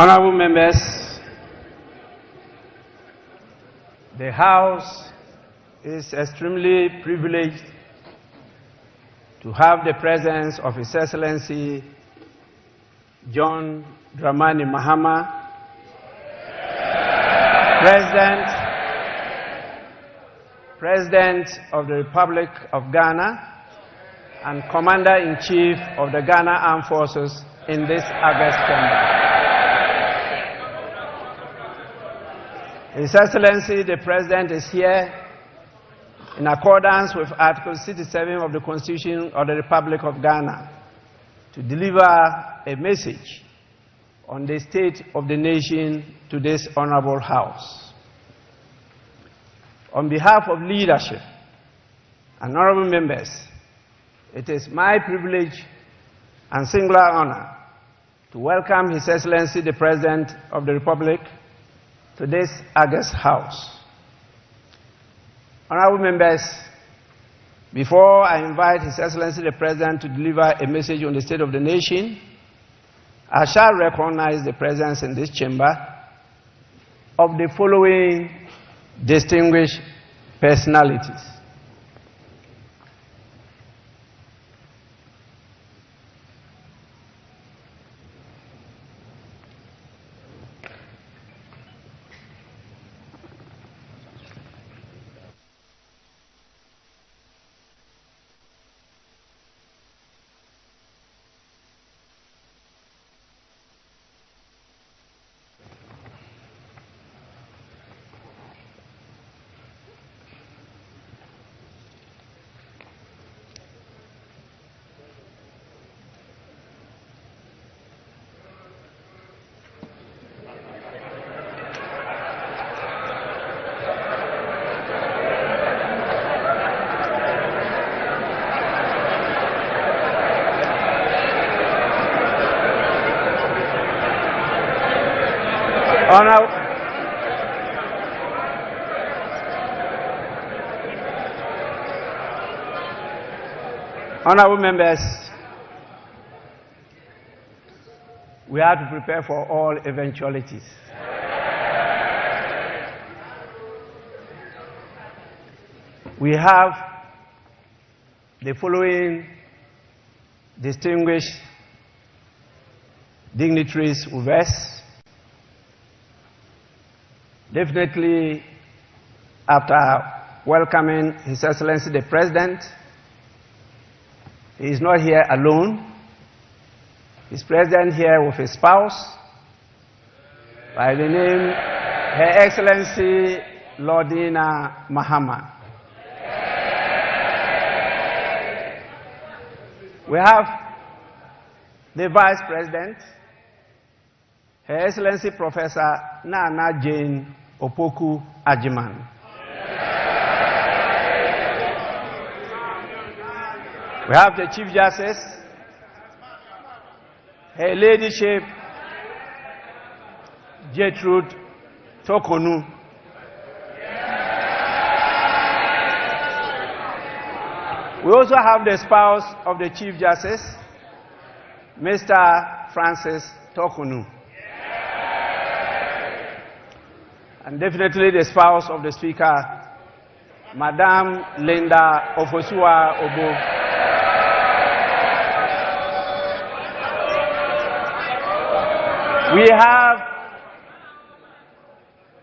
Honorable members, the House is extremely privileged to have the presence of His Excellency John Dramani Mahama, President of the Republic of Ghana and Commander-in-Chief of the Ghana Armed Forces in this August chamber. His Excellency the President is here in accordance with Article 67 of the Constitution of the Republic of Ghana to deliver a message on the state of the nation to this Honorable House. On behalf of leadership and honorable members, it is my privilege and singular honor to welcome His Excellency the President of the Republic to this August House. Honorable members, before I invite His Excellency the President to deliver a message on the state of the nation, I shall recognize the presence in this chamber of the following distinguished personalities. Honorable members, we have to prepare for all eventualities. We have the following distinguished dignitaries with us. Definitely, after welcoming His Excellency the President, he is not here alone. He's present here with his spouse, by the name Her Excellency Melodies Mahama. We have the Vice President, Her Excellency Professor Nana Jane Opoku Ajiman. We have the Chief Justice, Her Ladyship Gertrude Tokonu. We also have the spouse of the Chief Justice, Mr. Francis Tokonu. And definitely the spouse of the Speaker, Madame Linda Ofosua Obo. We have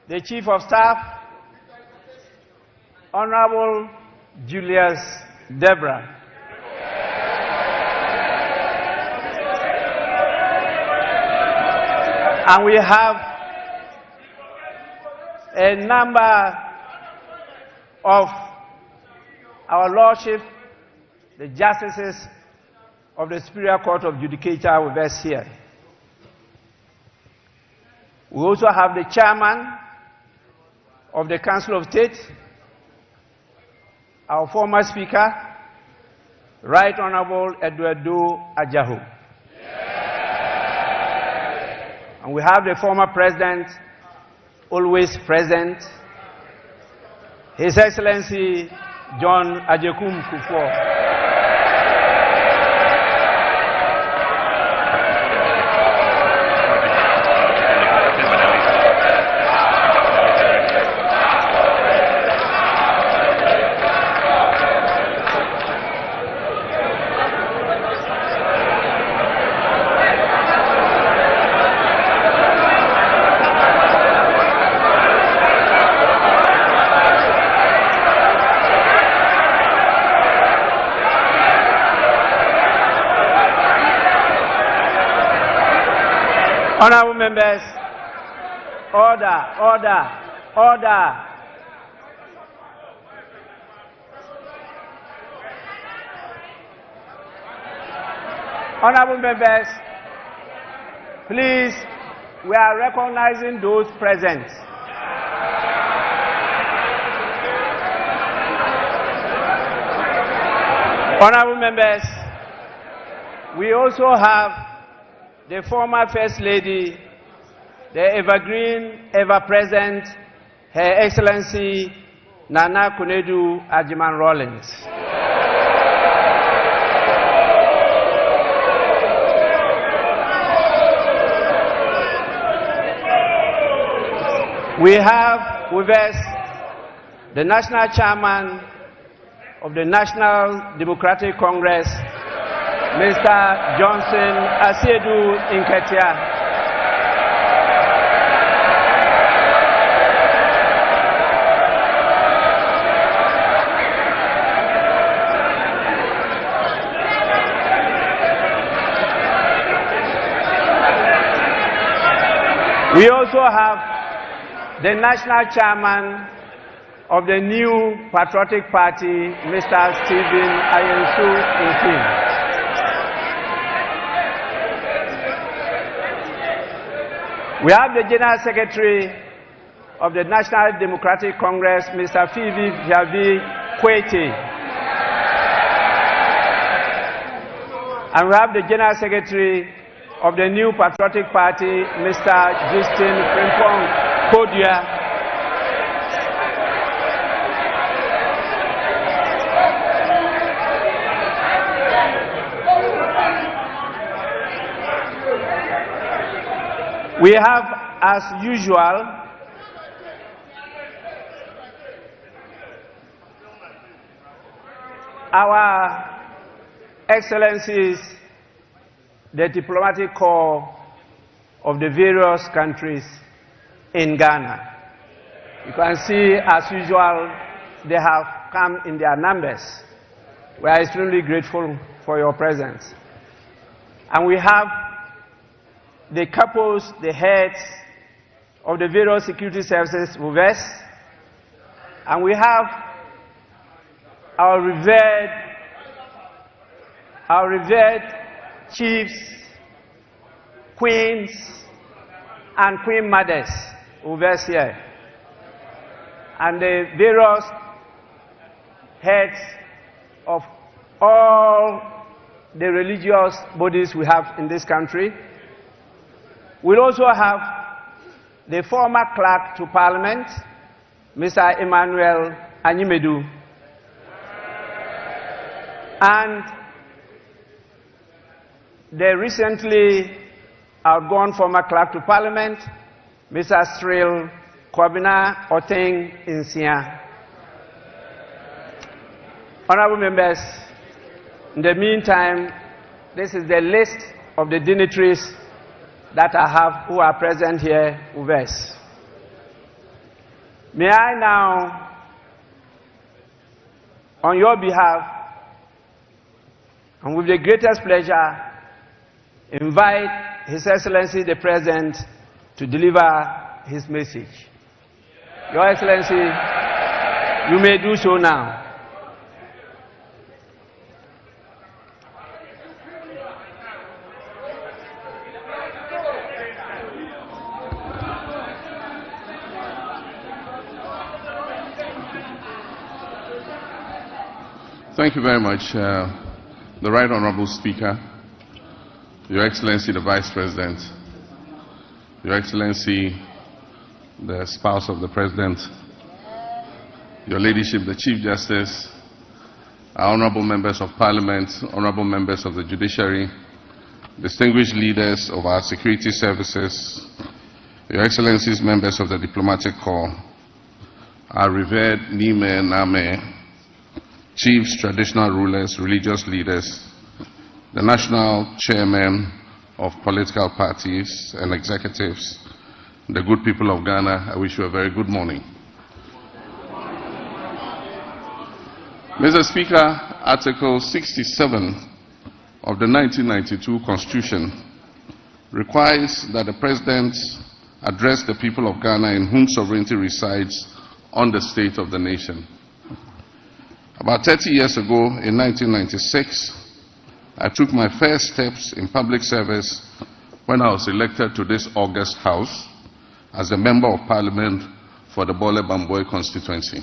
the Chief of Staff, Honorable Julius Debra. And we have a number of our Lordship, the Justices of the Superior Court of Judicature with us here. We also have the Chairman of the Council of State, our former Speaker, Right Honorable Eduardo Ajahu. And we have the former President, always present, His Excellency John Ajekum Kufuor. Honorable members, order, order, order. Honorable members, please, we are recognizing those present. Honorable members, we also have the former First Lady, the evergreen, ever-present, Her Excellency Nana Kunedu Ajiman Rawlings. We have with us the National Chairman of the National Democratic Congress, Mr. Johnson Asiedu Inketia. We also have the National Chairman of the new Patriotic Party, Mr. Stephen Ayensu Nkim. We have the General Secretary of the National Democratic Congress, Mr. Phoebe Javi Kwete. And we have the General Secretary of the new Patriotic Party, Mr. Justin Frimpong Kodia. We have, as usual, our Excellencies, the diplomatic corps of the various countries in Ghana. You can see, as usual, they have come in their numbers. We are extremely grateful for your presence. And we have the couples, the heads of the various security services with us. And we have our revered chiefs, queens, and queen mothers with us here. And the various heads of all the religious bodies we have in this country. We'll also have the former clerk to Parliament, Mr. Emmanuel Anyimedu, and the recently outgone former clerk to Parliament, Mr. Cyril Kwabena Oteng Insia. Honorable members, in the meantime, this is the list of the dignitaries that I have who are present here with us. May I now, on your behalf, and with the greatest pleasure, invite His Excellency the President to deliver his message. Your Excellency, you may do so now. Thank you very much, the Right Honorable Speaker, Your Excellency the Vice President, Your Excellency the spouse of the President, Your Ladyship the Chief Justice, our Honorable Members of Parliament, Honorable Members of the Judiciary, distinguished leaders of our security services, Your Excellencies Members of the Diplomatic Corps, our revered Nime Name, chiefs, traditional rulers, religious leaders, the national chairmen of political parties and executives, the good people of Ghana, I wish you a very good morning. Mr. Speaker, Article 67 of the 1992 Constitution requires that the President address the people of Ghana in whom sovereignty resides on the state of the nation. About 30 years ago, in 1996, I took my first steps in public service when I was elected to this august House as a Member of Parliament for the Bole Bamboy constituency.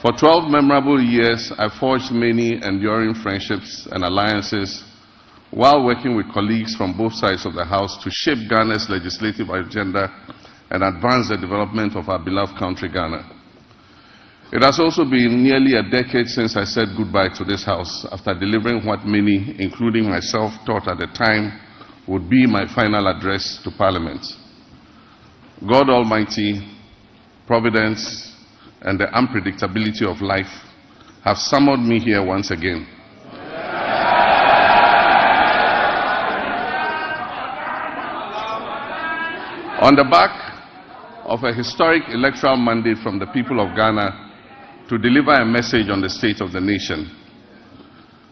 For 12 memorable years, I forged many enduring friendships and alliances while working with colleagues from both sides of the House to shape Ghana's legislative agenda and advance the development of our beloved country, Ghana. It has also been nearly a decade since I said goodbye to this House after delivering what many, including myself, thought at the time would be my final address to Parliament. God Almighty, Providence, and the unpredictability of life have summoned me here once again. On the back of a historic electoral mandate from the people of Ghana to deliver a message on the state of the nation.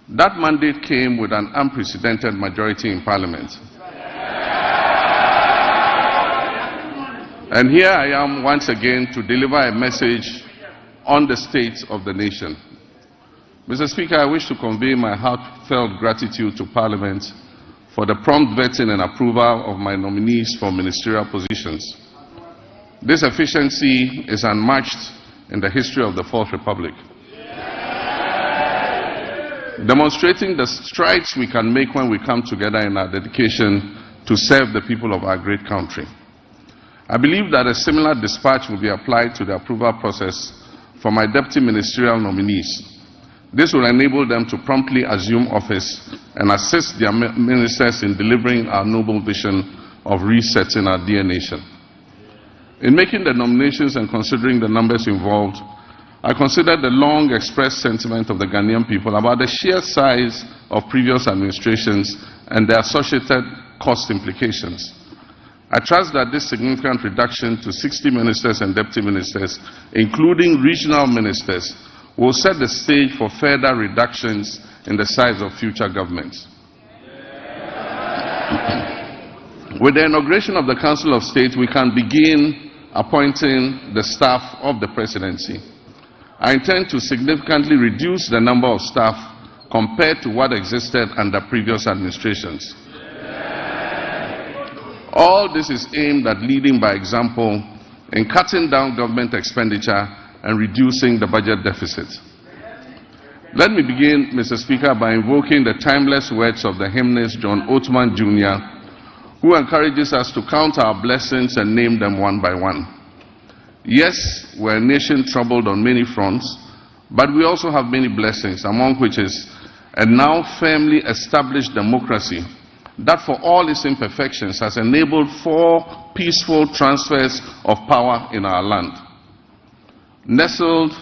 That mandate came with an unprecedented majority in Parliament. And here I am once again to deliver a message on the state of the nation. Mr. Speaker, I wish to convey my heartfelt gratitude to Parliament for the prompt vetting and approval of my nominees for ministerial positions. This efficiency is unmatched in the history of the Fourth Republic, demonstrating the strides we can make when we come together in our dedication to serve the people of our great country. I believe that a similar dispatch will be applied to the approval process for my deputy ministerial nominees. This will enable them to promptly assume office and assist their ministers in delivering our noble vision of resetting our dear nation. In making the nominations and considering the numbers involved, I considered the long expressed sentiment of the Ghanaian people about the sheer size of previous administrations and their associated cost implications. I trust that this significant reduction to 60 ministers and deputy ministers, including regional ministers, will set the stage for further reductions in the size of future governments. With the inauguration of the Council of State, we can begin appointing the staff of the presidency. I intend to significantly reduce the number of staff compared to what existed under previous administrations. All this is aimed at leading by example in cutting down government expenditure and reducing the budget deficit. Let me begin, Mr. Speaker, by invoking the timeless words of the hymnist John Othman Jr., who encourages us to count our blessings and name them one by one. Yes, we're a nation troubled on many fronts, but we also have many blessings, among which is a now firmly established democracy that, for all its imperfections, has enabled 4 peaceful transfers of power in our land. Nestled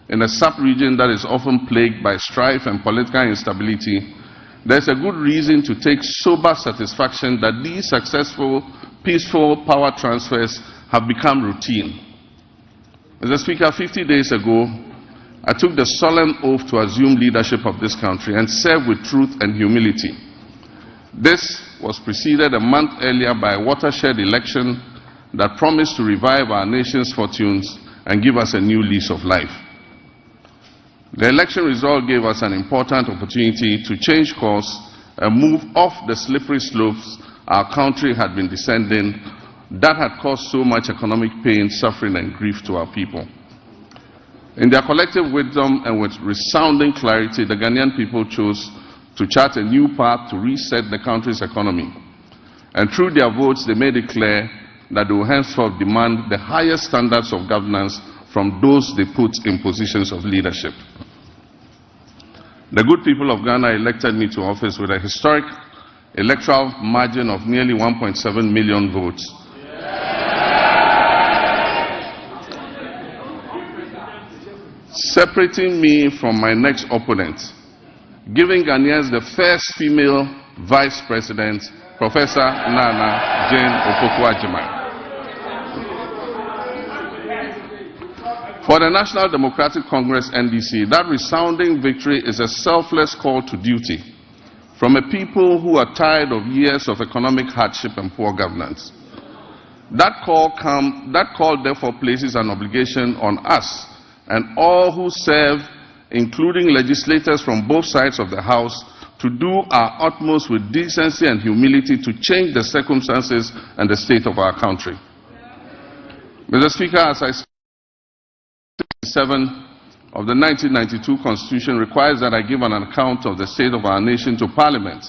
in a sub-region that is often plagued by strife and political instability, there's a good reason to take sober satisfaction that these successful, peaceful power transfers have become routine. Mr. Speaker, 50 days ago, I took the solemn oath to assume leadership of this country and serve with truth and humility. This was preceded a month earlier by a watershed election that promised to revive our nation's fortunes and give us a new lease of life. The election result gave us an important opportunity to change course and move off the slippery slopes our country had been descending that had caused so much economic pain, suffering, and grief to our people. In their collective wisdom and with resounding clarity, the Ghanaian people chose to chart a new path to reset the country's economy. And through their votes, they made it clear that they will henceforth demand the highest standards of governance from those they put in positions of leadership. The good people of Ghana elected me to office with a historic electoral margin of nearly 1.7 million votes. Separating me from my next opponent, giving Ghanaians the first female vice president, Professor Nana Jane Opoku-Agyeman. For the National Democratic Congress, NDC, that resounding victory is a selfless call to duty from a people who are tired of years of economic hardship and poor governance. That call therefore places an obligation on us and all who serve, including legislators from both sides of the House, to do our utmost with decency and humility to change the circumstances and the state of our country. Mr. Speaker, as I said, 7 of the 1992 Constitution requires that I give an account of the state of our nation to Parliament.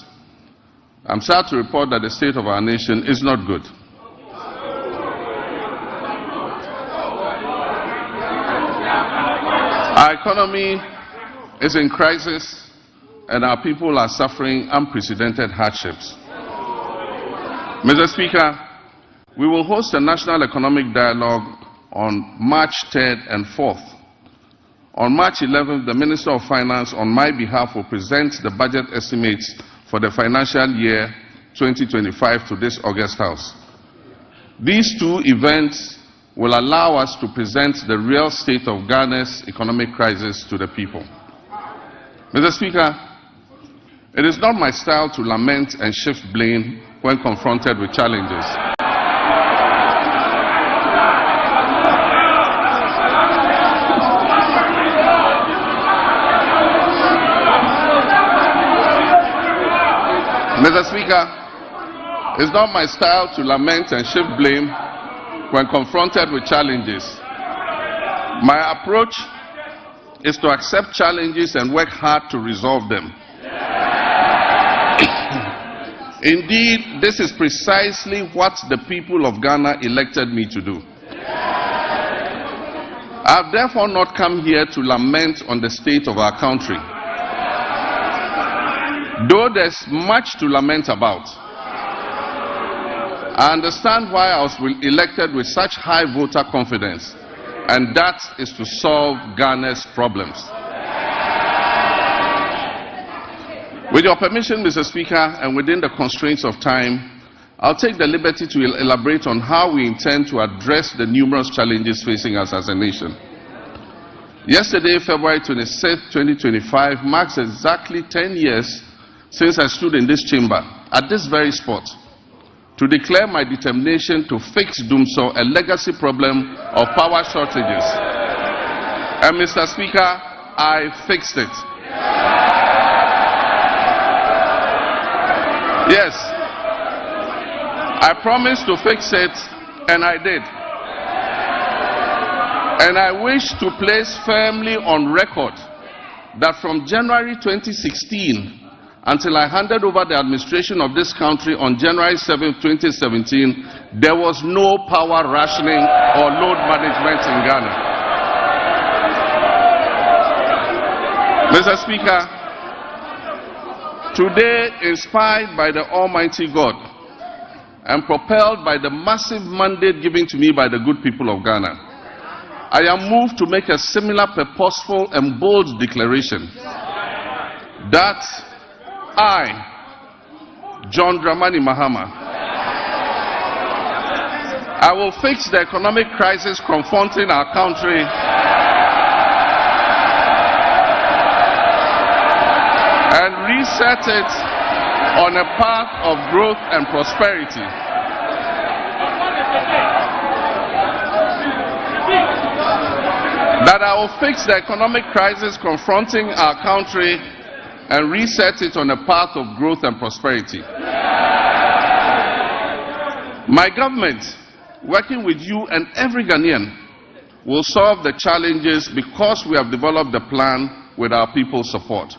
I'm sad to report that the state of our nation is not good. Our economy is in crisis and our people are suffering unprecedented hardships. Mr. Speaker, we will host a national economic dialogue on March 3rd and 4th. On March 11th, the Minister of Finance, on my behalf, will present the budget estimates for the financial year 2025 to this August House. These two events will allow us to present the real state of Ghana's economic crisis to the people. Mr. Speaker, it is not my style to lament and shift blame when confronted with challenges. Mr. Speaker, it's not my style to lament and shift blame when confronted with challenges. My approach is to accept challenges and work hard to resolve them. Indeed, this is precisely what the people of Ghana elected me to do. I have therefore not come here to lament on the state of our country, though there's much to lament about. I understand why I was elected with such high voter confidence, and that is to solve Ghana's problems. With your permission, Mr. Speaker, and within the constraints of time, I'll take the liberty to elaborate on how we intend to address the numerous challenges facing us as a nation. Yesterday, February 26, 2025, marks exactly 10 years since I stood in this chamber, at this very spot, to declare my determination to fix Dumso, a legacy problem of power shortages. And Mr. Speaker, I fixed it. Yes, I promised to fix it, and I did. And I wish to place firmly on record that from January 2016 until I handed over the administration of this country on January 7, 2017, there was no power rationing or load management in Ghana. Mr. Speaker, today, inspired by the Almighty God and propelled by the massive mandate given to me by the good people of Ghana, I am moved to make a similar purposeful and bold declaration that I, John Dramani Mahama, I will fix the economic crisis confronting our country and reset it on a path of growth and prosperity. That I will fix the economic crisis confronting our country and reset it on a path of growth and prosperity. My government, working with you and every Ghanaian, will solve the challenges because we have developed the plan with our people's support.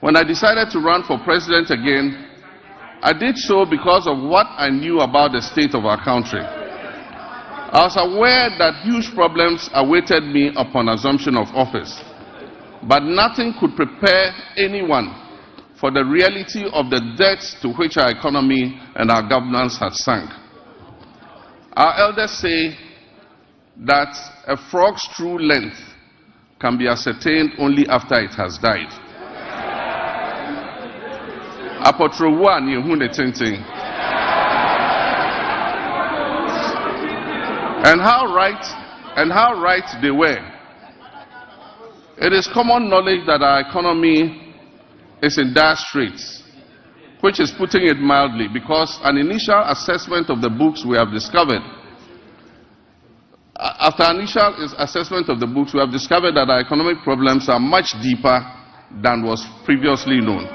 When I decided to run for president again, I did so because of what I knew about the state of our country. I was aware that huge problems awaited me upon assumption of office, but nothing could prepare anyone for the reality of the depths to which our economy and our governance had sunk. Our elders say that a frog's true length can be ascertained only after it has died. Apotrowa ni ehune tintin. And how right they were. It is common knowledge that our economy is in dire straits, which is putting it mildly, because an initial assessment of the books we have discovered, after initial assessment of the books, we have discovered that our economic problems are much deeper than was previously known.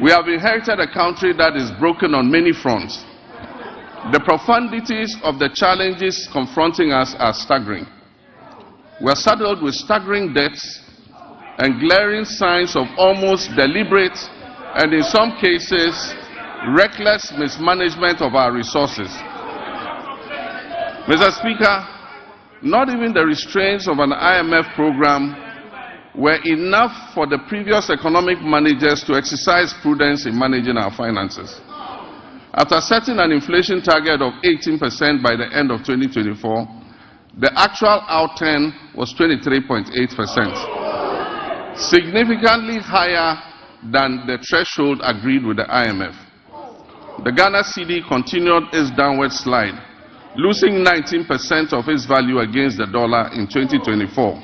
We have inherited a country that is broken on many fronts. The profundities of the challenges confronting us are staggering. We are saddled with staggering debts and glaring signs of almost deliberate and, in some cases, reckless mismanagement of our resources. Mr. Speaker, not even the restraints of an IMF program were enough for the previous economic managers to exercise prudence in managing our finances. After setting an inflation target of 18% by the end of 2024, the actual outturn was 23.8%, significantly higher than the threshold agreed with the IMF. The Ghana cedi continued its downward slide, losing 19% of its value against the dollar in 2024.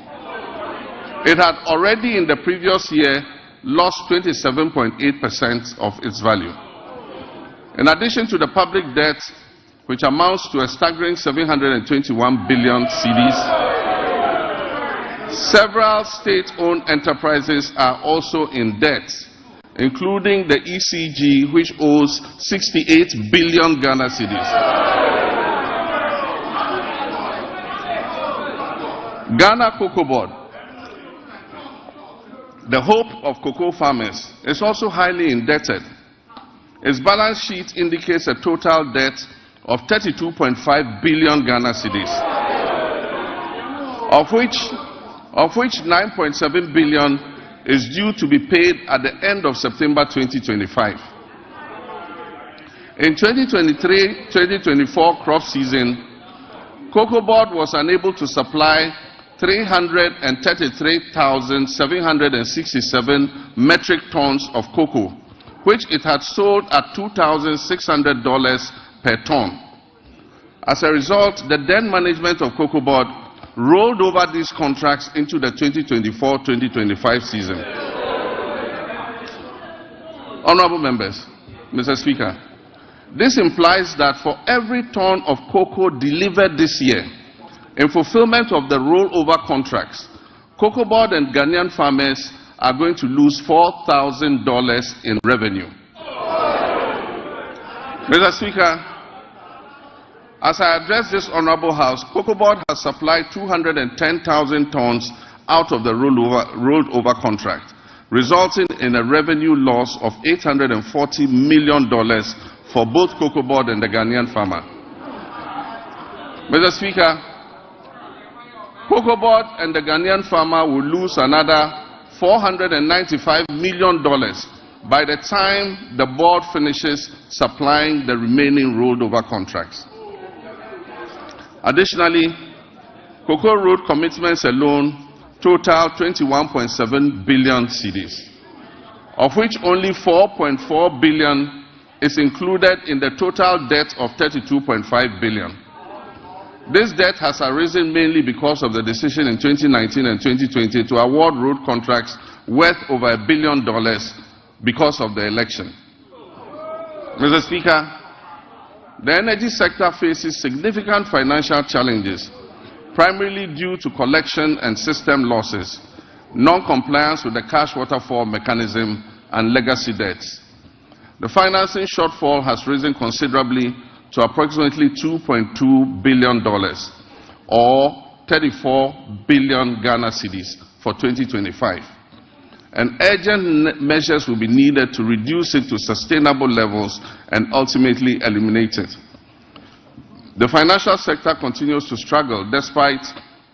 It had already in the previous year lost 27.8% of its value. In addition to the public debt, which amounts to a staggering 721 billion cedis, several state-owned enterprises are also in debt, including the ECG, which owes 68 billion Ghana cedis. Ghana Cocoa Board, the hope of cocoa farmers, is also highly indebted. Its balance sheet indicates a total debt of 32.5 billion Ghana cedis, of which 9.7 billion is due to be paid at the end of September 2025. In 2023-2024 crop season, Cocoa Board was unable to supply 333,767 metric tons of cocoa, which it had sold at $2,600 per ton. As a result, the then management of Cocoa Board rolled over these contracts into the 2024-2025 season. Honorable members, Mr. Speaker, this implies that for every ton of cocoa delivered this year, in fulfillment of the rollover contracts, Cocoa Board and Ghanaian farmers are going to lose $4,000 in revenue. Mr. Speaker, as I address this Honorable House, Cocoa Board has supplied 210,000 tons out of the rolled over contract, resulting in a revenue loss of $840 million for both Cocoa Board and the Ghanaian farmer. Mr. Speaker, Cocoa Board and the Ghanaian farmer will lose another $495 million by the time the board finishes supplying the remaining rolled over contracts. Additionally, Cocoa Road commitments alone total 21.7 billion cedis, of which only 4.4 billion is included in the total debt of 32.5 billion. This debt has arisen mainly because of the decision in 2019 and 2020 to award road contracts worth over $1 billion because of the election. Mr. Speaker, the energy sector faces significant financial challenges, primarily due to collection and system losses, non-compliance with the cash waterfall mechanism, and legacy debts. The financing shortfall has risen considerably to approximately $2.2 billion, or 34 billion Ghana cedis for 2025. And urgent measures will be needed to reduce it to sustainable levels and ultimately eliminate it. The financial sector continues to struggle despite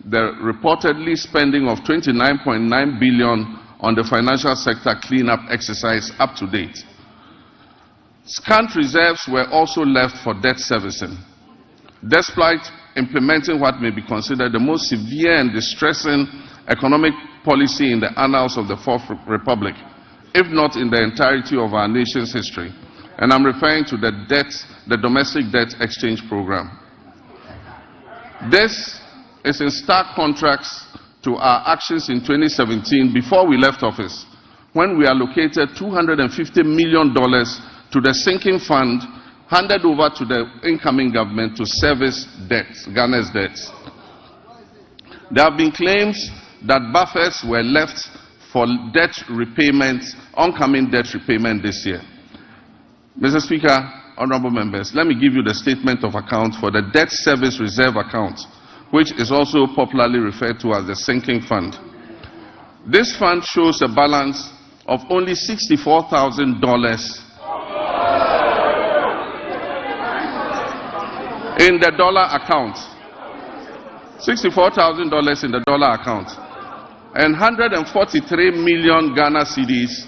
the reportedly spending of $29.9 billion on the financial sector cleanup exercise up to date. Scant reserves were also left for debt servicing, despite implementing what may be considered the most severe and distressing economic policy in the annals of the Fourth Republic, if not in the entirety of our nation's history. And I'm referring to the domestic debt exchange program. This is in stark contrast to our actions in 2017 before we left office, when we allocated $250 million to the sinking fund handed over to the incoming government to service debts, Ghana's debts. There have been claims that buffers were left for debt repayment, oncoming debt repayment this year. Mr. Speaker, honorable members, let me give you the statement of account for the debt service reserve account, which is also popularly referred to as the sinking fund. This fund shows a balance of only $64,000 in the dollar account. $64,000 in the dollar account. And 143 million Ghana cedis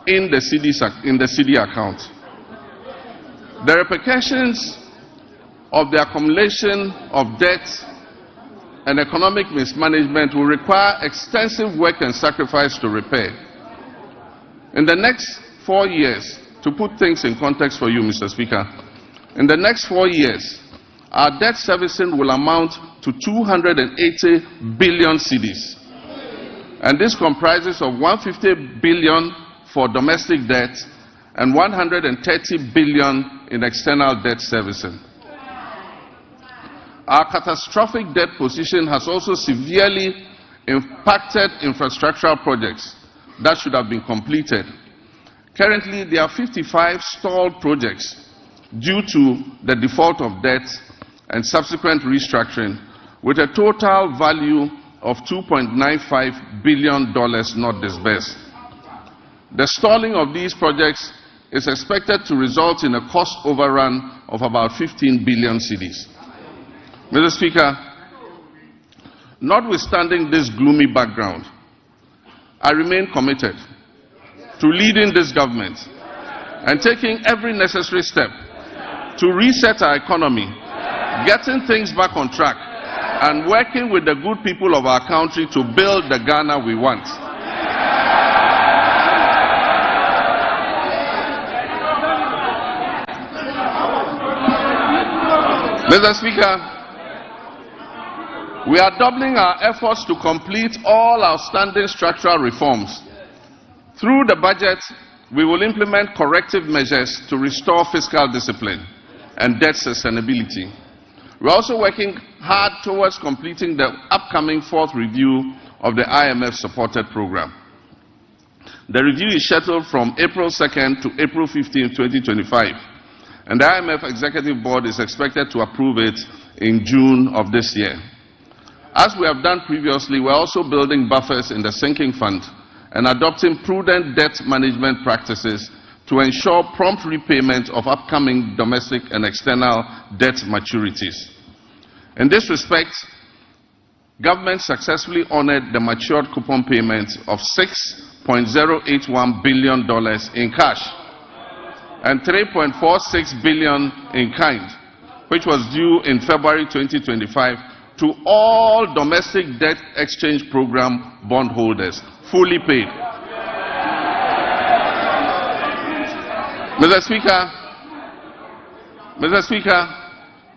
in the cedi account. The repercussions of the accumulation of debt and economic mismanagement will require extensive work and sacrifice to repair. In the next 4 years, to put things in context for you, Mr. Speaker, in the next 4 years, our debt servicing will amount to 280 billion cedis. And this comprises of 150 billion for domestic debt and 130 billion in external debt servicing. Our catastrophic debt position has also severely impacted infrastructural projects that should have been completed. Currently, there are 55 stalled projects due to the default of debt and subsequent restructuring, with a total value of $2.95 billion not disbursed. The stalling of these projects is expected to result in a cost overrun of about 15 billion cedis. Mr. Speaker, notwithstanding this gloomy background, I remain committed to leading this government and taking every necessary step to reset our economy, getting things back on track, and working with the good people of our country to build the Ghana we want. Mr. Speaker, we are doubling our efforts to complete all outstanding structural reforms. Through the budget, we will implement corrective measures to restore fiscal discipline and debt sustainability. We are also working hard towards completing the upcoming 4th review of the IMF-supported program. The review is scheduled from April 2nd to April 15, 2025, and the IMF Executive Board is expected to approve it in June of this year. As we have done previously, we are also building buffers in the sinking fund and adopting prudent debt management practices to ensure prompt repayment of upcoming domestic and external debt maturities. In this respect, government successfully honored the matured coupon payment of $6.081 billion in cash and $3.46 billion in kind, which was due in February 2025 to all domestic debt exchange program bondholders, fully paid. Mr. Speaker,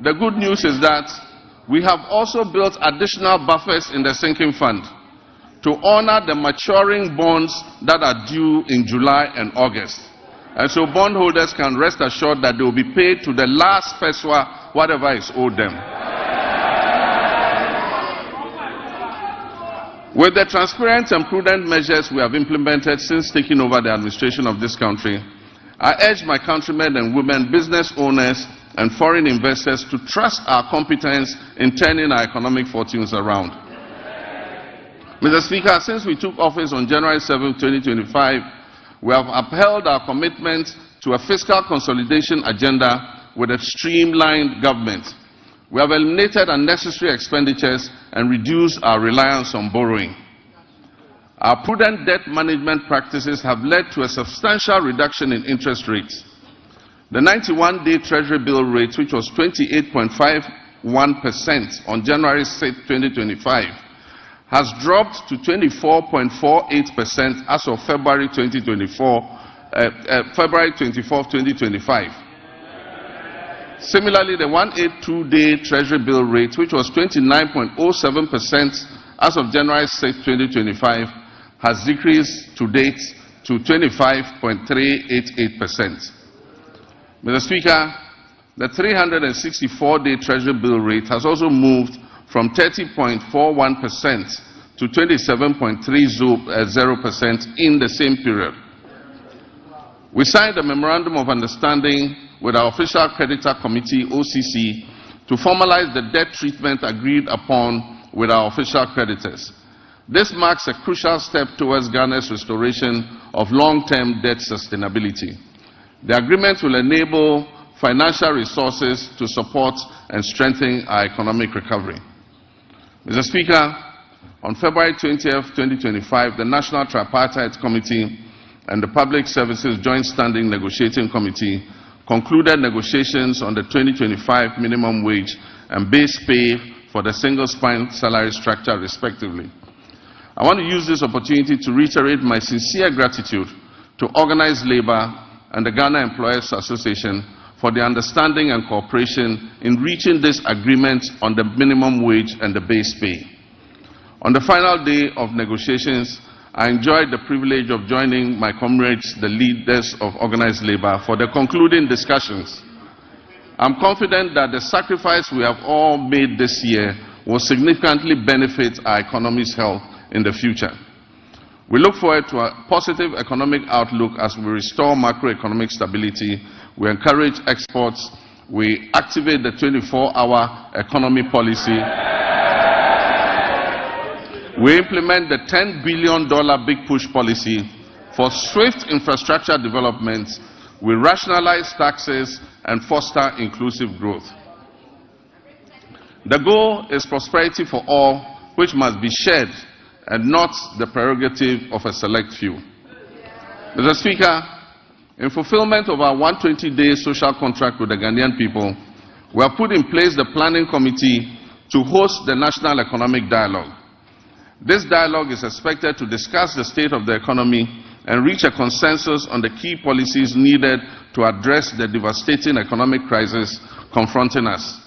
the good news is that we have also built additional buffers in the sinking fund to honor the maturing bonds that are due in July and August. And so bondholders can rest assured that they will be paid to the last peswa, whatever is owed them. With the transparent and prudent measures we have implemented since taking over the administration of this country, I urge my countrymen and women, business owners, and foreign investors to trust our competence in turning our economic fortunes around. Mr. Speaker, since we took office on January 7, 2025, we have upheld our commitment to a fiscal consolidation agenda with a streamlined government. We have eliminated unnecessary expenditures and reduced our reliance on borrowing. Our prudent debt management practices have led to a substantial reduction in interest rates. The 91-day Treasury bill rate, which was 28.51% on January 6, 2025, has dropped to 24.48% as of February 24, 2025. Similarly, the 182-day Treasury bill rate, which was 29.07% as of January 6, 2025, has decreased to date to 25.388%. Mr. Speaker, the 364-day Treasury bill rate has also moved from 30.41% to 27.30% in the same period. We signed a memorandum of understanding with our Official Creditor Committee, OCC, to formalize the debt treatment agreed upon with our official creditors. This marks a crucial step towards Ghana's restoration of long-term debt sustainability. The agreement will enable financial resources to support and strengthen our economic recovery. Mr. Speaker, on February 20th, 2025, the National Tripartite Committee and the Public Services Joint Standing Negotiating Committee concluded negotiations on the 2025 minimum wage and base pay for the single-spine salary structure, respectively. I want to use this opportunity to reiterate my sincere gratitude to organized labor and the Ghana Employers Association for the understanding and cooperation in reaching this agreement on the minimum wage and the base pay. On the final day of negotiations, I enjoyed the privilege of joining my comrades, the leaders of organized labor, for the concluding discussions. I'm confident that the sacrifice we have all made this year will significantly benefit our economy's health in the future. We look forward to a positive economic outlook as we restore macroeconomic stability, we encourage exports, we activate the 24-hour economy policy, we implement the $10 billion Big Push policy for swift infrastructure development, we rationalize taxes and foster inclusive growth. The goal is prosperity for all, which must be shared and not the prerogative of a select few. Mr. Speaker, in fulfillment of our 120-day social contract with the Ghanaian people, we have put in place the Planning Committee to host the National Economic Dialogue. This dialogue is expected to discuss the state of the economy and reach a consensus on the key policies needed to address the devastating economic crisis confronting us.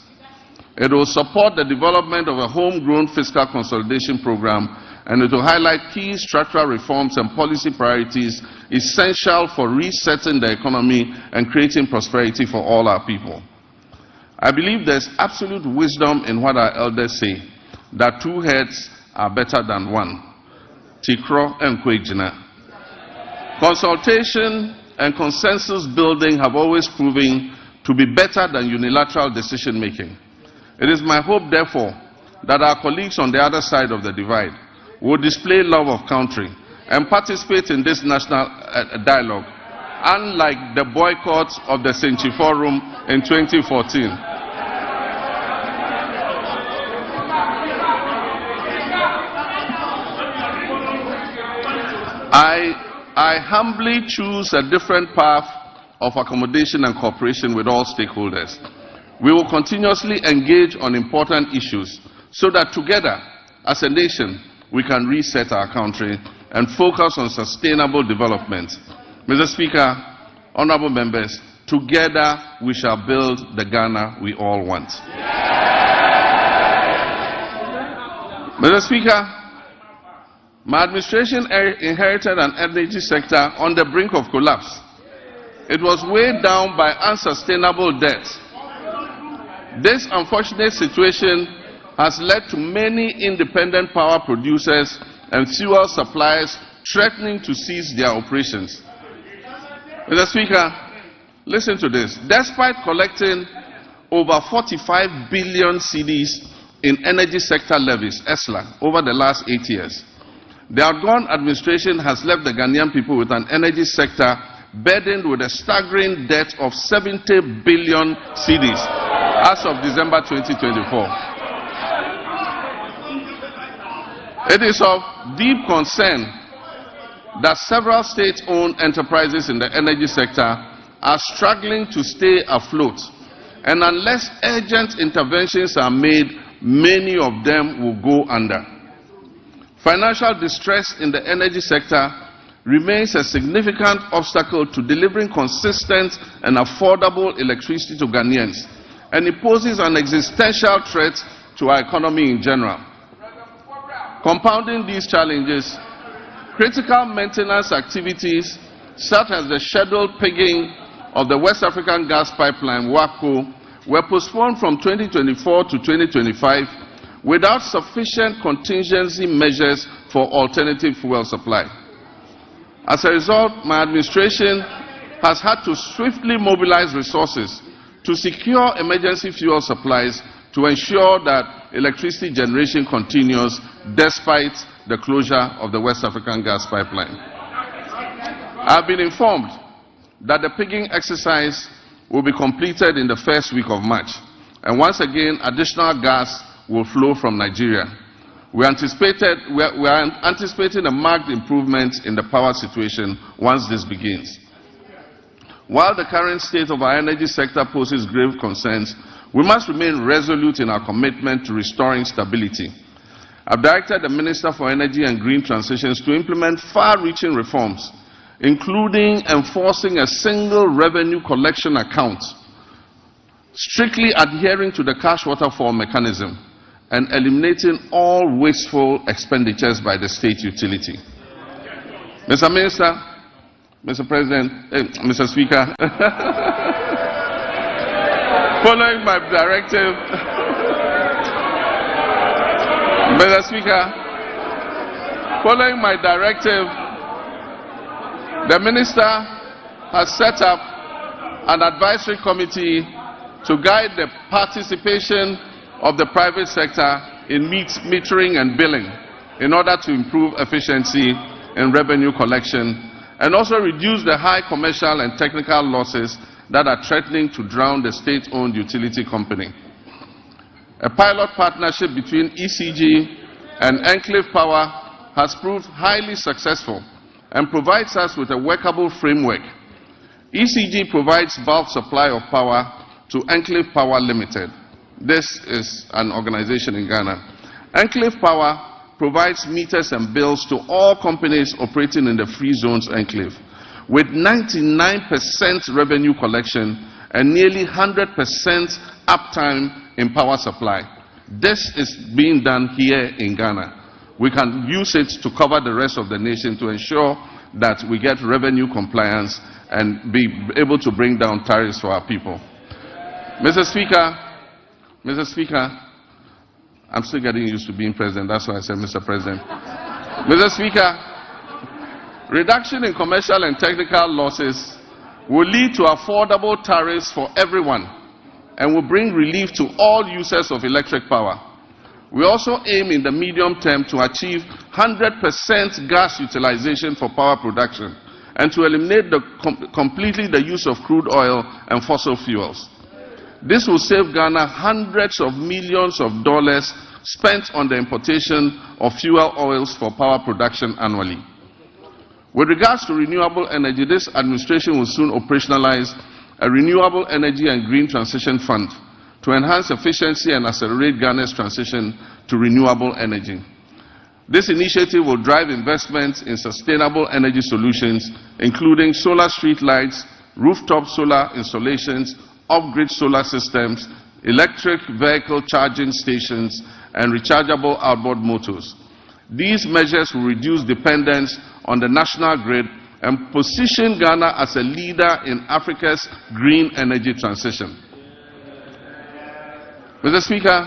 It will support the development of a homegrown fiscal consolidation program, and it will highlight key structural reforms and policy priorities essential for resetting the economy and creating prosperity for all our people. I believe there is absolute wisdom in what our elders say, that two heads are better than one. Tikro and Kwejina. Consultation and consensus building have always proven to be better than unilateral decision making. It is my hope, therefore, that our colleagues on the other side of the divide will display love of country and participate in this national dialogue, unlike the boycott of the Senchi Forum in 2014. I humbly choose a different path of accommodation and cooperation with all stakeholders. We will continuously engage on important issues so that together, as a nation, we can reset our country and focus on sustainable development. Mr. Speaker, honorable members, together we shall build the Ghana we all want. Mr. Speaker, my administration inherited an energy sector on the brink of collapse. It was weighed down by unsustainable debt. This unfortunate situation has led to many independent power producers and fuel suppliers threatening to cease their operations. Mr. Speaker, listen to this. Despite collecting over 45 billion cedis in energy sector levies, ESLA, over the last 8 years, the outgone administration has left the Ghanaian people with an energy sector burdened with a staggering debt of 70 billion cedis as of December 2024. It is of deep concern that several state-owned enterprises in the energy sector are struggling to stay afloat, and unless urgent interventions are made, many of them will go under. Financial distress in the energy sector remains a significant obstacle to delivering consistent and affordable electricity to Ghanaians, and it poses an existential threat to our economy in general. Compounding these challenges, Critical maintenance activities such as the scheduled pigging of the West African gas pipeline, WACO, were postponed from 2024 to 2025 without sufficient contingency measures for alternative fuel supply. As a result, my administration has had to swiftly mobilize resources to secure emergency fuel supplies to ensure that electricity generation continues despite the closure of the West African gas pipeline. I have been informed that the pigging exercise will be completed in the first week of March, and once again additional gas will flow from Nigeria. We are anticipating a marked improvement in the power situation once this begins. While the current state of our energy sector poses grave concerns, we must remain resolute in our commitment to restoring stability. I've directed the Minister for Energy and Green Transitions to implement far-reaching reforms, including enforcing a single revenue collection account, strictly adhering to the cash waterfall mechanism, and eliminating all wasteful expenditures by the state utility. Mr. Minister, Mr. President, Mr. Speaker, following my directive, Mr. Speaker, following my directive, the Minister has set up an advisory committee to guide the participation of the private sector in metering and billing in order to improve efficiency in revenue collection and also reduce the high commercial and technical losses that are threatening to drown the state-owned utility company. A pilot partnership between ECG and Enclave Power has proved highly successful and provides us with a workable framework. ECG provides bulk supply of power to Enclave Power Limited. This is an organization in Ghana. Enclave Power provides meters and bills to all companies operating in the free zones enclave, with 99% revenue collection and nearly 100% uptime in power supply. This is being done here in Ghana. We can use it to cover the rest of the nation to ensure that we get revenue compliance and be able to bring down tariffs for our people. Mr. Speaker, I'm still getting used to being president, that's why I said Mr. President. Mr. Speaker, reduction in commercial and technical losses will lead to affordable tariffs for everyone and will bring relief to all users of electric power. We also aim in the medium term to achieve 100% gas utilization for power production and to eliminate completely the use of crude oil and fossil fuels. This will save Ghana hundreds of millions of dollars spent on the importation of fuel oils for power production annually. With regards to renewable energy, this administration will soon operationalize a renewable energy and green transition fund to enhance efficiency and accelerate Ghana's transition to renewable energy. This initiative will drive investments in sustainable energy solutions, including solar street lights, rooftop solar installations, off-grid solar systems, electric vehicle charging stations, and rechargeable outboard motors. These measures will reduce dependence on the national grid and position Ghana as a leader in Africa's green energy transition. Mr. Speaker,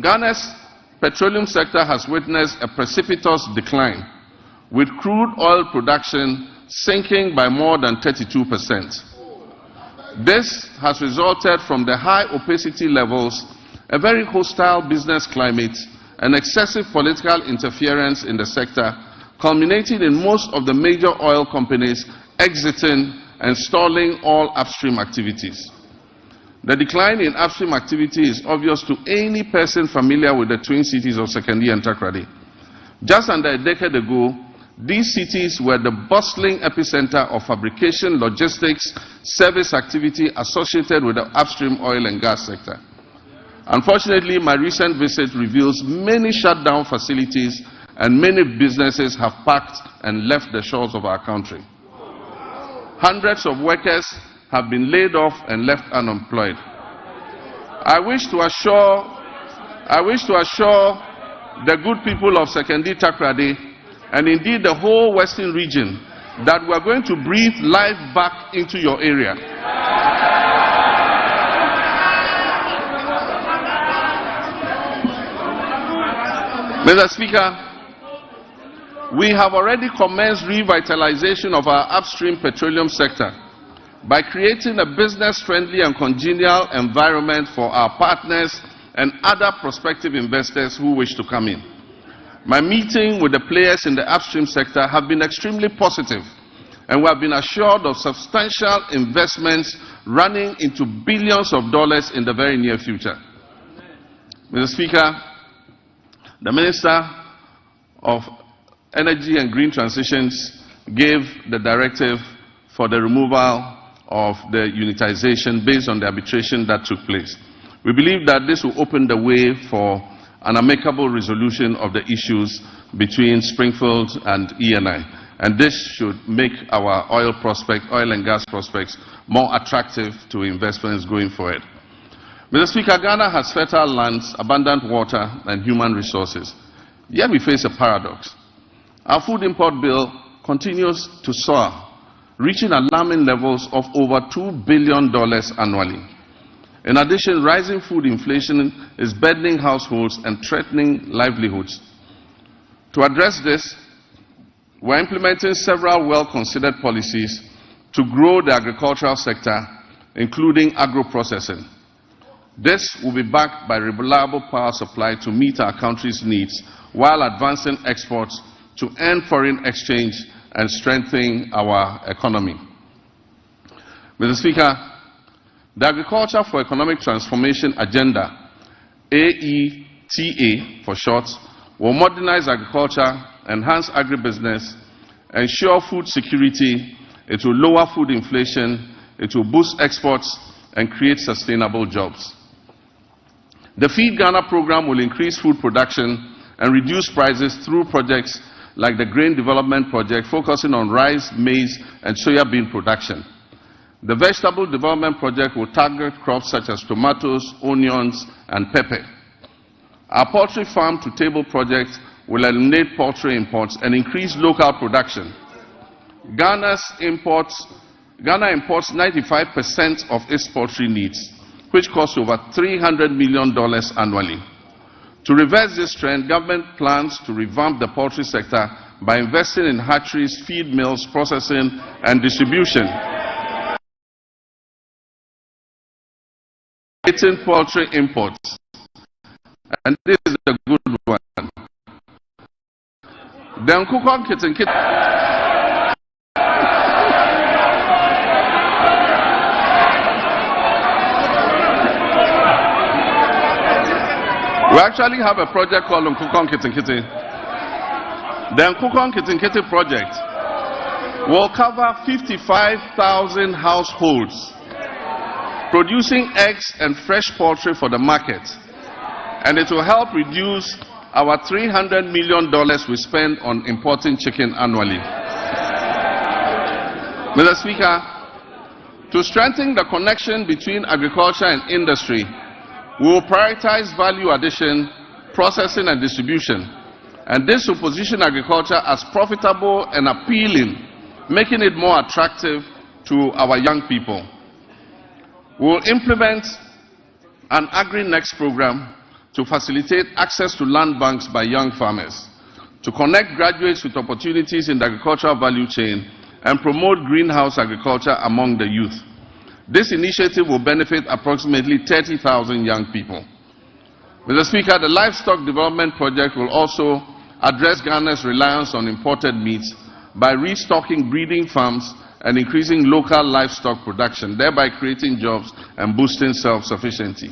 Ghana's petroleum sector has witnessed a precipitous decline, with crude oil production sinking by more than 32%. This has resulted from the high opacity levels, a very hostile business climate, and excessive political interference in the sector, culminating in most of the major oil companies exiting and stalling all upstream activities. The decline in upstream activity is obvious to any person familiar with the twin cities of Sekondi and Takoradi. Just under a decade ago, these cities were the bustling epicenter of fabrication, logistics, service activity associated with the upstream oil and gas sector. Unfortunately, my recent visit reveals many shut down facilities and many businesses have packed and left the shores of our country. Hundreds of workers have been laid off and left unemployed. I wish to assure the good people of Sekondi Takoradi and indeed the whole Western region, that we are going to breathe life back into your area. Mr. Speaker, we have already commenced revitalization of our upstream petroleum sector by creating a business-friendly and congenial environment for our partners and other prospective investors who wish to come in. My meeting with the players in the upstream sector have been extremely positive, and we have been assured of substantial investments running into billions of dollars in the very near future. Mr. Speaker, the Minister of Energy and Green Transitions gave the directive for the removal of the unitization based on the arbitration that took place. We believe that this will open the way for an amicable resolution of the issues between Springfield and ENI. And this should make our oil and gas prospects more attractive to investments going forward. Mr. Speaker, Ghana has fertile lands, abundant water, and human resources. Yet we face a paradox. Our food import bill continues to soar, reaching alarming levels of over $2 billion annually. In addition, rising food inflation is burdening households and threatening livelihoods. To address this, we are implementing several well-considered policies to grow the agricultural sector, including agro-processing. This will be backed by reliable power supply to meet our country's needs while advancing exports to earn foreign exchange and strengthen our economy. Mr. Speaker, the Agriculture for Economic Transformation Agenda, AETA for short, will modernize agriculture, enhance agribusiness, ensure food security, it will lower food inflation, it will boost exports, and create sustainable jobs. The Feed Ghana program will increase food production and reduce prices through projects like the Grain Development Project, focusing on rice, maize, and soya bean production. The Vegetable Development Project will target crops such as tomatoes, onions, and pepper. Our Poultry Farm to Table project will eliminate poultry imports and increase local production. Ghana imports 95% of its poultry needs, which costs over $300 million annually. To reverse this trend, government plans to revamp the poultry sector by investing in hatcheries, feed mills, processing, and distribution. It's poultry imports, and this is a good one. Then cook on kitten. We actually have a project called Nkukon Kitten Kitty. The Nkukon Kitten Kitty project will cover 55,000 households producing eggs and fresh poultry for the market. And it will help reduce our $300 million we spend on importing chicken annually. Mr. Speaker, to strengthen the connection between agriculture and industry, we will prioritize value addition, processing, and distribution. And this will position agriculture as profitable and appealing, making it more attractive to our young people. We will implement an Agri-Next program to facilitate access to land banks by young farmers, to connect graduates with opportunities in the agricultural value chain, and promote greenhouse agriculture among the youth. This initiative will benefit approximately 30,000 young people. Mr. Speaker, the Livestock Development Project will also address Ghana's reliance on imported meats by restocking breeding farms and increasing local livestock production, thereby creating jobs and boosting self-sufficiency.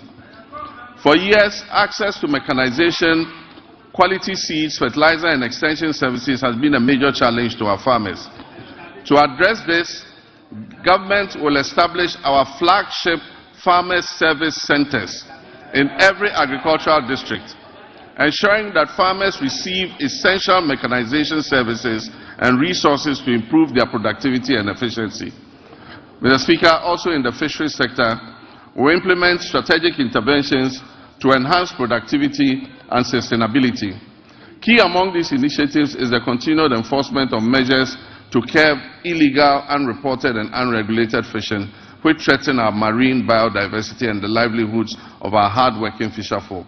For years, access to mechanization, quality seeds, fertilizer, and extension services has been a major challenge to our farmers. To address this, government will establish our flagship farmers service centers in every agricultural district, ensuring that farmers receive essential mechanization services and resources to improve their productivity and efficiency. Mr. Speaker, also in the fisheries sector, we implement strategic interventions to enhance productivity and sustainability. Key among these initiatives is the continued enforcement of measures to curb illegal, unreported and unregulated fishing, which threaten our marine biodiversity and the livelihoods of our hard-working fisherfolk.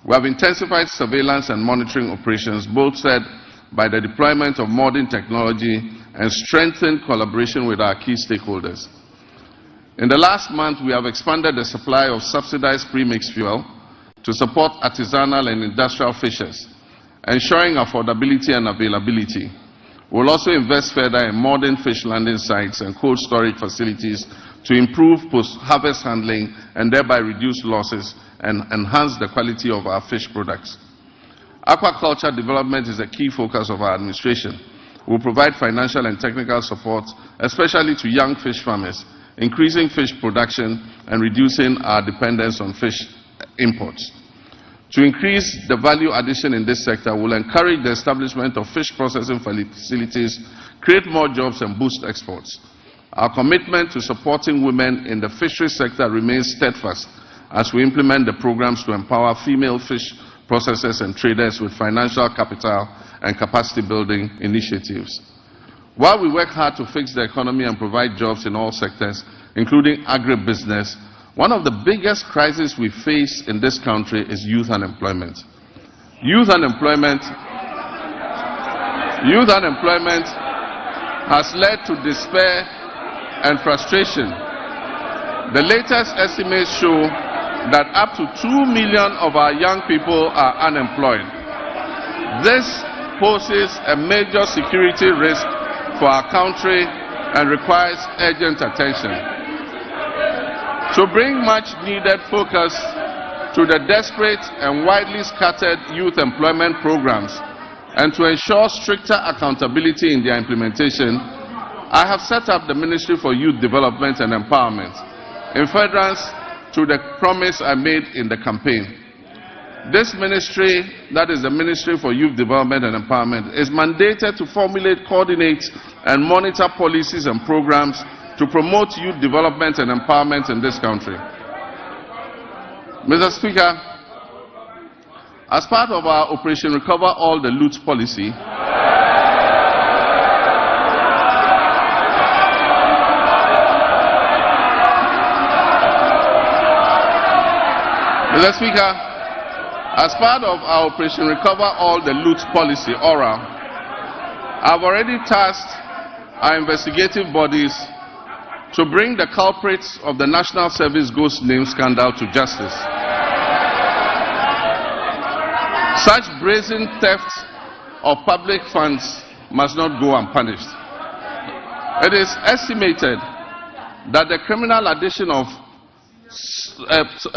We have intensified surveillance and monitoring operations, bolstered by the deployment of modern technology and strengthened collaboration with our key stakeholders. In the last month, we have expanded the supply of subsidized premixed fuel to support artisanal and industrial fishers, ensuring affordability and availability. We will also invest further in modern fish landing sites and cold storage facilities to improve post-harvest handling and thereby reduce losses and enhance the quality of our fish products. Aquaculture development is a key focus of our administration. We will provide financial and technical support, especially to young fish farmers, increasing fish production and reducing our dependence on fish imports. To increase the value addition in this sector, we will encourage the establishment of fish processing facilities, create more jobs and boost exports. Our commitment to supporting women in the fishery sector remains steadfast as we implement the programs to empower female fish processors and traders with financial capital and capacity building initiatives. While we work hard to fix the economy and provide jobs in all sectors, including agribusiness, one of the biggest crises we face in this country is youth unemployment. Youth unemployment has led to despair and frustration. The latest estimates show that up to 2 million of our young people are unemployed. This poses a major security risk for our country and requires urgent attention. To bring much needed focus to the desperate and widely scattered youth employment programs and to ensure stricter accountability in their implementation, I have set up the Ministry for Youth Development and Empowerment in furtherance to the promise I made in the campaign. This ministry, that is the Ministry for Youth Development and Empowerment, is mandated to formulate, coordinate, and monitor policies and programs to promote youth development and empowerment in this country. Mr. Speaker, as part of our Operation Recover All the Loot policy, Mr. Speaker, as part of our Operation Recover All the Loot policy, ORA, I've already tasked our investigative bodies to bring the culprits of the National Service Ghost Name scandal to justice. Such brazen theft of public funds must not go unpunished. It is estimated that the criminal addition of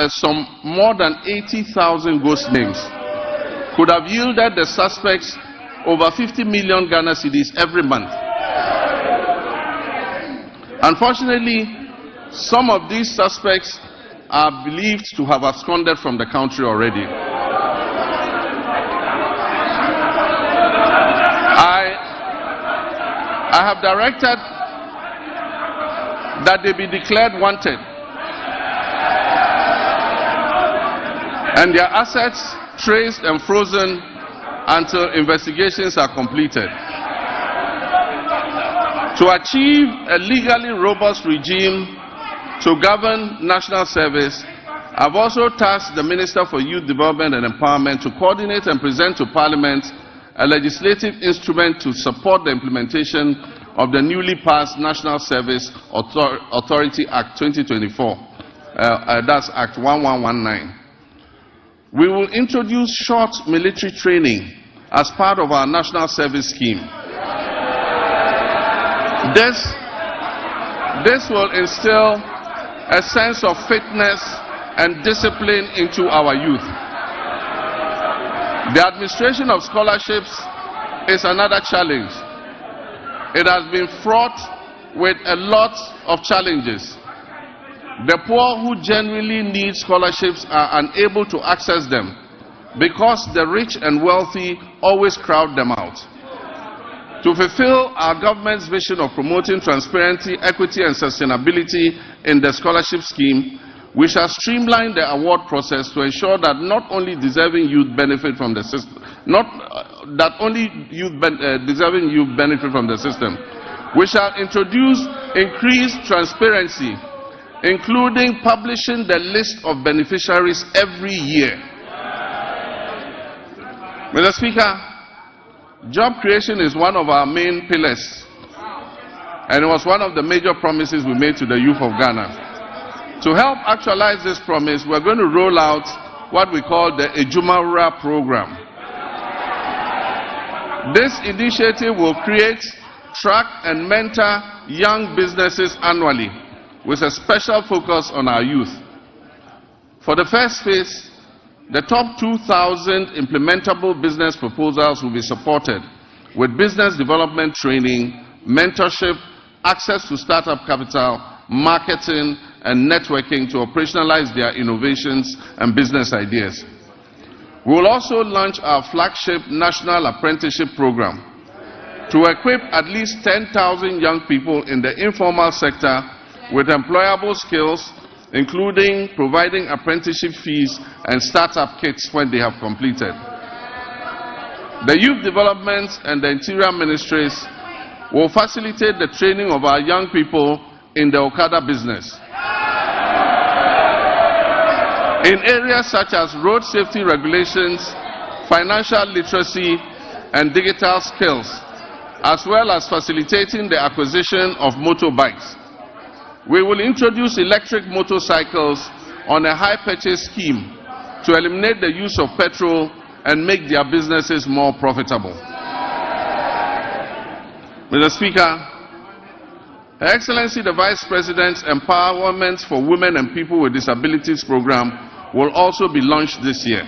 some more than 80,000 ghost names could have yielded the suspects over 50 million Ghana cedis every month. Unfortunately, some of these suspects are believed to have absconded from the country already. I have directed that they be declared wanted and their assets traced and frozen until investigations are completed. To achieve a legally robust regime to govern national service, I've also tasked the Minister for Youth Development and Empowerment to coordinate and present to Parliament a legislative instrument to support the implementation of the newly passed National Service Authority Act 2024. That's Act 1119. We will introduce short military training as part of our national service scheme. This will instill a sense of fitness and discipline into our youth. The administration of scholarships is another challenge. It has been fraught with a lot of challenges. The poor who genuinely need scholarships are unable to access them because the rich and wealthy always crowd them out. To fulfill our government's vision of promoting transparency, equity, and sustainability in the scholarship scheme, We shall streamline the award process to ensure that not only deserving youth benefit from the system, deserving youth benefit from the system. We shall introduce increased transparency, including publishing the list of beneficiaries every year. Mr. Speaker, job creation is one of our main pillars, and it was one of the major promises we made to the youth of Ghana. To help actualize this promise, we're going to roll out what we call the Ejumawura program. This initiative will create, track and mentor young businesses annually with a special focus on our youth. For the first phase, the top 2,000 implementable business proposals will be supported with business development training, mentorship, access to startup capital, marketing, and networking to operationalize their innovations and business ideas. We will also launch our flagship National Apprenticeship Program to equip at least 10,000 young people in the informal sector with employable skills, including providing apprenticeship fees and startup kits when they have completed. The Youth Development and the Interior Ministries will facilitate the training of our young people in the Okada business in areas such as road safety regulations, financial literacy, and digital skills, as well as facilitating the acquisition of motorbikes. We will introduce electric motorcycles on a high purchase scheme to eliminate the use of petrol and make their businesses more profitable. Mr. Speaker, Her Excellency the Vice President's Empowerment for Women and People with Disabilities program will also be launched this year.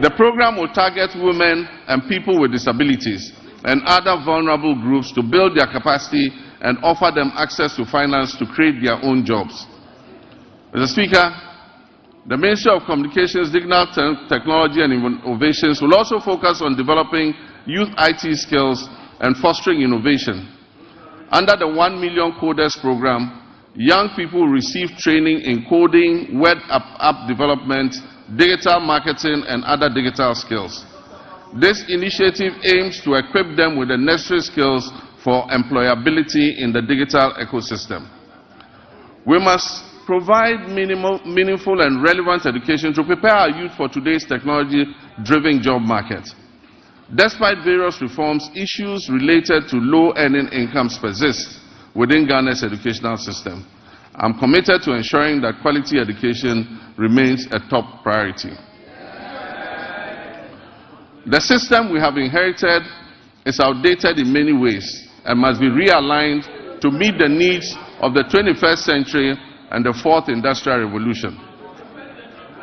The program will target women and people with disabilities and other vulnerable groups to build their capacity and offer them access to finance to create their own jobs. Mr. Speaker, the Ministry of Communications, Digital Technology and Innovations will also focus on developing youth IT skills and fostering innovation. Under the 1 Million Coders program, young people will receive training in coding, web app development, digital marketing, and other digital skills. This initiative aims to equip them with the necessary skills for employability in the digital ecosystem. We must provide meaningful and relevant education to prepare our youth for today's technology-driven job market. Despite various reforms, issues related to low-earning incomes persist within Ghana's educational system. I'm committed to ensuring that quality education remains a top priority. The system we have inherited is outdated in many ways and must be realigned to meet the needs of the 21st century and the fourth industrial revolution.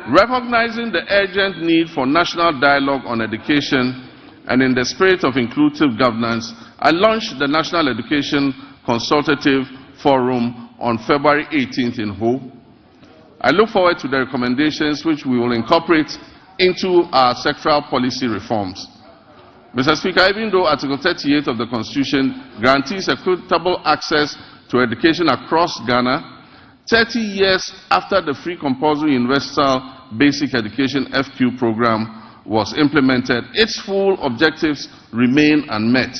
Recognizing the urgent need for national dialogue on education and in the spirit of inclusive governance, I launched the National Education Consultative Forum on February 18th in Ho. I look forward to the recommendations which we will incorporate into our sectoral policy reforms. Mr. Speaker, even though Article 38 of the Constitution guarantees equitable access to education across Ghana, 30 years after the Free Compulsory Universal Basic Education FQ program was implemented, its full objectives remain unmet.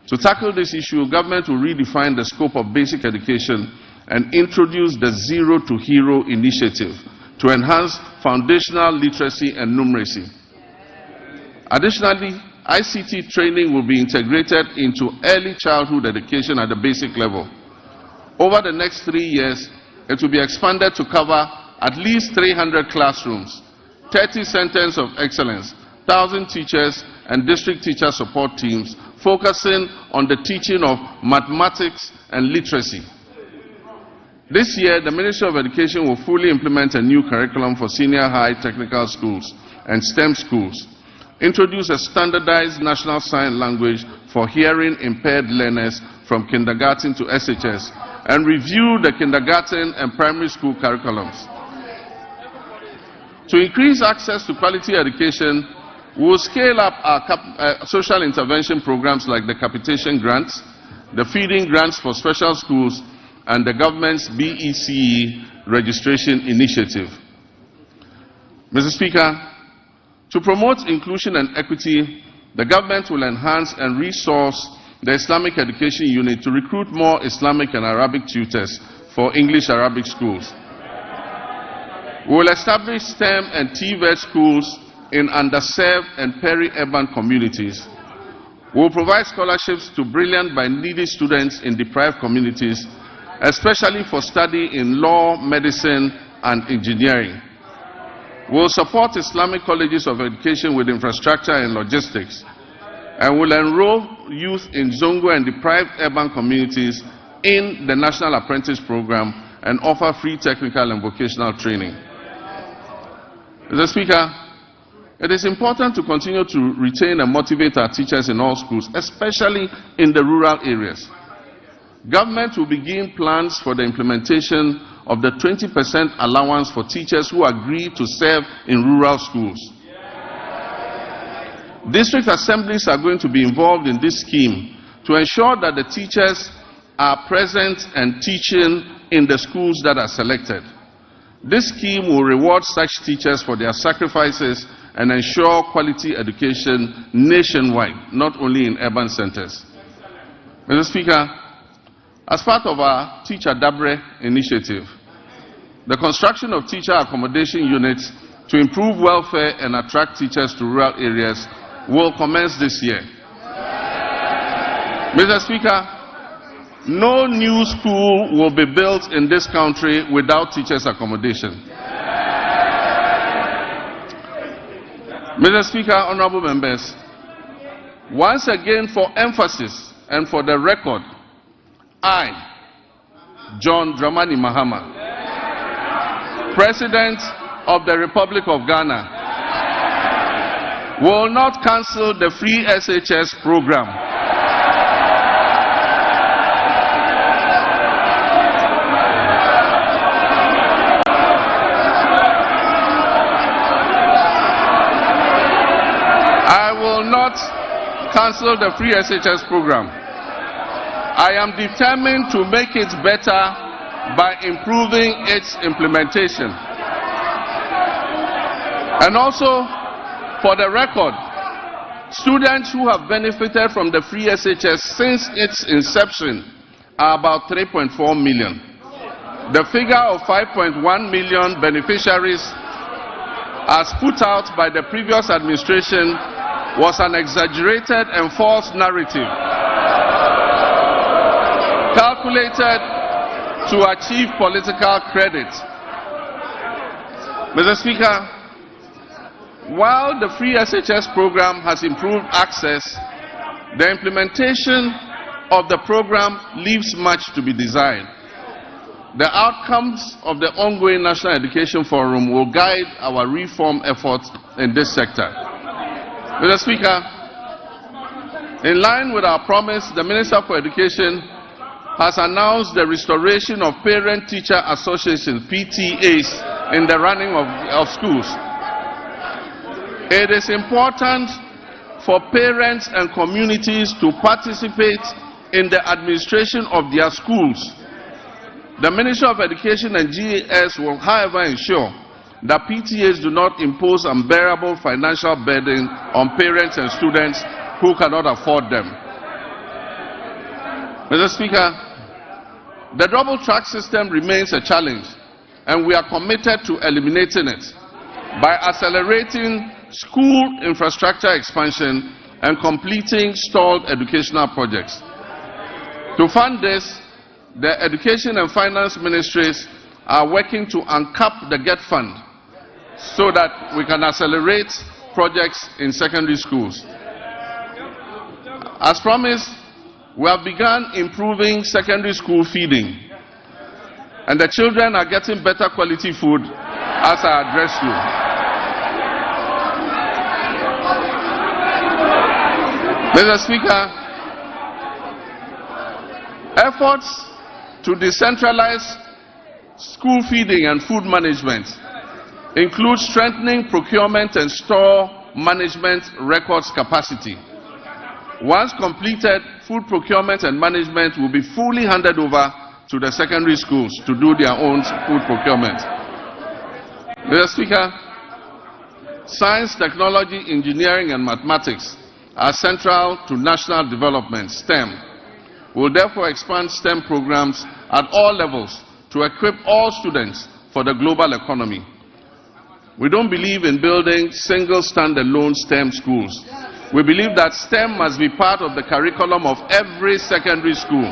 To tackle this issue, government will redefine the scope of basic education and introduce the Zero to Hero initiative to enhance foundational literacy and numeracy. Additionally, ICT training will be integrated into early childhood education at the basic level. Over the next 3 years, it will be expanded to cover at least 300 classrooms, 30 centers of excellence, 1,000 teachers and district teacher support teams focusing on the teaching of mathematics and literacy. This year, the Ministry of Education will fully implement a new curriculum for senior high technical schools and STEM schools, introduce a standardized national sign language for hearing impaired learners from kindergarten to SHS, and review the kindergarten and primary school curriculums. To increase access to quality education, we will scale up our social intervention programs like the capitation grants, the feeding grants for special schools, and the government's BECE registration initiative. Mr. Speaker, to promote inclusion and equity, the government will enhance and resource the Islamic Education Unit to recruit more Islamic and Arabic tutors for English-Arabic schools. We will establish STEM and TVET schools in underserved and peri-urban communities. We will provide scholarships to brilliant but needy students in deprived communities, especially for study in law, medicine, and engineering. We will support Islamic colleges of education with infrastructure and logistics, and will enroll youth in Zongo and deprived urban communities in the National Apprentice Program and offer free technical and vocational training. Mr. Speaker, it is important to continue to retain and motivate our teachers in all schools, especially in the rural areas. Government will begin plans for the implementation of the 20% allowance for teachers who agree to serve in rural schools. District assemblies are going to be involved in this scheme to ensure that the teachers are present and teaching in the schools that are selected. This scheme will reward such teachers for their sacrifices and ensure quality education nationwide, not only in urban centers. Mr. Speaker, as part of our Teacher Dabre initiative, the construction of teacher accommodation units to improve welfare and attract teachers to rural areas will commence this year. Mr. Speaker, no new school will be built in this country without teachers' accommodation. Mr. Speaker, honorable members, once again for emphasis and for the record, I, John Dramani Mahama, President of the Republic of Ghana, will not cancel the free SHS program. I will not cancel the free SHS program. I am determined to make it better by improving its implementation. And also, for the record, students who have benefited from the free SHS since its inception are about 3.4 million. The figure of 5.1 million beneficiaries, as put out by the previous administration, was an exaggerated and false narrative calculated to achieve political credit. Mr. Speaker, while the free SHS program has improved access, the implementation of the program leaves much to be desired. The outcomes of the ongoing National Education Forum will guide our reform efforts in this sector. Mr. Speaker, in line with our promise, the Minister for Education has announced the restoration of Parent-Teacher Associations, PTAs, in the running of schools. It is important for parents and communities to participate in the administration of their schools. The Ministry of Education and GAS will, however, ensure that PTAs do not impose unbearable financial burden on parents and students who cannot afford them. Mr. Speaker, the double track system remains a challenge, and we are committed to eliminating it by accelerating school infrastructure expansion and completing stalled educational projects. To fund this, the Education and Finance Ministries are working to uncap the GET fund so that we can accelerate projects in secondary schools. As promised, we have begun improving secondary school feeding, and the children are getting better quality food as I address you. Mr. Speaker, efforts to decentralize school feeding and food management include strengthening procurement and store management records capacity. Once completed, food procurement and management will be fully handed over to the secondary schools to do their own food procurement. Mr. Speaker, science, technology, engineering, and mathematics are central to national development, STEM. We will therefore expand STEM programs at all levels to equip all students for the global economy. We don't believe in building single standalone STEM schools. We believe that STEM must be part of the curriculum of every secondary school.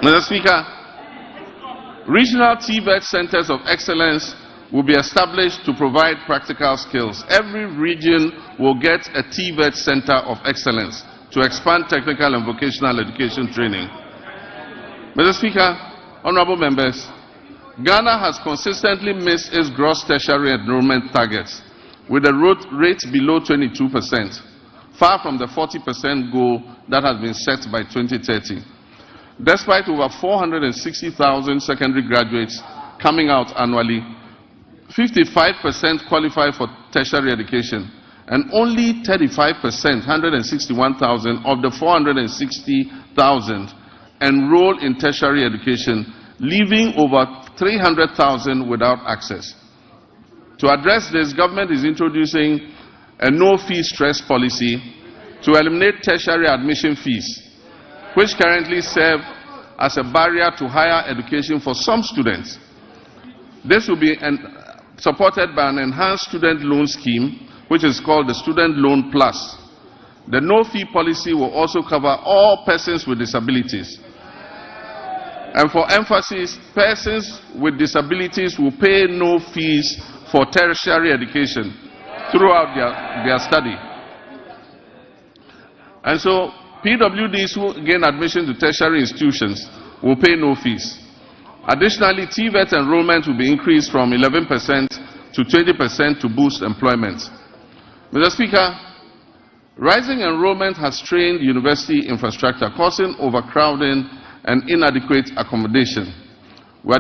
Mr. Speaker, regional TVET centers of excellence will be established to provide practical skills. Every region will get a TVET center of excellence to expand technical and vocational education training. Mr. Speaker, honorable members, Ghana has consistently missed its gross tertiary enrollment targets, with a rate below 22%, far from the 40% goal that has been set by 2030. Despite over 460,000 secondary graduates coming out annually, 55% qualify for tertiary education, and only 35%, 161,000 of the 460,000 enroll in tertiary education, leaving over 300,000 without access. To address this, government is introducing a no-fee stress policy to eliminate tertiary admission fees, which currently serve as a barrier to higher education for some students. This will be supported by an enhanced student loan scheme, which is called the Student Loan Plus. The no-fee policy will also cover all persons with disabilities. And for emphasis, persons with disabilities will pay no fees for tertiary education throughout their study. And so PWDs who gain admission to tertiary institutions will pay no fees. Additionally, TVET enrollment will be increased from 11% to 20% to boost employment. Mr. Speaker, rising enrollment has strained university infrastructure, causing overcrowding and inadequate accommodation. We are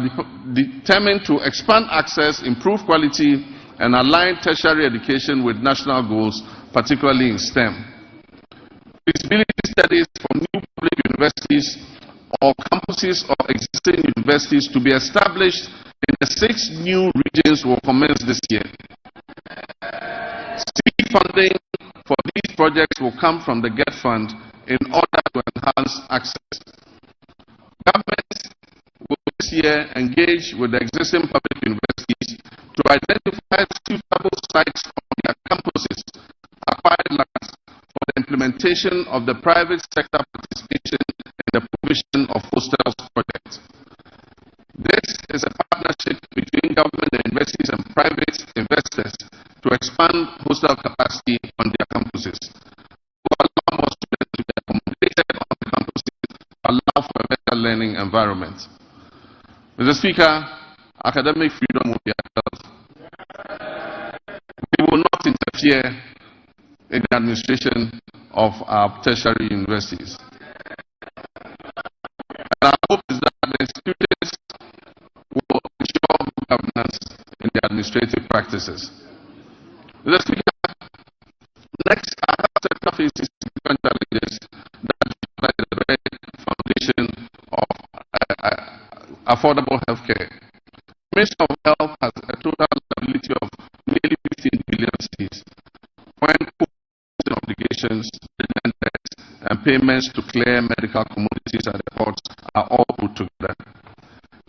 determined to expand access, improve quality, and align tertiary education with national goals, particularly in STEM. Feasibility studies for new public universities or campuses of existing universities to be established in the 6 new regions will commence this year. Seed funding for these projects will come from the GET Fund in order to enhance access. Government will this year engage with the existing public universities to identify suitable sites on their campuses, acquired lands, for the implementation of the private sector participation in the provision of hostels projects. This is a partnership between government and universities and private investors to expand hostel capacity on their campuses, to allow more students to be accommodated on the campuses, allow for a better learning environment. Mr. Speaker, academic freedom will be upheld. We will not interfere in the administration of our tertiary universities. And our hope is that the institutions will ensure good governance in the administrative practices. Mr. Speaker, next, our health sector faces significant challenges that provide the very foundation of affordable health care. The Ministry of Health has a total liability of nearly 15 billion cedis, when obligations, and payments to clear medical commodities and reports are all put together.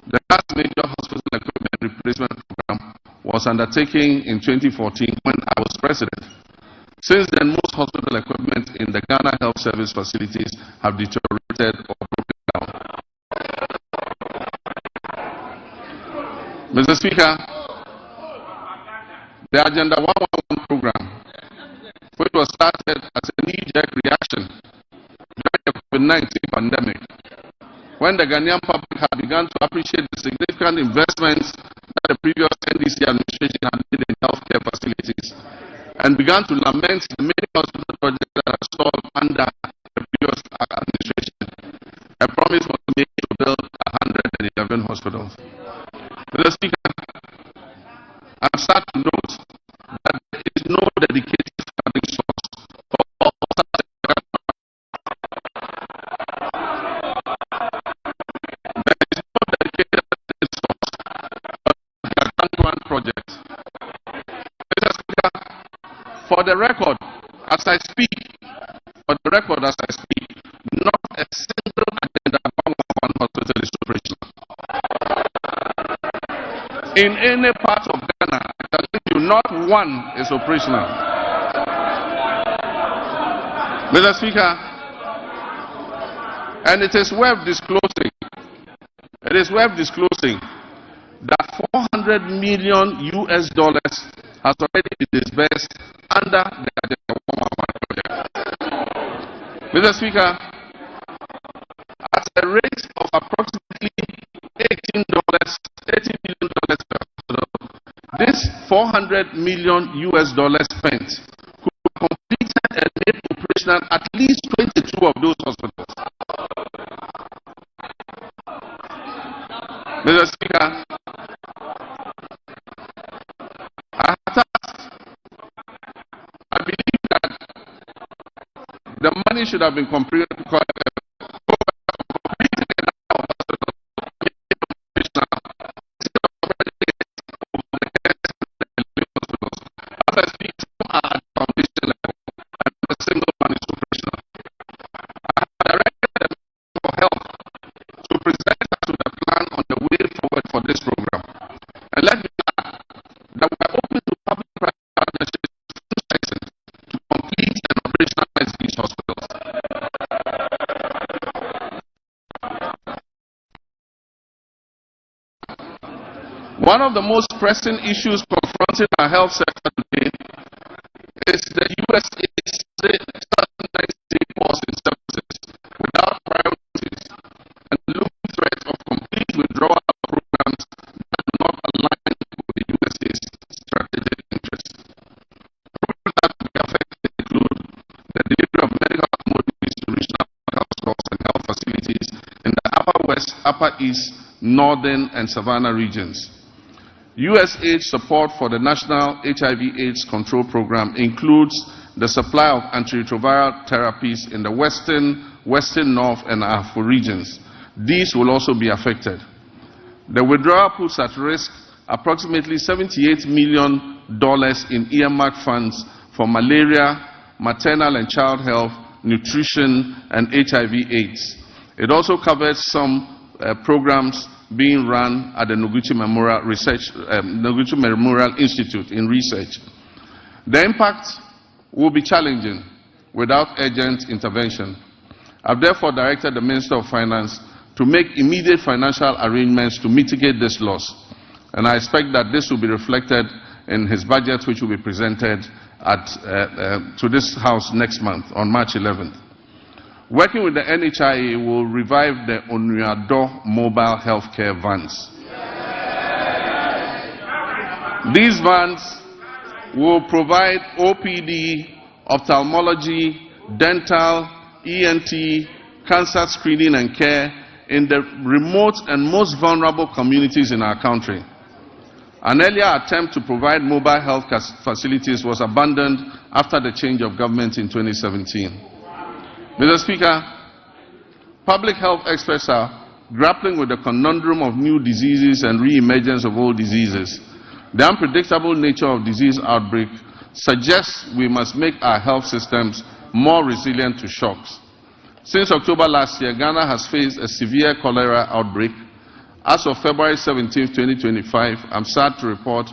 The last major hospital equipment replacement program was undertaken in 2014 when I was president. Since then, most hospital equipment in the Ghana Health Service facilities have deteriorated or broken down. Mr. Speaker, the Agenda 111 program, which was started as a knee-jerk reaction during the COVID-19 pandemic, when the Ghanaian public had begun to appreciate the significant investments that the previous NDC administration had made in healthcare facilities, and began to lament the many hospital projects that are stalled under the previous administration. A promise was made to build 111 hospitals. Mr. Speaker, I'm sad to note that there is no dedicated funding source for all such one project. Mr. Speaker, for the record, as I speak, not a single agenda for one hospital is operational. In any part of Ghana, I tell you, not one is operational. Mr. Speaker, and it is worth disclosing. That $400 million US has already been disbursed under the Agenda 111 project. Mr. Speaker, at a rate of approximately $18 million per hospital, this $400 million US spent could have completed and made operational at least 22 of those hospitals. Mr. Speaker, I believe that the money should have been completed. One of the most pressing issues confronting our health sector today is the USAID's pause in services without priorities and the looming threat of complete withdrawal of programs that do not align with the USAID's strategic interests. Programs that will be affected include the delivery of medical commodities to regional health stores and health facilities in the Upper West, Upper East, Northern, and Savannah regions. USAID support for the National HIV/AIDS Control Program includes the supply of antiretroviral therapies in the Western, North, and Afro regions. These will also be affected. The withdrawal puts at risk approximately $78 million in earmarked funds for malaria, maternal and child health, nutrition, and HIV/AIDS. It also covers some programs being run at the Noguchi Memorial Institute in research. The impact will be challenging without urgent intervention. I've therefore directed the Minister of Finance to make immediate financial arrangements to mitigate this loss, and I expect that this will be reflected in his budget, which will be presented to this House next month on March 11th. Working with the NHIA will revive the Onuado mobile healthcare vans. These vans will provide OPD, ophthalmology, dental, ENT, cancer screening and care in the remote and most vulnerable communities in our country. An earlier attempt to provide mobile health facilities was abandoned after the change of government in 2017. Mr. Speaker, public health experts are grappling with the conundrum of new diseases and re-emergence of old diseases. The unpredictable nature of disease outbreak suggests we must make our health systems more resilient to shocks. Since October last year, Ghana has faced a severe cholera outbreak. As of February 17, 2025, I'm sad to report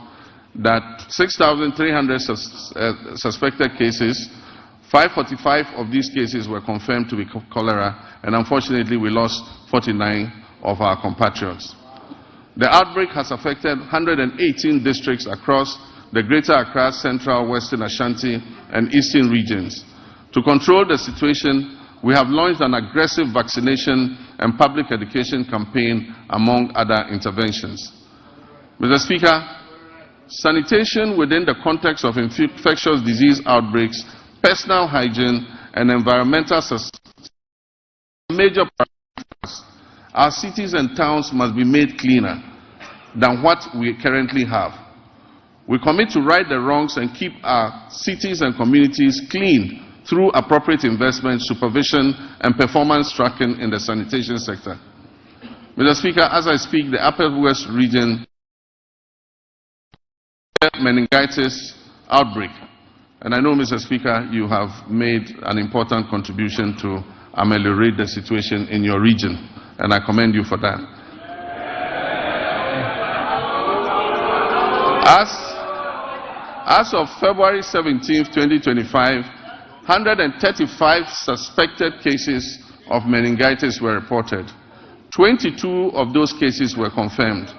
that 6,300 suspected cases, 545 of these cases were confirmed to be cholera, and unfortunately we lost 49 of our compatriots. The outbreak has affected 118 districts across the Greater Accra, Central, Western Ashanti, and Eastern regions. To control the situation, we have launched an aggressive vaccination and public education campaign, among other interventions. Mr. Speaker, sanitation within the context of infectious disease outbreaks, personal hygiene, and environmental major priorities. Our cities and towns must be made cleaner than what we currently have. We commit to right the wrongs and keep our cities and communities clean through appropriate investment, supervision, and performance tracking in the sanitation sector. Mr. Speaker, as I speak, the Upper West region meningitis outbreak. And I know, Mr. Speaker, you have made an important contribution to ameliorate the situation in your region, and I commend you for that. As of February 17, 2025, 135 suspected cases of meningitis were reported. 22 of those cases were confirmed,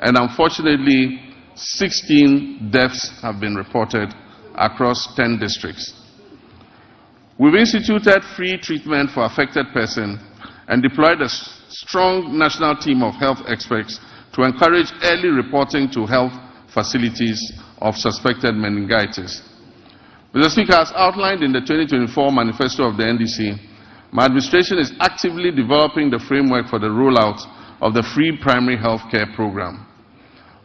and unfortunately, 16 deaths have been reported across 10 districts. We've instituted free treatment for affected persons and deployed a strong national team of health experts to encourage early reporting to health facilities of suspected meningitis. Mr. Speaker, as outlined in the 2024 manifesto of the NDC, my administration is actively developing the framework for the rollout of the free primary health care program.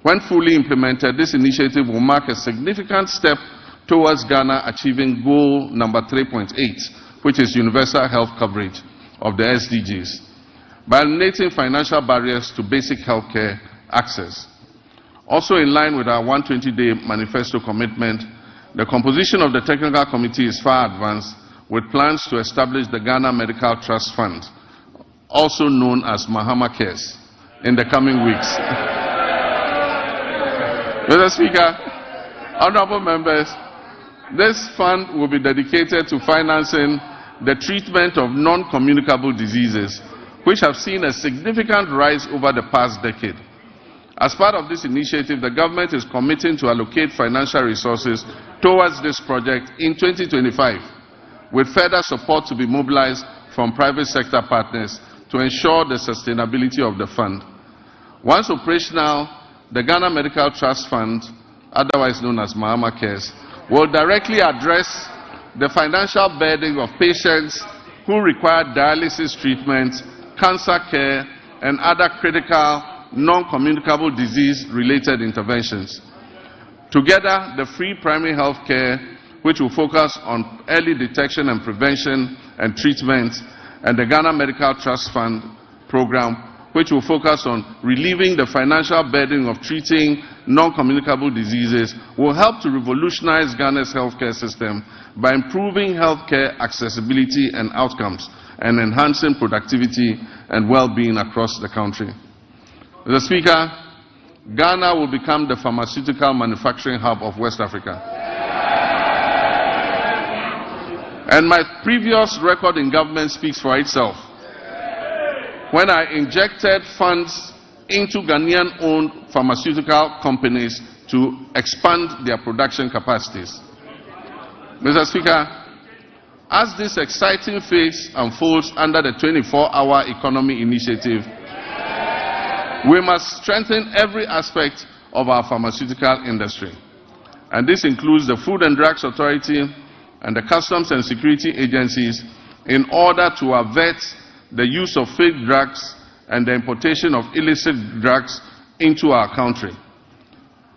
When fully implemented, this initiative will mark a significant step towards Ghana achieving goal number 3.8, which is universal health coverage of the SDGs, by eliminating financial barriers to basic health care access. Also in line with our 120-day manifesto commitment, the composition of the technical committee is far advanced, with plans to establish the Ghana Medical Trust Fund, also known as Mahama Cares, in the coming weeks. Mr. Speaker, honorable members, this fund will be dedicated to financing the treatment of non-communicable diseases, which have seen a significant rise over the past decade. As part of this initiative, the government is committing to allocate financial resources towards this project in 2025, with further support to be mobilized from private sector partners to ensure the sustainability of the fund. Once operational, the Ghana Medical Trust Fund, otherwise known as Mahama Cares, will directly address the financial burden of patients who require dialysis treatment, cancer care, and other critical non-communicable disease-related interventions. Together, the free primary health care, which will focus on early detection and prevention and treatment, and the Ghana Medical Trust Fund program, which will focus on relieving the financial burden of treating non-communicable diseases, will help to revolutionize Ghana's healthcare system by improving healthcare accessibility and outcomes, and enhancing productivity and well-being across the country. Mr. Speaker, Ghana will become the pharmaceutical manufacturing hub of West Africa. And my previous record in government speaks for itself. When I injected funds into Ghanaian-owned pharmaceutical companies to expand their production capacities. Mr. Speaker, as this exciting phase unfolds under the 24-hour economy initiative, we must strengthen every aspect of our pharmaceutical industry. And this includes the Food and Drugs Authority and the Customs and Security agencies in order to avert the use of fake drugs and the importation of illicit drugs into our country.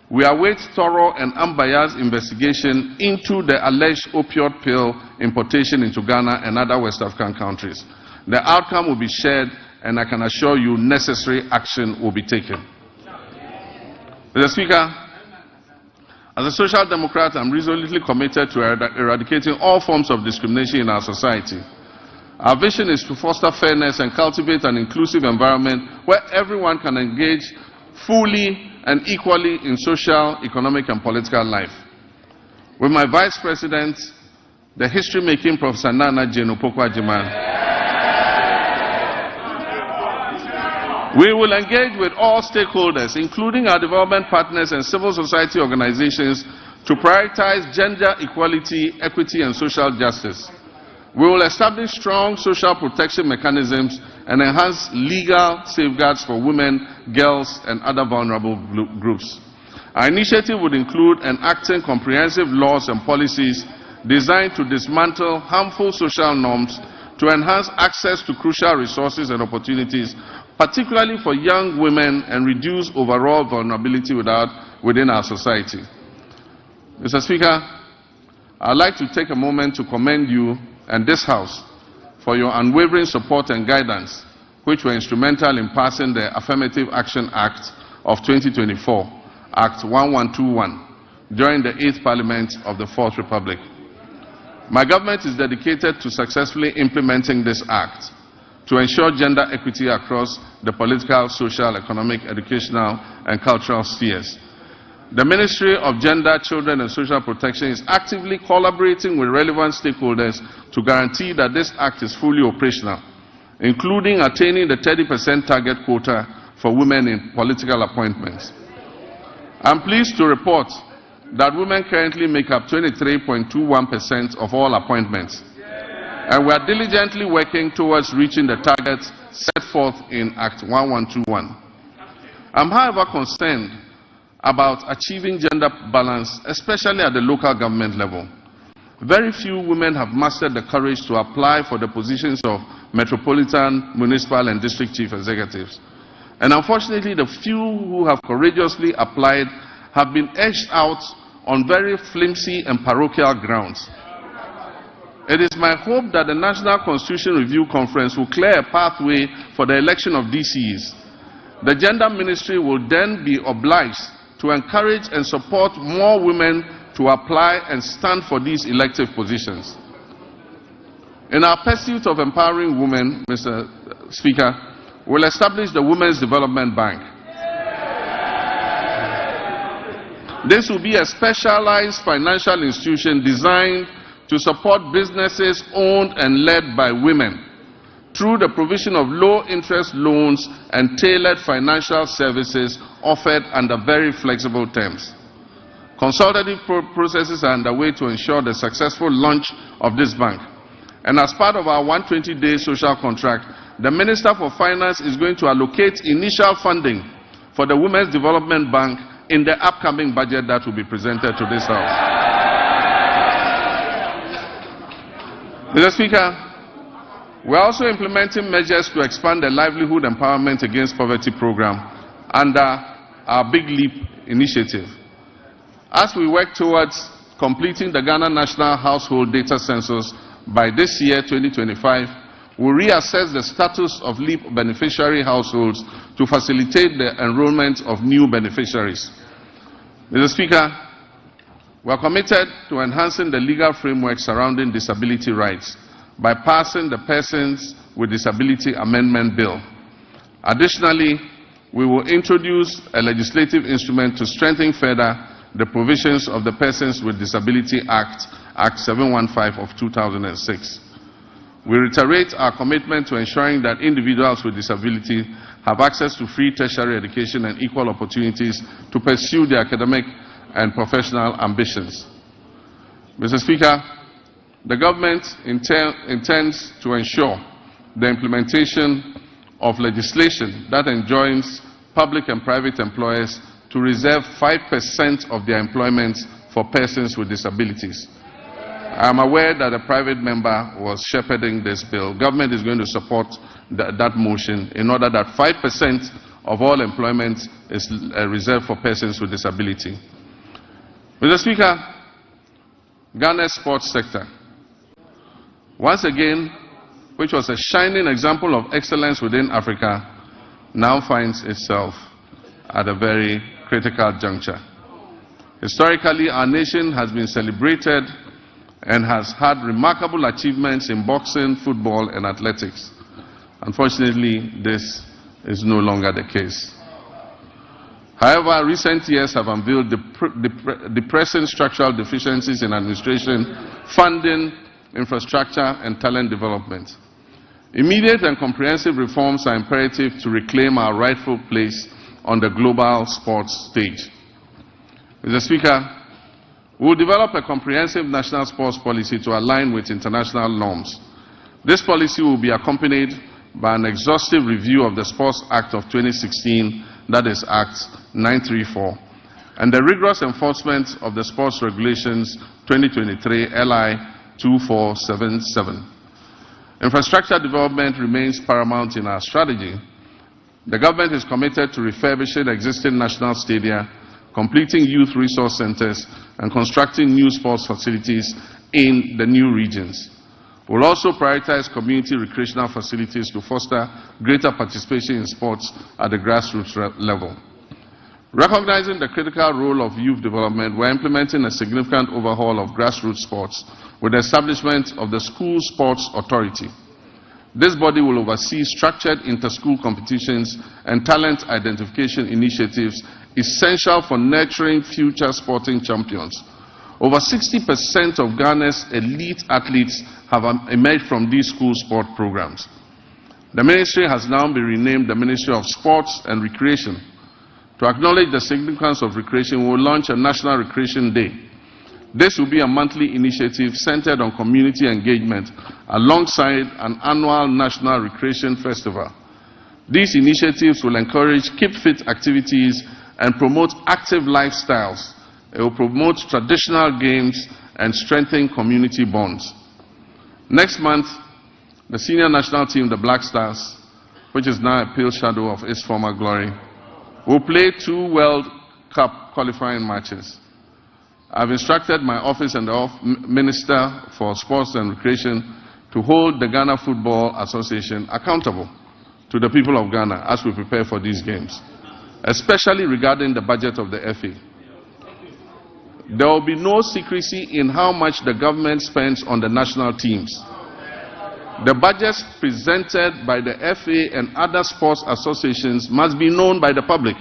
We await thorough and unbiased investigation into the alleged opioid pill importation into Ghana and other West African countries. The outcome will be shared, and I can assure you necessary action will be taken. Mr. Speaker, as a social democrat, I'm resolutely committed to eradicating all forms of discrimination in our society. Our vision is to foster fairness and cultivate an inclusive environment where everyone can engage fully and equally in social, economic, and political life. With my Vice President, the history-making Professor Nana Jane Opoku-Agyeman, we will engage with all stakeholders, including our development partners and civil society organizations, to prioritize gender equality, equity, and social justice. We will establish strong social protection mechanisms and enhance legal safeguards for women, girls, and other vulnerable groups. Our initiative would include enacting comprehensive laws and policies designed to dismantle harmful social norms, to enhance access to crucial resources and opportunities, particularly for young women, and reduce overall vulnerability within our society. Mr. Speaker, I'd like to take a moment to commend you and this House for your unwavering support and guidance, which were instrumental in passing the Affirmative Action Act of 2024, Act 1121, during the 8th Parliament of the 4th Republic. My government is dedicated to successfully implementing this act to ensure gender equity across the political, social, economic, educational, and cultural spheres. The Ministry of Gender, Children and Social Protection is actively collaborating with relevant stakeholders to guarantee that this act is fully operational, including attaining the 30% target quota for women in political appointments. I'm pleased to report that women currently make up 23.21% of all appointments, and we are diligently working towards reaching the targets set forth in Act 1121. I'm, however, concerned about achieving gender balance, especially at the local government level. Very few women have mastered the courage to apply for the positions of metropolitan, municipal, and district chief executives. And unfortunately, the few who have courageously applied have been edged out on very flimsy and parochial grounds. It is my hope that the National Constitution Review Conference will clear a pathway for the election of DCEs. The Gender Ministry will then be obliged to encourage and support more women to apply and stand for these elective positions. In our pursuit of empowering women, Mr. Speaker, we'll establish the Women's Development Bank. This will be a specialized financial institution designed to support businesses owned and led by women through the provision of low-interest loans and tailored financial services offered under very flexible terms. Consultative processes are underway to ensure the successful launch of this bank. And as part of our 120-day social contract, the Minister for Finance is going to allocate initial funding for the Women's Development Bank in the upcoming budget that will be presented to this House. Mr. Speaker, we are also implementing measures to expand the Livelihood Empowerment Against Poverty program under our Big Leap initiative. As we work towards completing the Ghana National Household Data Census by this year, 2025, we'll reassess the status of LEAP beneficiary households to facilitate the enrollment of new beneficiaries. Mr. Speaker, we are committed to enhancing the legal framework surrounding disability rights by passing the Persons with Disability Amendment Bill. Additionally, we will introduce a legislative instrument to strengthen further the provisions of the Persons with Disability Act, Act 715 of 2006. We reiterate our commitment to ensuring that individuals with disability have access to free tertiary education and equal opportunities to pursue their academic and professional ambitions. Mr. Speaker, the government intends to ensure the implementation of legislation that enjoins public and private employers to reserve 5% of their employment for persons with disabilities. I am aware that a private member was shepherding this bill. Government is going to support that motion in order that 5% of all employment is reserved for persons with disability. Mr. Speaker, Ghana's sports sector, once again, which was a shining example of excellence within Africa, now finds itself at a very critical juncture. Historically, our nation has been celebrated and has had remarkable achievements in boxing, football, and athletics. Unfortunately, this is no longer the case. However, recent years have unveiled depressing structural deficiencies in administration, funding, infrastructure, and talent development. Immediate and comprehensive reforms are imperative to reclaim our rightful place on the global sports stage. Mr. Speaker, we will develop a comprehensive national sports policy to align with international norms. This policy will be accompanied by an exhaustive review of the Sports Act of 2016, that is Act 934, and the rigorous enforcement of the Sports Regulations 2023 LI 2477. Infrastructure development remains paramount in our strategy. The government is committed to refurbishing existing national stadia, completing youth resource centers, and constructing new sports facilities in the new regions. We'll also prioritize community recreational facilities to foster greater participation in sports at the grassroots level. Recognizing the critical role of youth development, we're implementing a significant overhaul of grassroots sports with the establishment of the School Sports Authority. This body will oversee structured inter-school competitions and talent identification initiatives essential for nurturing future sporting champions. Over 60% of Ghana's elite athletes have emerged from these school sport programs. The ministry has now been renamed the Ministry of Sports and Recreation. To acknowledge the significance of recreation, we will launch a National Recreation Day. This will be a monthly initiative centered on community engagement alongside an annual National Recreation Festival. These initiatives will encourage keep fit activities and promote active lifestyles. It will promote traditional games and strengthen community bonds. Next month, the senior national team, the Black Stars, which is now a pale shadow of its former glory, will play 2 World Cup qualifying matches. I've instructed my office and the Minister for Sports and Recreation to hold the Ghana Football Association accountable to the people of Ghana as we prepare for these games, especially regarding the budget of the FA. There will be no secrecy in how much the government spends on the national teams. The budgets presented by the FA and other sports associations must be known by the public.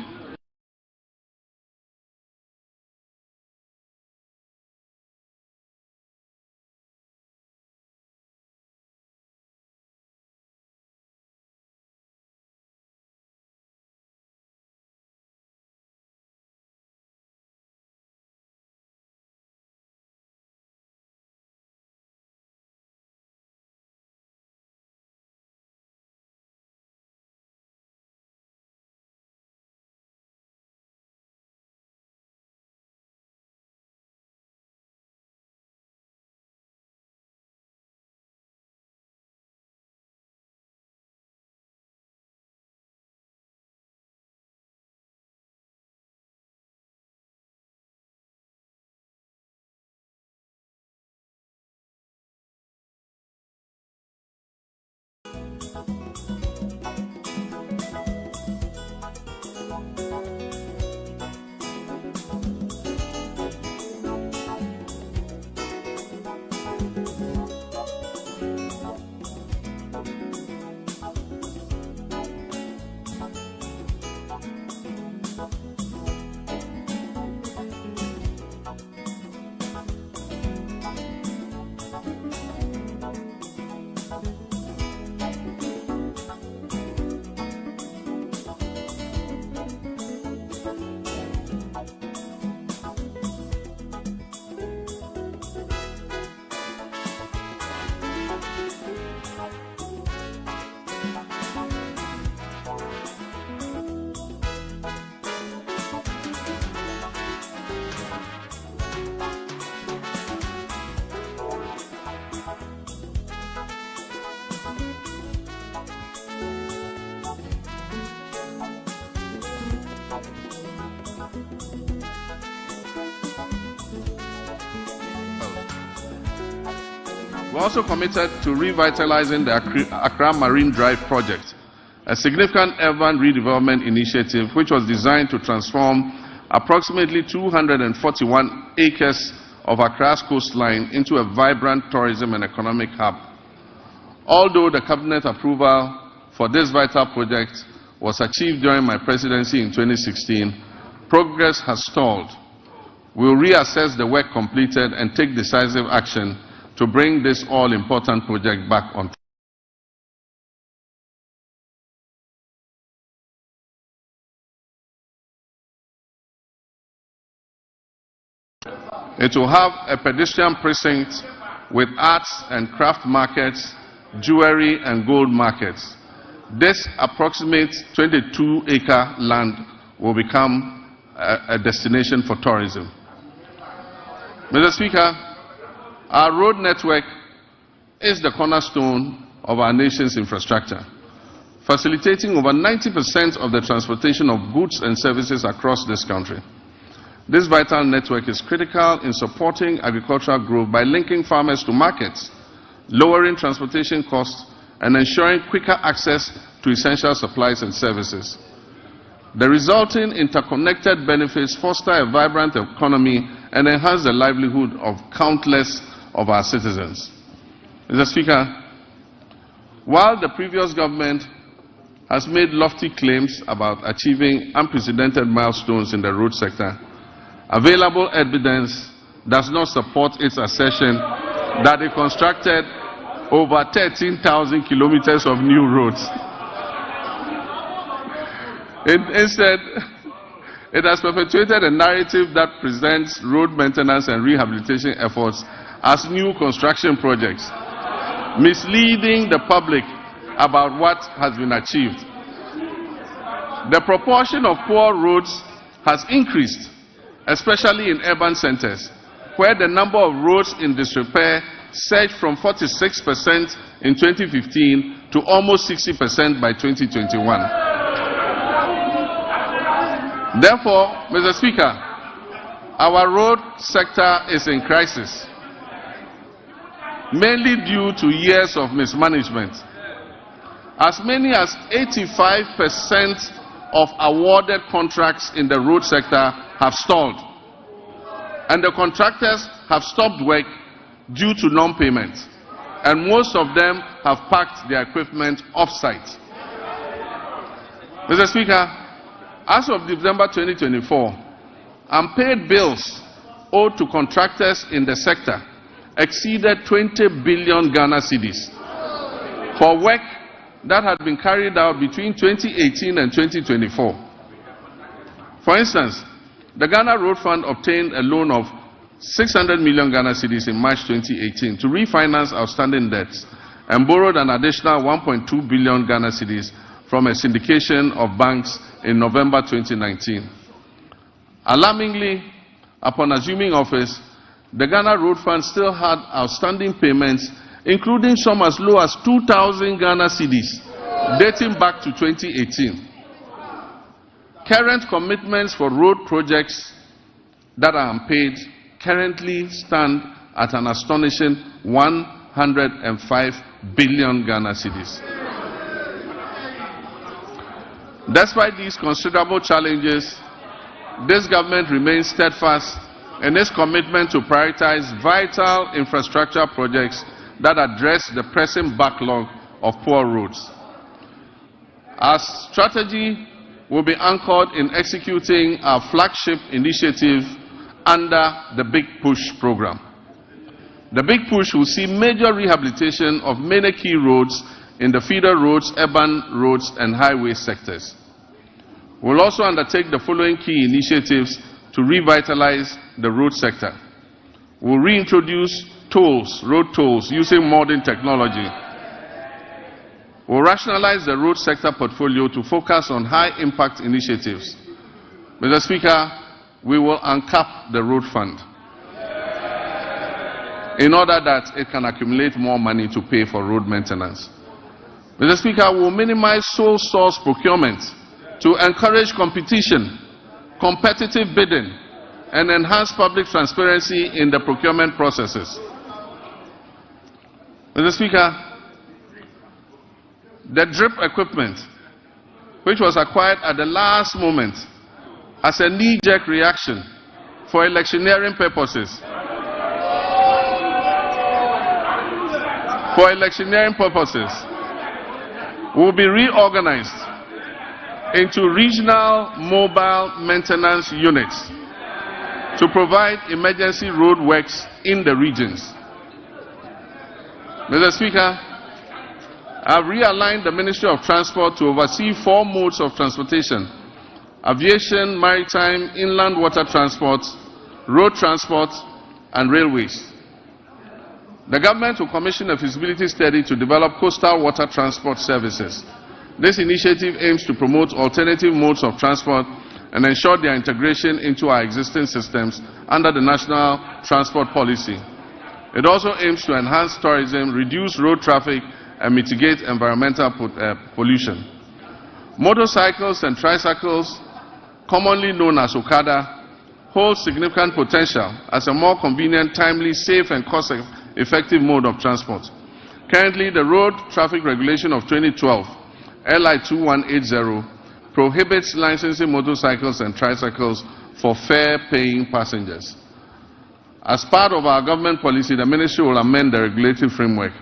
We're also committed to revitalizing the Accra Marine Drive project, a significant urban redevelopment initiative which was designed to transform approximately 241 acres of Accra's coastline into a vibrant tourism and economic hub. Although the cabinet approval for this vital project was achieved during my presidency in 2016, progress has stalled. We will reassess the work completed and take decisive action to bring this all-important project back on track. It will have a pedestrian precinct with arts and craft markets, jewelry and gold markets. This approximate 22-acre land will become a destination for tourism. Mr. Speaker, our road network is the cornerstone of our nation's infrastructure, facilitating over 90% of the transportation of goods and services across this country. This vital network is critical in supporting agricultural growth by linking farmers to markets, lowering transportation costs, and ensuring quicker access to essential supplies and services. The resulting interconnected benefits foster a vibrant economy and enhance the livelihood of countless of our citizens. Mr. Speaker, while the previous government has made lofty claims about achieving unprecedented milestones in the road sector, available evidence does not support its assertion that it constructed over 13,000 kilometers of new roads. Instead, it has perpetuated a narrative that presents road maintenance and rehabilitation efforts as new construction projects, misleading the public about what has been achieved. The proportion of poor roads has increased, especially in urban centers, where the number of roads in disrepair surged from 46% in 2015 to almost 60% by 2021. Therefore, Mr. Speaker, our road sector is in crisis, mainly due to years of mismanagement. As many as 85% of awarded contracts in the road sector have stalled, and the contractors have stopped work due to non-payment, and most of them have parked their equipment off-site. Mr. Speaker, as of December 2024, unpaid bills owed to contractors in the sector exceeded 20 billion Ghana cedis for work that had been carried out between 2018 and 2024. For instance, the Ghana Road Fund obtained a loan of 600 million Ghana cedis in March 2018 to refinance outstanding debts and borrowed an additional 1.2 billion Ghana cedis from a syndication of banks in November 2019. Alarmingly, upon assuming office, the Ghana Road Fund still had outstanding payments, including some as low as 2,000 Ghana cedis, dating back to 2018. Current commitments for road projects that are unpaid currently stand at an astonishing 105 billion Ghana cedis. Despite these considerable challenges, this government remains steadfast in its commitment to prioritize vital infrastructure projects that address the pressing backlog of poor roads. Our strategy will be anchored in executing our flagship initiative under the Big Push program. The Big Push will see major rehabilitation of many key roads in the feeder roads, urban roads, and highway sectors. We will also undertake the following key initiatives to revitalize the road sector. We will reintroduce tolls, road tolls, using modern technology. We will rationalize the road sector portfolio to focus on high-impact initiatives. Mr. Speaker, we will uncap the road fund in order that it can accumulate more money to pay for road maintenance. Mr. Speaker, we will minimize sole source procurement to encourage competition, competitive bidding, and enhance public transparency in the procurement processes. Mr. Speaker, the drip equipment, which was acquired at the last moment as a knee-jerk reaction for electioneering purposes, will be reorganized into regional mobile maintenance units to provide emergency road works in the regions. Mr. Speaker, I have realigned the Ministry of Transport to oversee 4 modes of transportation: aviation, maritime, inland water transport, road transport, and railways. The government will commission a feasibility study to develop coastal water transport services. This initiative aims to promote alternative modes of transport and ensure their integration into our existing systems under the National Transport Policy. It also aims to enhance tourism, reduce road traffic, and mitigate environmental pollution. Motorcycles and tricycles, commonly known as Okada, hold significant potential as a more convenient, timely, safe, and cost-effective mode of transport. Currently, the Road Traffic Regulation of 2012, LI 2180, prohibits licensing motorcycles and tricycles for fare-paying passengers. As part of our government policy, the Ministry will amend the regulatory framework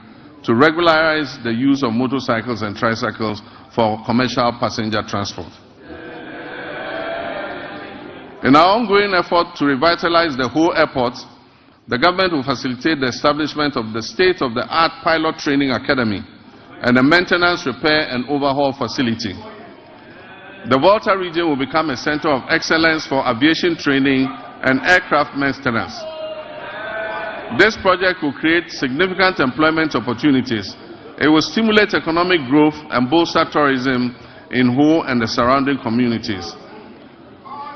to regularize the use of motorcycles and tricycles for commercial passenger transport. In our ongoing effort to revitalize the whole airport, the government will facilitate the establishment of the state-of-the-art pilot training academy and a maintenance, repair, and overhaul facility. The Volta region will become a center of excellence for aviation training and aircraft maintenance. This project will create significant employment opportunities. It will stimulate economic growth and bolster tourism in Ho and the surrounding communities.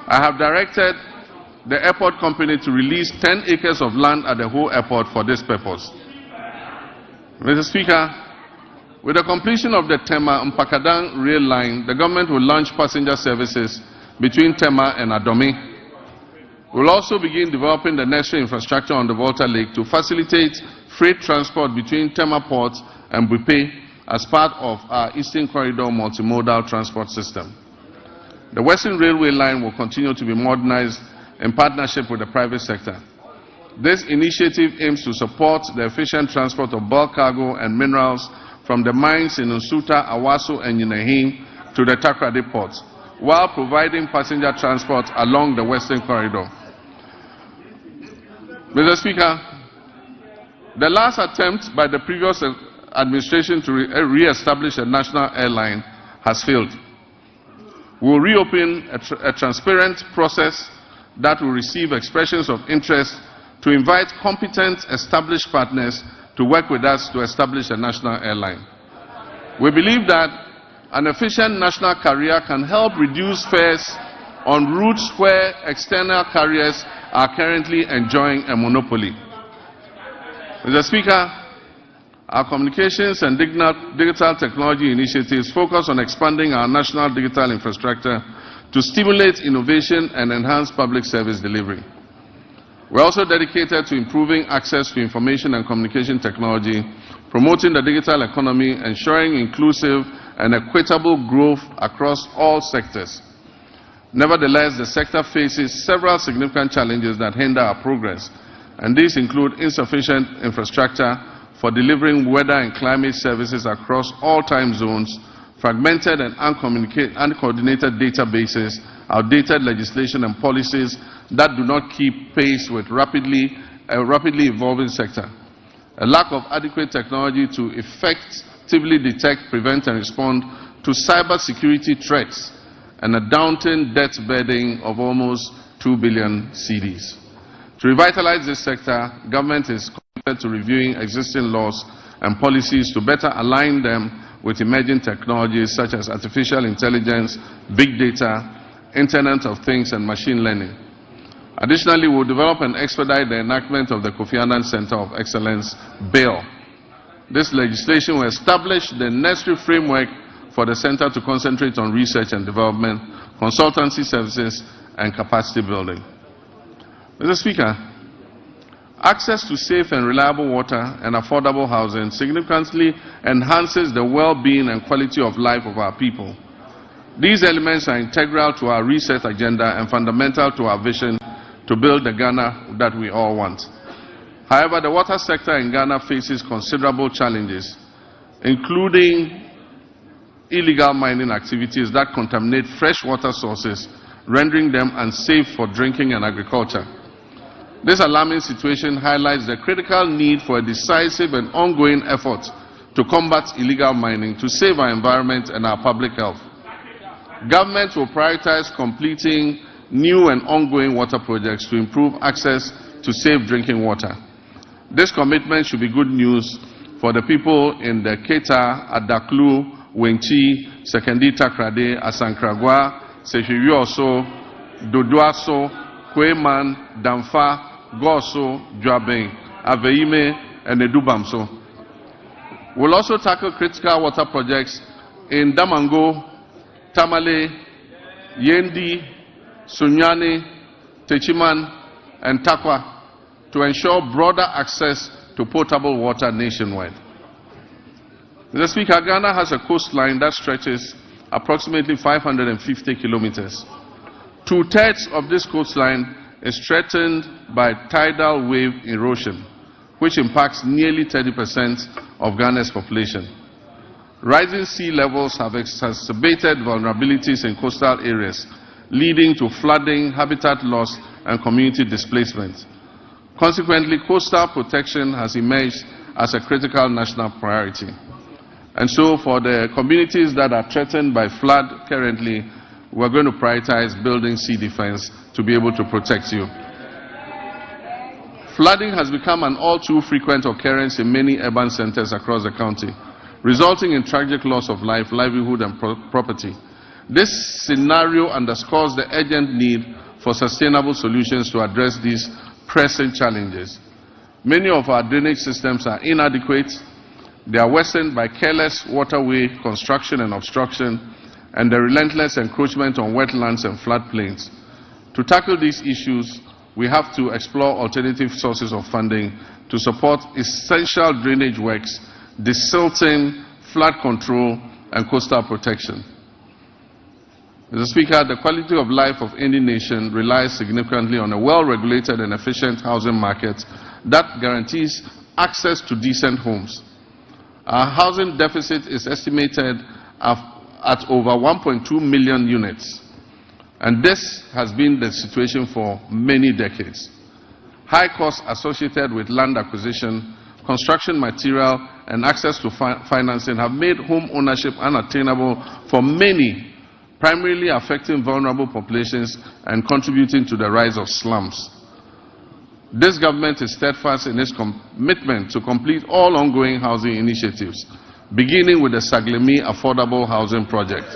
I have directed the airport company to release 10 acres of land at the Ho airport for this purpose. Mr. Speaker, with the completion of the Tema-Mpakadan rail line, the government will launch passenger services between Tema and Adome. We will also begin developing the necessary infrastructure on the Volta Lake to facilitate freight transport between Tema Port and Bupe as part of our Eastern Corridor multimodal transport system. The Western Railway line will continue to be modernized in partnership with the private sector. This initiative aims to support the efficient transport of bulk cargo and minerals from the mines in Nsuta, Awaso, and Yinahim to the Takoradi ports, while providing passenger transport along the Western Corridor. Mr. Speaker, the last attempt by the previous administration to re-establish a national airline has failed. We will reopen a transparent process that will receive expressions of interest to invite competent established partners to work with us to establish a national airline. We believe that an efficient national carrier can help reduce fares on routes where external carriers are currently enjoying a monopoly. Mr. Speaker, our communications and digital technology initiatives focus on expanding our national digital infrastructure to stimulate innovation and enhance public service delivery. We are also dedicated to improving access to information and communication technology, promoting the digital economy, ensuring inclusive and equitable growth across all sectors. Nevertheless, the sector faces several significant challenges that hinder our progress, and these include insufficient infrastructure for delivering weather and climate services across all time zones, fragmented and uncoordinated databases, outdated legislation and policies that do not keep pace with a rapidly evolving sector, a lack of adequate technology to effectively detect, prevent, and respond to cybersecurity threats, and a daunting debt burden of almost 2 billion cedis. To revitalize this sector, government is committed to reviewing existing laws and policies to better align them with emerging technologies such as artificial intelligence, big data, Internet of Things, and machine learning. Additionally, we will develop and expedite the enactment of the Kofi Annan Center of Excellence Bill. This legislation will establish the necessary framework for the center to concentrate on research and development, consultancy services, and capacity building. Mr. Speaker, access to safe and reliable water and affordable housing significantly enhances the well-being and quality of life of our people. These elements are integral to our reset agenda and fundamental to our vision to build the Ghana that we all want. However, the water sector in Ghana faces considerable challenges, including illegal mining activities that contaminate freshwater sources, rendering them unsafe for drinking and agriculture. This alarming situation highlights the critical need for a decisive and ongoing effort to combat illegal mining to save our environment and our public health. Government will prioritize completing new and ongoing water projects to improve access to safe drinking water. This commitment should be good news for the people in the Keta, Adaklu, Wenchi, Sekendi Takrade, Asankragwa, Sehiyuoso, Dodoaso, Kweman, Damfa, Goso, Dwabeng, Aveime, and Edubamso. We'll also tackle critical water projects in Damango, Tamale, Yendi, Sunyani, Techiman, and Takwa to ensure broader access to potable water nationwide. Mr. Speaker, Ghana has a coastline that stretches approximately 550 kilometers. 2/3 of this coastline is threatened by tidal wave erosion, which impacts nearly 30% of Ghana's population. Rising sea levels have exacerbated vulnerabilities in coastal areas, leading to flooding, habitat loss, and community displacement. Consequently, coastal protection has emerged as a critical national priority. And so, for the communities that are threatened by flood currently, we're going to prioritize building sea defense to be able to protect you. Flooding has become an all too frequent occurrence in many urban centers across the country, resulting in tragic loss of life, livelihood, and property. This scenario underscores the urgent need for sustainable solutions to address these pressing challenges. Many of our drainage systems are inadequate. They are worsened by careless waterway construction and obstruction, and the relentless encroachment on wetlands and floodplains. To tackle these issues, we have to explore alternative sources of funding to support essential drainage works, desilting, flood control, and coastal protection. Mr. Speaker, the quality of life of any nation relies significantly on a well-regulated and efficient housing market that guarantees access to decent homes. Our housing deficit is estimated at over 1.2 million units, and this has been the situation for many decades. High costs associated with land acquisition, construction material, and access to financing have made home ownership unattainable for many, primarily affecting vulnerable populations and contributing to the rise of slums. This government is steadfast in its commitment to complete all ongoing housing initiatives, beginning with the Saglemi Affordable Housing Project.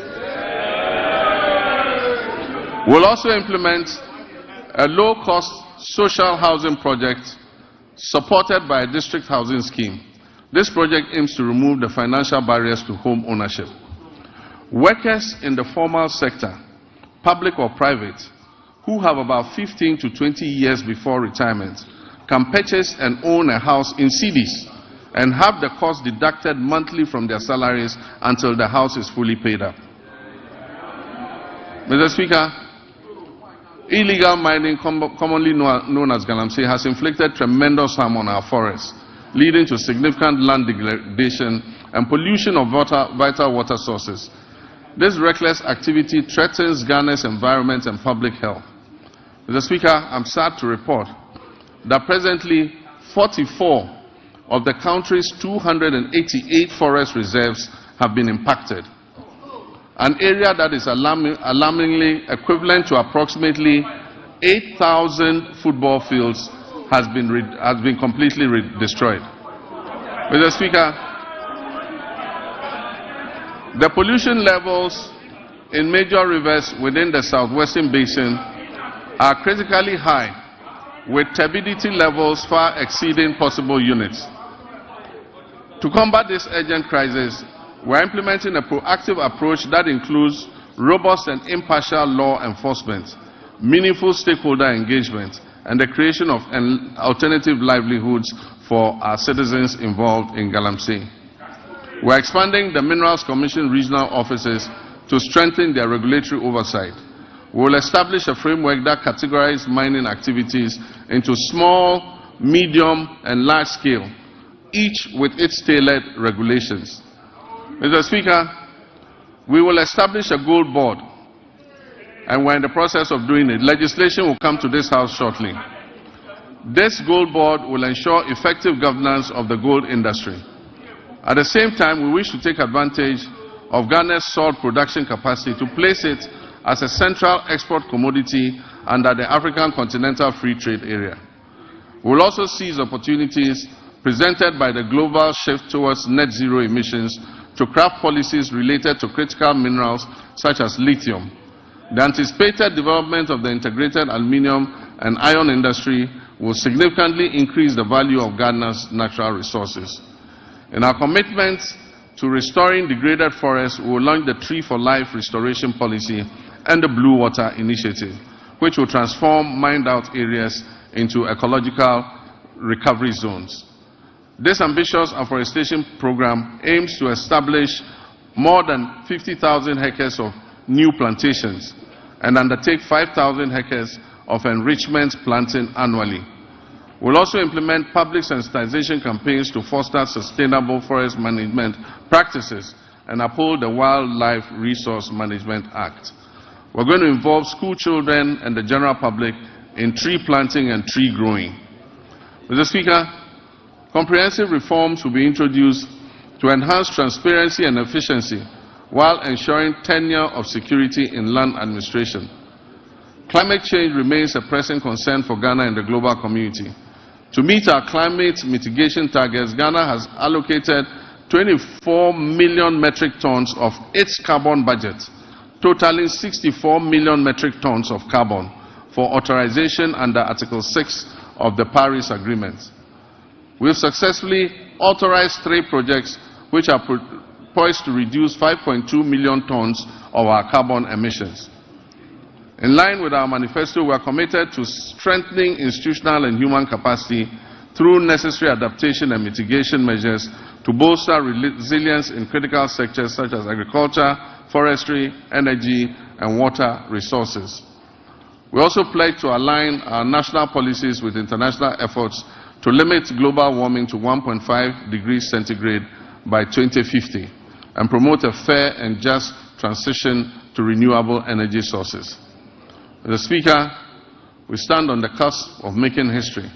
We'll also implement a low-cost social housing project supported by a district housing scheme. This project aims to remove the financial barriers to home ownership. Workers in the formal sector, public or private, who have about 15 to 20 years before retirement, can purchase and own a house in cedis and have the cost deducted monthly from their salaries until the house is fully paid up. Mr. Speaker, illegal mining, commonly known as galamsey, has inflicted tremendous harm on our forests, leading to significant land degradation and pollution of vital water sources. This reckless activity threatens Ghana's environment and public health. Mr. Speaker, I'm sad to report that presently 44 of the country's 288 forest reserves have been impacted. An area that is alarmingly equivalent to approximately 8,000 football fields has been completely destroyed. Mr. Speaker, the pollution levels in major rivers within the southwestern basin are critically high, with turbidity levels far exceeding possible units. To combat this urgent crisis, we are implementing a proactive approach that includes robust and impartial law enforcement, meaningful stakeholder engagement, and the creation of alternative livelihoods for our citizens involved in galamsey. We are expanding the Minerals Commission regional offices to strengthen their regulatory oversight. We will establish a framework that categorizes mining activities into small, medium, and large scale, each with its tailored regulations. Mr. Speaker, we will establish a gold board, and we're in the process of doing it. Legislation will come to this House shortly. This gold board will ensure effective governance of the gold industry. At the same time, we wish to take advantage of Ghana's salt production capacity to place it as a central export commodity under the African Continental Free Trade Area. We will also seize opportunities presented by the global shift towards net zero emissions to craft policies related to critical minerals such as lithium. The anticipated development of the integrated aluminium and iron industry will significantly increase the value of Ghana's natural resources. In our commitment to restoring degraded forests, we will launch the Tree for Life restoration policy and the Blue Water Initiative, which will transform mined-out areas into ecological recovery zones. This ambitious afforestation program aims to establish more than 50,000 hectares of new plantations, and undertake 5,000 hectares of enrichment planting annually. We'll also implement public sensitization campaigns to foster sustainable forest management practices and uphold the Wildlife Resource Management Act. We're going to involve school children and the general public in tree planting and tree growing. Mr. Speaker, comprehensive reforms will be introduced to enhance transparency and efficiency while ensuring tenure of security in land administration. Climate change remains a pressing concern for Ghana and the global community. To meet our climate mitigation targets, Ghana has allocated 24 million metric tons of its carbon budget, totaling 64 million metric tons of carbon, for authorization under Article 6 of the Paris Agreement. We have successfully authorized 3 projects which are poised to reduce 5.2 million tons of our carbon emissions. In line with our manifesto, we are committed to strengthening institutional and human capacity through necessary adaptation and mitigation measures to bolster resilience in critical sectors such as agriculture, forestry, energy, and water resources. We also pledge to align our national policies with international efforts to limit global warming to 1.5 degrees centigrade by 2050 and promote a fair and just transition to renewable energy sources. Mr. Speaker, we stand on the cusp of making history.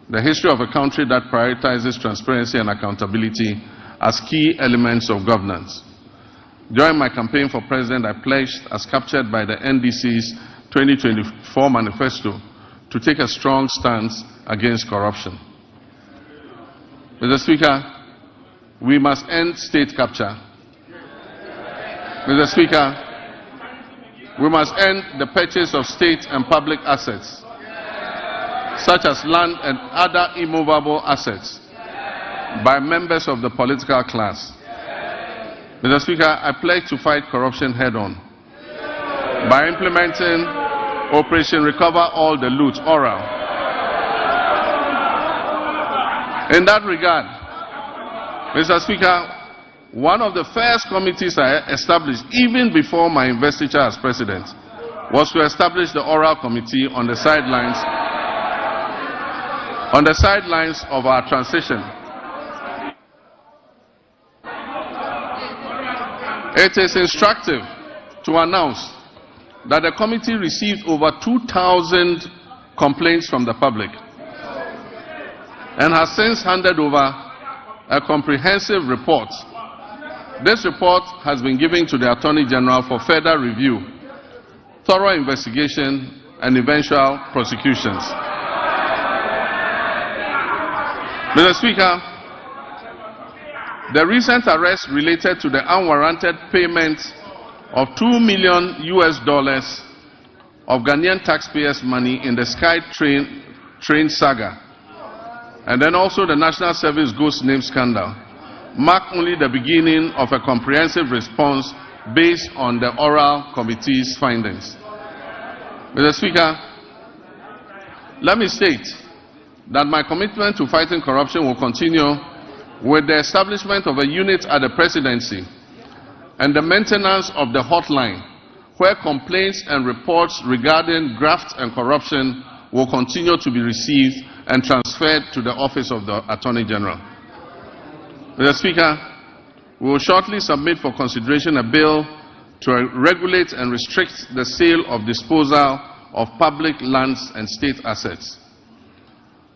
The history of a country that prioritizes transparency and accountability as key elements of governance. During my campaign for president, I pledged, as captured by the NDC's 2024 manifesto, to take a strong stance against corruption. Mr. Speaker, we must end state capture. Mr. Speaker, we must end the purchase of state and public assets, such as land and other immovable assets, by members of the political class. Mr. Speaker, I pledge to fight corruption head-on by implementing Operation Recover All the Loot, oral. In that regard, Mr. Speaker, one of the first committees I established, even before my investiture as president, was to establish the oral committee on the sidelines of our transition. It is instructive to announce that the committee received over 2,000 complaints from the public and has since handed over a comprehensive report. This report has been given to the Attorney General for further review, thorough investigation, and eventual prosecutions. Mr. Speaker, the recent arrest related to the unwarranted payment of $2 million of Ghanaian taxpayers' money in the Sky train saga, and then also the National Service Ghost Name scandal, mark only the beginning of a comprehensive response based on the oral committee's findings. Mr. Speaker, let me state that my commitment to fighting corruption will continue with the establishment of a unit at the presidency and the maintenance of the hotline, where complaints and reports regarding graft and corruption will continue to be received and transferred to the Office of the Attorney General. Mr. Speaker, we will shortly submit for consideration a bill to regulate and restrict the sale of disposal of public lands and state assets.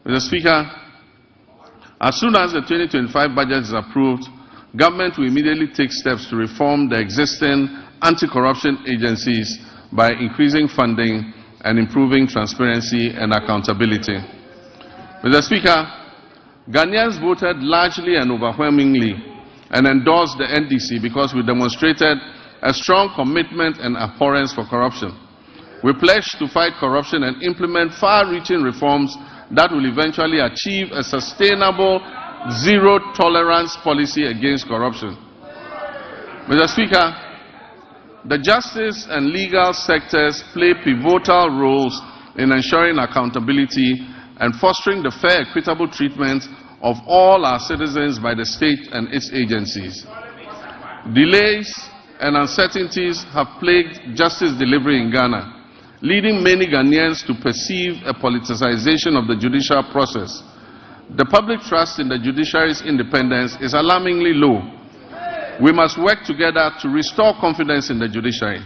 Mr. Speaker, as soon as the 2025 budget is approved, government will immediately take steps to reform the existing anti-corruption agencies by increasing funding and improving transparency and accountability. Mr. Speaker, Ghanaians voted largely and overwhelmingly and endorsed the NDC because we demonstrated a strong commitment and abhorrence for corruption. We pledged to fight corruption and implement far-reaching reforms that will eventually achieve a sustainable zero-tolerance policy against corruption. Mr. Speaker, the justice and legal sectors play pivotal roles in ensuring accountability and fostering the fair, equitable treatment of all our citizens by the state and its agencies. Delays and uncertainties have plagued justice delivery in Ghana, leading many Ghanaians to perceive a politicization of the judicial process. The public trust in the judiciary's independence is alarmingly low. We must work together to restore confidence in the judiciary.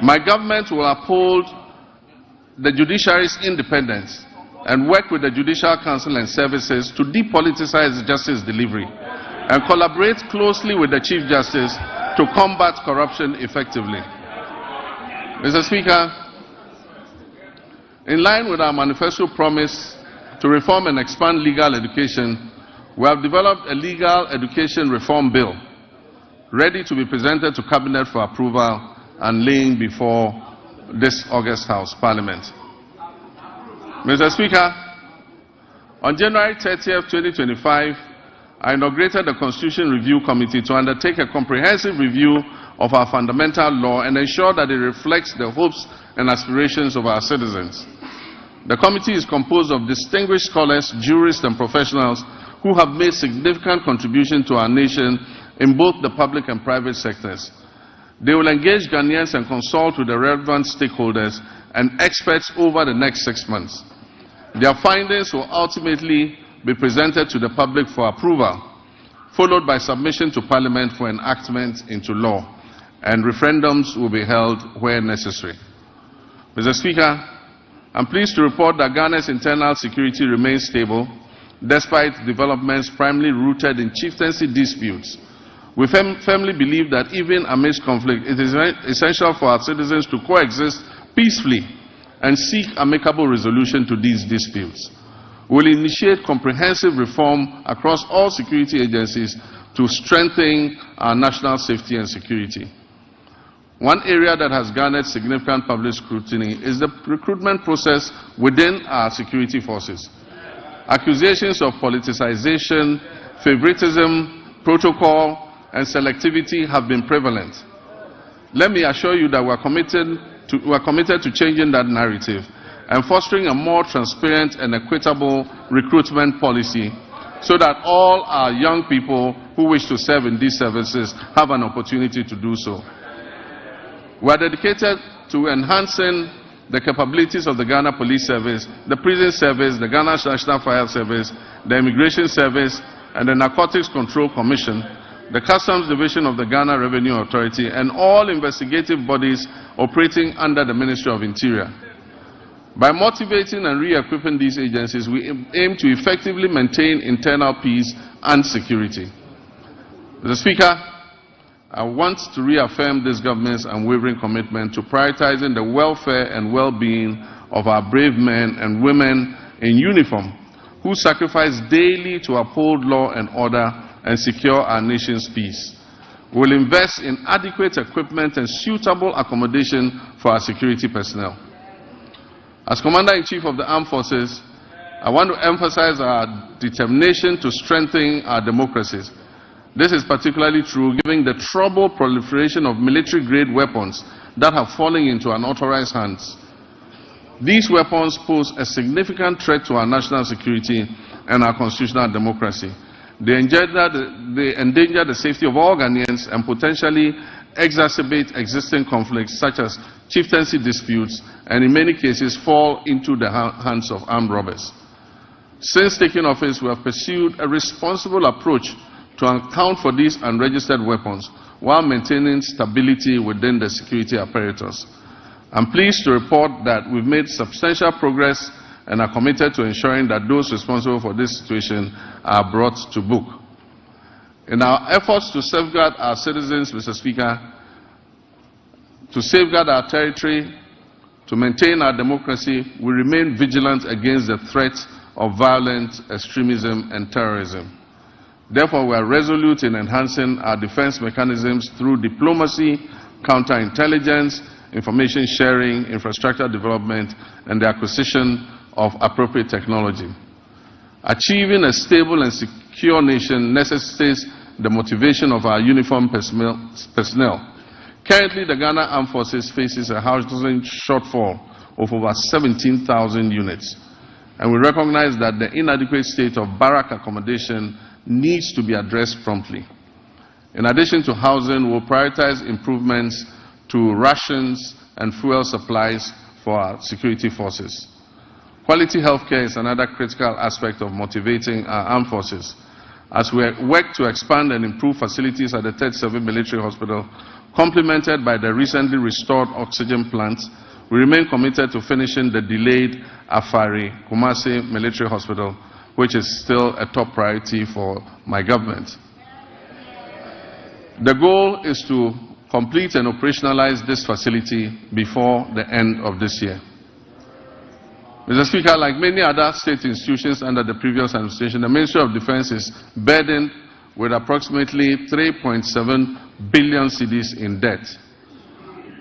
My government will uphold the judiciary's independence and work with the Judicial Council and services to depoliticize justice delivery and collaborate closely with the Chief Justice to combat corruption effectively. Mr. Speaker, in line with our manifesto promise to reform and expand legal education, we have developed a legal education reform bill ready to be presented to Cabinet for approval and laying before this August House Parliament. Mr. Speaker, on January 30th, 2025, I inaugurated the Constitution Review Committee to undertake a comprehensive review of our fundamental law and ensure that it reflects the hopes and aspirations of our citizens. The committee is composed of distinguished scholars, jurists, and professionals who have made significant contributions to our nation in both the public and private sectors. They will engage Ghanaians and consult with the relevant stakeholders and experts over the next 6 months. Their findings will ultimately be presented to the public for approval, followed by submission to Parliament for enactment into law, and referendums will be held where necessary. Mr. Speaker, I'm pleased to report that Ghana's internal security remains stable, despite developments primarily rooted in chieftaincy disputes. We firmly believe that even amidst conflict, it is essential for our citizens to coexist peacefully and seek amicable resolution to these disputes. We will initiate comprehensive reform across all security agencies to strengthen our national safety and security. One area that has garnered significant public scrutiny is the recruitment process within our security forces. Accusations of politicization, favoritism, protocol, and selectivity have been prevalent. Let me assure you that we are committed to changing that narrative and fostering a more transparent and equitable recruitment policy so that all our young people who wish to serve in these services have an opportunity to do so. We are dedicated to enhancing the capabilities of the Ghana Police Service, the Prison Service, the Ghana National Fire Service, the Immigration Service, and the Narcotics Control Commission, the Customs Division of the Ghana Revenue Authority, and all investigative bodies operating under the Ministry of Interior. By motivating and re-equipping these agencies, we aim to effectively maintain internal peace and security. Mr. Speaker, I want to reaffirm this government's unwavering commitment to prioritizing the welfare and well-being of our brave men and women in uniform who sacrifice daily to uphold law and order and secure our nation's peace. We will invest in adequate equipment and suitable accommodation for our security personnel. As Commander-in-Chief of the Armed Forces, I want to emphasize our determination to strengthen our democracies. This is particularly true given the troubled proliferation of military-grade weapons that have fallen into unauthorized hands. These weapons pose a significant threat to our national security and our constitutional democracy. They endanger the safety of all Ghanaians and potentially exacerbate existing conflicts such as chieftaincy disputes, and in many cases fall into the hands of armed robbers. Since taking office, we have pursued a responsible approach to account for these unregistered weapons while maintaining stability within the security apparatus. I'm pleased to report that we've made substantial progress and are committed to ensuring that those responsible for this situation are brought to book. In our efforts to safeguard our citizens, Mr. Speaker, to safeguard our territory, to maintain our democracy, we remain vigilant against the threat of violent extremism and terrorism. Therefore, we are resolute in enhancing our defense mechanisms through diplomacy, counterintelligence, information sharing, infrastructure development, and the acquisition of appropriate technology. Achieving a stable and secure nation necessitates the motivation of our uniformed personnel. Currently, the Ghana Armed Forces faces a housing shortfall of over 17,000 units, and we recognize that the inadequate state of barrack accommodation needs to be addressed promptly. In addition to housing, we'll prioritize improvements to rations and fuel supplies for our security forces. Quality healthcare is another critical aspect of motivating our armed forces. As we work to expand and improve facilities at the 37 Military Hospital, complemented by the recently restored oxygen plants, we remain committed to finishing the delayed Afari Kumasi Military Hospital, which is still a top priority for my government. The goal is to complete and operationalize this facility before the end of this year. Mr. Speaker, like many other state institutions under the previous administration, the Ministry of Defense is burdened with approximately 3.7 billion cedis in debt,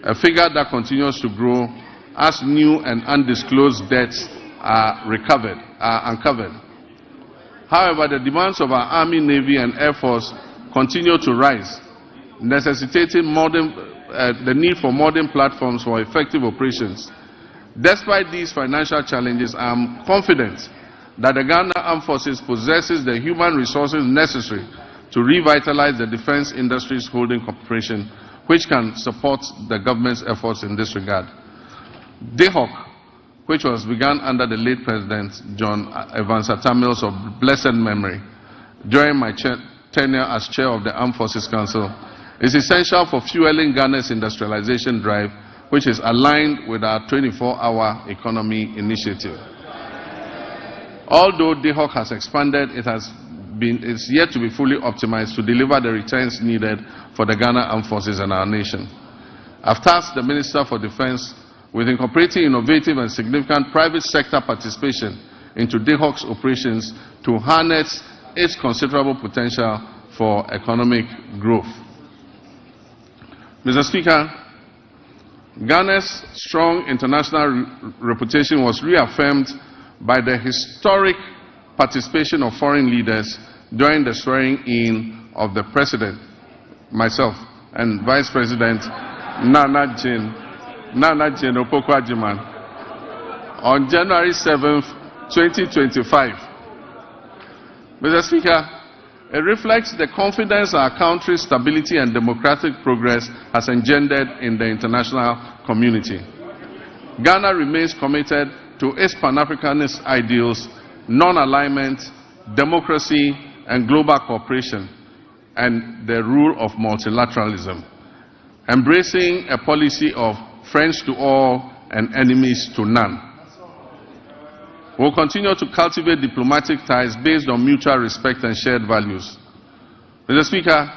a figure that continues to grow as new and undisclosed debts are uncovered. However, the demands of our Army, Navy, and Air Force continue to rise, necessitating the need for modern platforms for effective operations. Despite these financial challenges, I am confident that the Ghana Armed Forces possesses the human resources necessary to revitalize the defense industry's holding corporation, which can support the government's efforts in this regard. DHOC, which was begun under the late President John Evansatamils of blessed memory during my tenure as chair of the Armed Forces Council, is essential for fueling Ghana's industrialization drive, which is aligned with our 24-hour economy initiative. Although DHOC has expanded, it's yet to be fully optimized to deliver the returns needed for the Ghana Armed Forces and our nation. I've tasked the Minister for Defense with incorporating innovative and significant private sector participation into DHOC's operations to harness its considerable potential for economic growth. Mr. Speaker, Ghana's strong international reputation was reaffirmed by the historic participation of foreign leaders during the swearing-in of the President, myself, and Vice President Nana Jane Opoku-Agyeman on January 7th, 2025. Mr. Speaker, it reflects the confidence our country's stability and democratic progress has engendered in the international community. Ghana remains committed to its Pan-Africanist ideals, non-alignment, democracy, and global cooperation, and the rule of multilateralism, embracing a policy of friends to all and enemies to none. We will continue to cultivate diplomatic ties based on mutual respect and shared values. Mr. Speaker,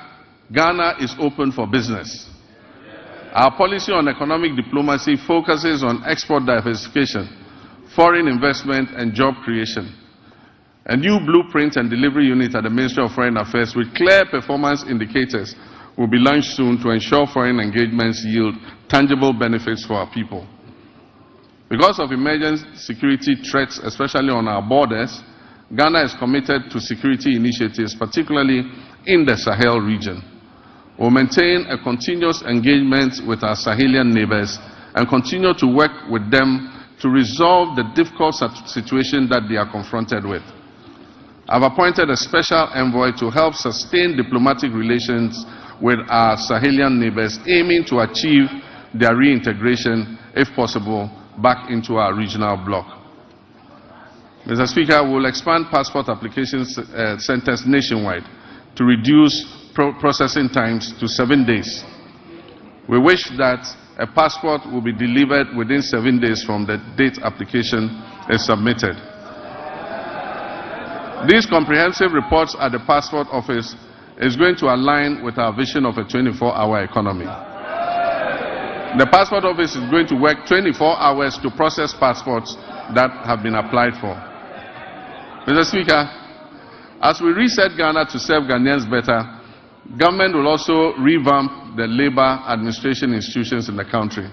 Ghana is open for business. Our policy on economic diplomacy focuses on export diversification, foreign investment, and job creation. A new blueprint and delivery unit at the Ministry of Foreign Affairs with clear performance indicators will be launched soon to ensure foreign engagements yield tangible benefits for our people. Because of emerging security threats, especially on our borders, Ghana is committed to security initiatives, particularly in the Sahel region. We will maintain a continuous engagement with our Sahelian neighbors and continue to work with them to resolve the difficult situation that they are confronted with. I have appointed a special envoy to help sustain diplomatic relations with our Sahelian neighbors, aiming to achieve their reintegration, if possible, back into our regional bloc. Mr. Speaker, we will expand passport application centers nationwide to reduce processing times to 7 days. We wish that a passport will be delivered within 7 days from the date application is submitted. These comprehensive reports at the passport office is going to align with our vision of a 24-hour economy. The passport office is going to work 24 hours to process passports that have been applied for. Mr. Speaker, as we reset Ghana to serve Ghanaians better, government will also revamp the labor administration institutions in the country.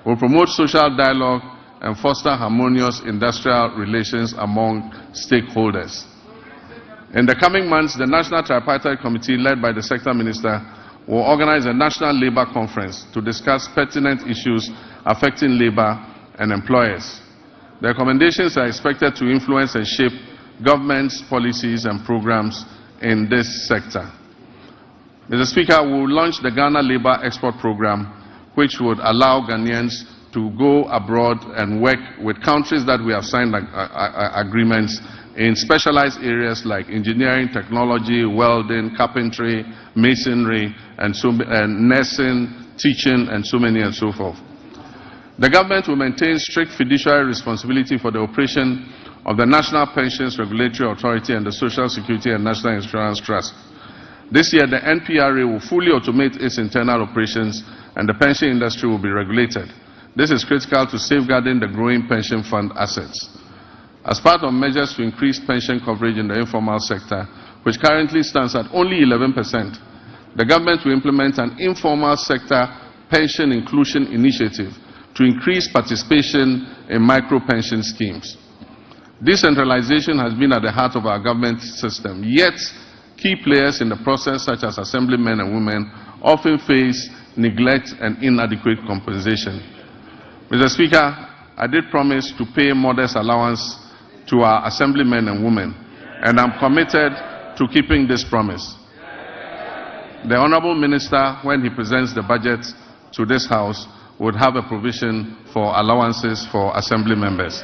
We'll promote social dialogue and foster harmonious industrial relations among stakeholders. In the coming months, the National Tripartite Committee, led by the Sector Minister, will organize a national labor conference to discuss pertinent issues affecting labor and employers. The recommendations are expected to influence and shape government's policies and programs in this sector. Mr. Speaker, we will launch the Ghana Labour Export Program, which would allow Ghanaians to go abroad and work with countries that we have signed agreements in specialized areas like engineering, technology, welding, carpentry, masonry, and nursing, teaching, and so many and so forth. The government will maintain strict fiduciary responsibility for the operation of the National Pensions Regulatory Authority and the Social Security and National Insurance Trust. This year, the NPRA will fully automate its internal operations and the pension industry will be regulated. This is critical to safeguarding the growing pension fund assets. As part of measures to increase pension coverage in the informal sector, which currently stands at only 11%, the government will implement an informal sector pension inclusion initiative to increase participation in micro-pension schemes. Decentralization has been at the heart of our government system, yet key players in the process, such as assemblymen and women, often face neglect and inadequate compensation. Mr. Speaker, I did promise to pay modest allowance to our assemblymen and women, and I'm committed to keeping this promise. The Honourable Minister, when he presents the budget to this House, would have a provision for allowances for assembly members.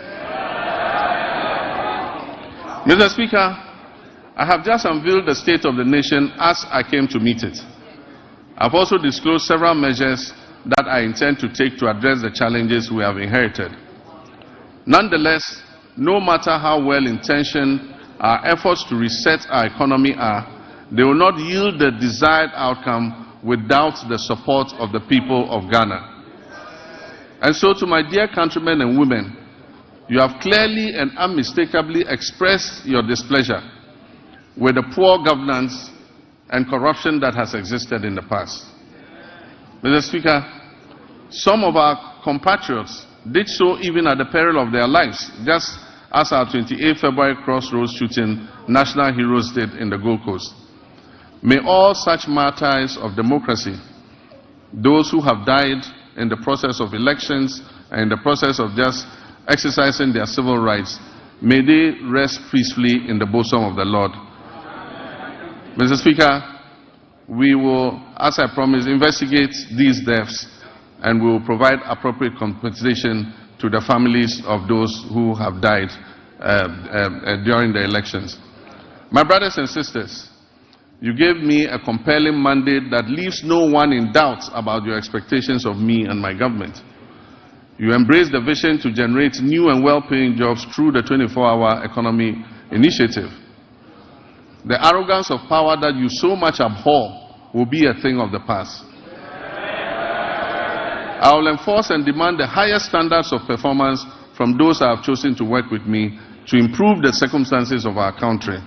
Mr. Speaker, I have just unveiled the state of the nation as I came to meet it. I've also disclosed several measures that I intend to take to address the challenges we have inherited. Nonetheless, no matter how well-intentioned our efforts to reset our economy are, they will not yield the desired outcome without the support of the people of Ghana. And so, to my dear countrymen and women, you have clearly and unmistakably expressed your displeasure with the poor governance and corruption that has existed in the past. Mr. Speaker, some of our compatriots did so even at the peril of their lives, just as our 28 February crossroads shooting national heroes did in the Gold Coast. May all such martyrs of democracy, those who have died in the process of elections and in the process of just exercising their civil rights, may they rest peacefully in the bosom of the Lord. Mr. Speaker, we will, as I promised, investigate these deaths and we will provide appropriate compensation to the families of those who have died during the elections. My brothers and sisters, you gave me a compelling mandate that leaves no one in doubt about your expectations of me and my government. You embraced the vision to generate new and well-paying jobs through the 24-hour economy initiative. The arrogance of power that you so much abhor will be a thing of the past. I will enforce and demand the highest standards of performance from those I have chosen to work with me to improve the circumstances of our country.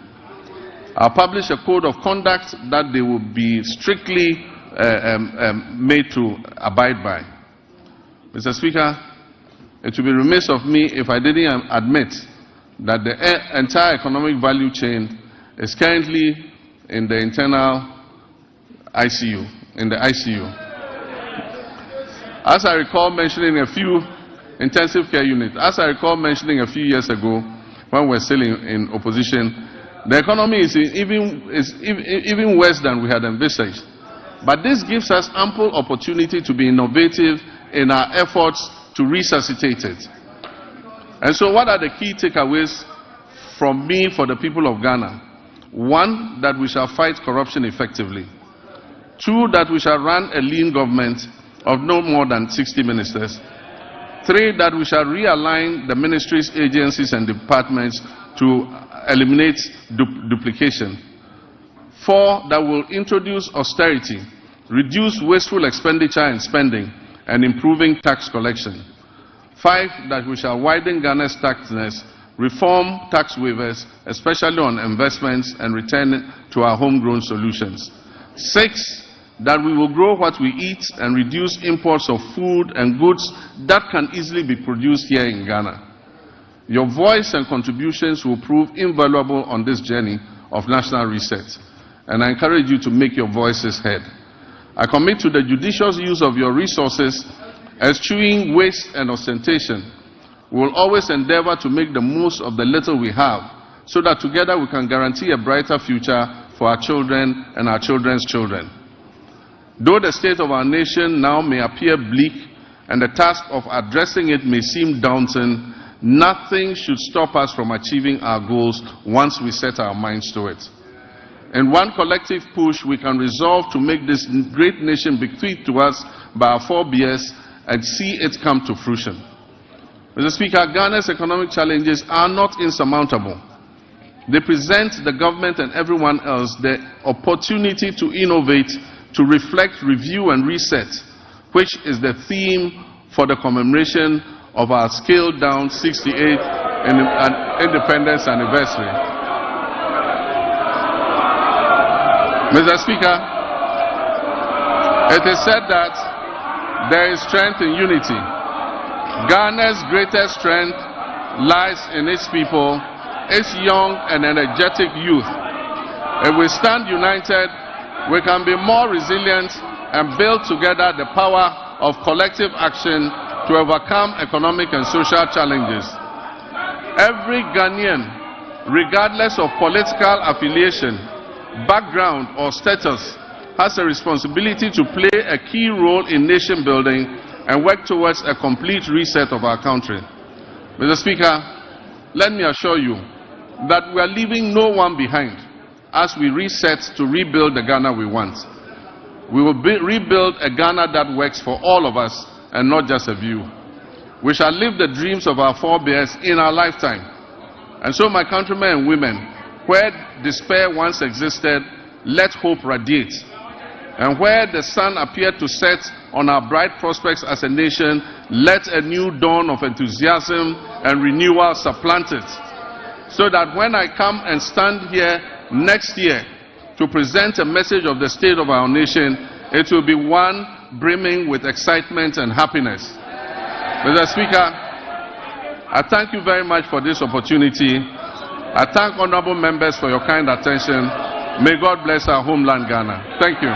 I'll publish a code of conduct that they will be strictly made to abide by. Mr. Speaker, it would be remiss of me if I didn't admit that the entire economic value chain is currently in the internal ICU, As I recall mentioning a few intensive care units, as I recall mentioning a few years ago when we were still in opposition, the economy is even worse than we had envisaged. But this gives us ample opportunity to be innovative in our efforts to resuscitate it. And so what are the key takeaways from me for the people of Ghana? 1, that we shall fight corruption effectively. 2, that we shall run a lean government of no more than 60 ministers. 3, that we shall realign the ministries, agencies and departments to eliminate duplication. 4, that will introduce austerity, reduce wasteful expenditure and spending, and improving tax collection. 5, that we shall widen Ghana's tax nets, reform tax waivers, especially on investments, and return to our homegrown solutions. 6, that we will grow what we eat and reduce imports of food and goods that can easily be produced here in Ghana. Your voice and contributions will prove invaluable on this journey of national reset, and I encourage you to make your voices heard. I commit to the judicious use of your resources, eschewing waste and ostentation. We will always endeavor to make the most of the little we have, so that together we can guarantee a brighter future for our children and our children's children. Though the state of our nation now may appear bleak and the task of addressing it may seem daunting, nothing should stop us from achieving our goals once we set our minds to it. In one collective push, we can resolve to make this great nation bequeathed to us by our forebears and see it come to fruition. Mr. Speaker, Ghana's economic challenges are not insurmountable. They present the government and everyone else the opportunity to innovate, to reflect, review, and reset, which is the theme for the commemoration of our scaled-down 68th independence anniversary. Mr. Speaker, it is said that there is strength in unity. Ghana's greatest strength lies in its people, its young and energetic youth. If we stand united, we can be more resilient and build together the power of collective action to overcome economic and social challenges. Every Ghanaian, regardless of political affiliation, background, or status, has a responsibility to play a key role in nation building and work towards a complete reset of our country. Mr. Speaker, let me assure you that we are leaving no one behind as we reset to rebuild the Ghana we want. We will rebuild a Ghana that works for all of us and not just a few. We shall live the dreams of our forebears in our lifetime. And so, my countrymen and women, where despair once existed, let hope radiate. And where the sun appeared to set on our bright prospects as a nation, let a new dawn of enthusiasm and renewal supplant it. So that when I come and stand here next year to present a message of the state of our nation, it will be one brimming with excitement and happiness. Mr. Speaker, I thank you very much for this opportunity. I thank honorable members for your kind attention. May God bless our homeland, Ghana. Thank you.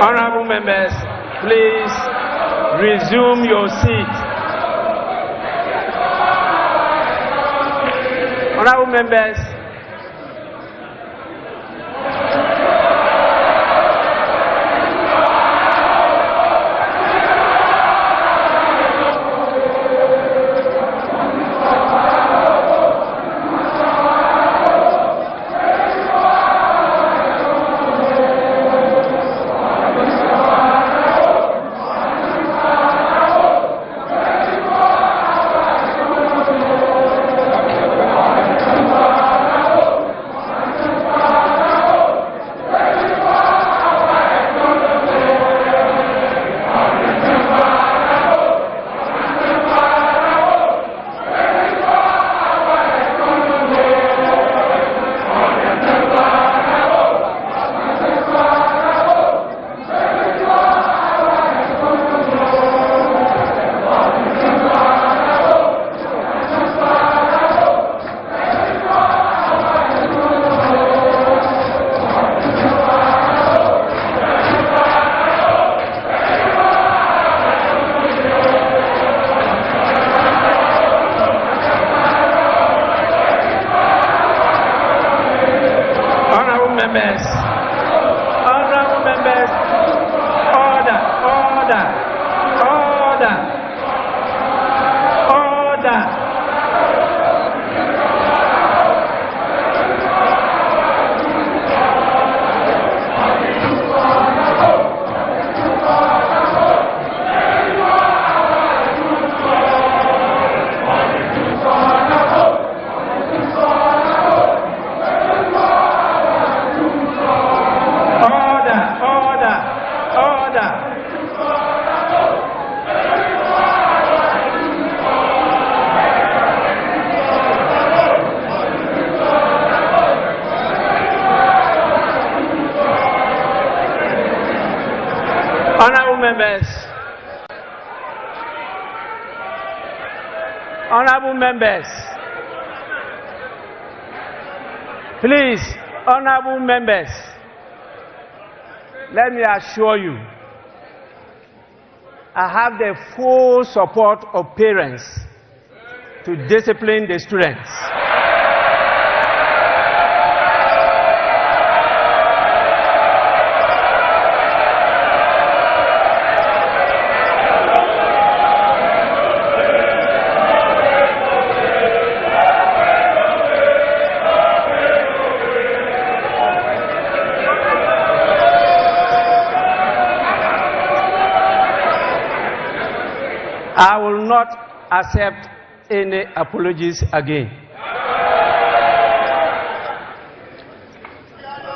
Honorable members, please resume your seat. Honorable members, members. Honorable members. Order. Order. Order. Order. Honorable members, please, honorable members, let me assure you, I have the full support of parents to discipline the students. I will not accept any apologies again.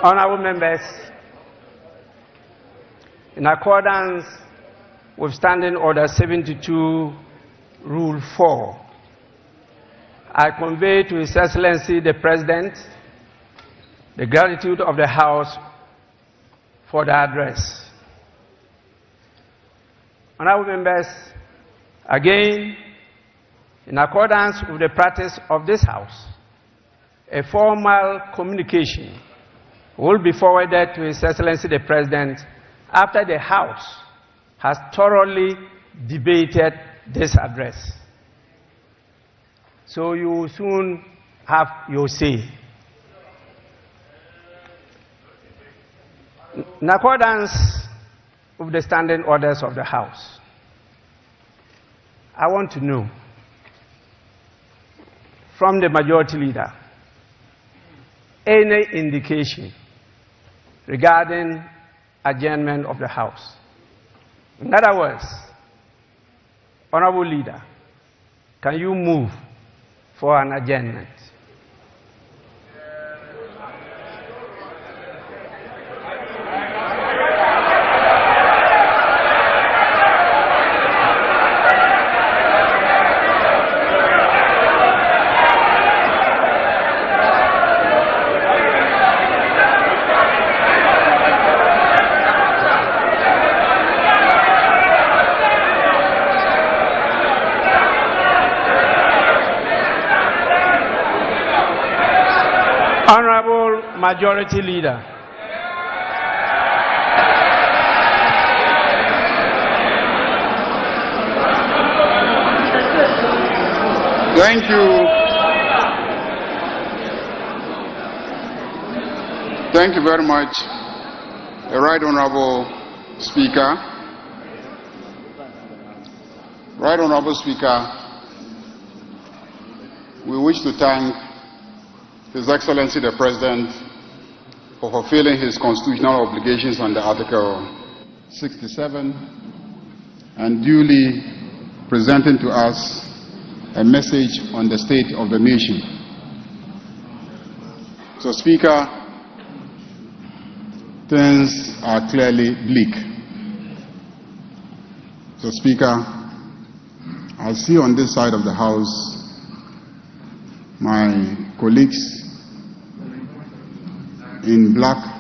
Honorable members, in accordance with Standing Order 72, Rule 4, I convey to His Excellency the President the gratitude of the House for the address. Honorable members, again, in accordance with the practice of this House, a formal communication will be forwarded to His Excellency the President after the House has thoroughly debated this address. So you will soon have your say. In accordance with the standing orders of the House, I want to know from the Majority Leader any indication regarding adjournment of the House. In other words, Honorable Leader, can you move for an adjournment? Honorable Majority Leader. Thank you. Thank you very much, the Right Honorable Speaker. Right Honorable Speaker, we wish to thank His Excellency the President for fulfilling his constitutional obligations under Article 67 and duly presenting to us a message on the state of the nation. So, Speaker, things are clearly bleak. So, Speaker, I see on this side of the House my colleagues in black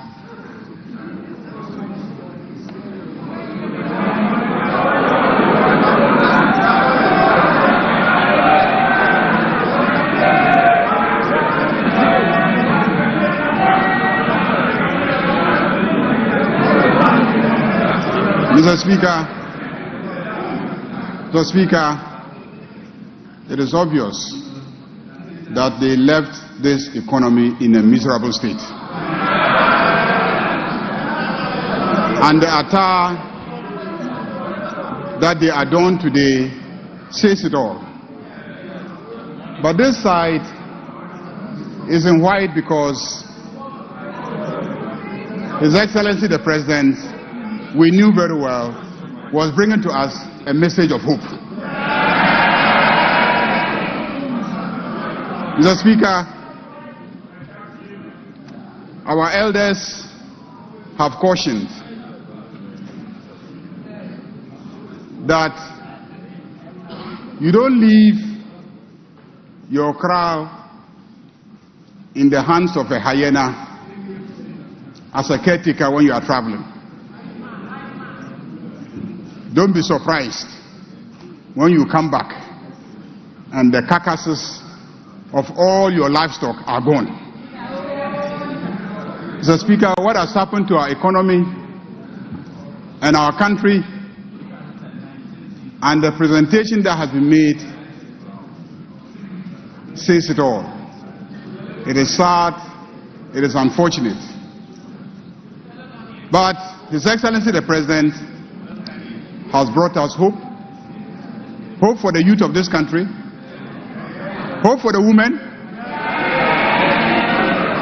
Mr. Speaker, it is obvious that they left this economy in a miserable state. And the attire that they adorn today says it all. But this side is in white because His Excellency the President, we knew very well, was bringing to us a message of hope. Mr. Speaker, our elders have cautioned that you don't leave your crown in the hands of a hyena as a caretaker when you are traveling. Don't be surprised when you come back and the carcasses of all your livestock are gone. Mr. Speaker, what has happened to our economy and our country and the presentation that has been made says it all. It is sad, it is unfortunate. But His Excellency the President has brought us hope. Hope for the youth of this country. Hope for the women.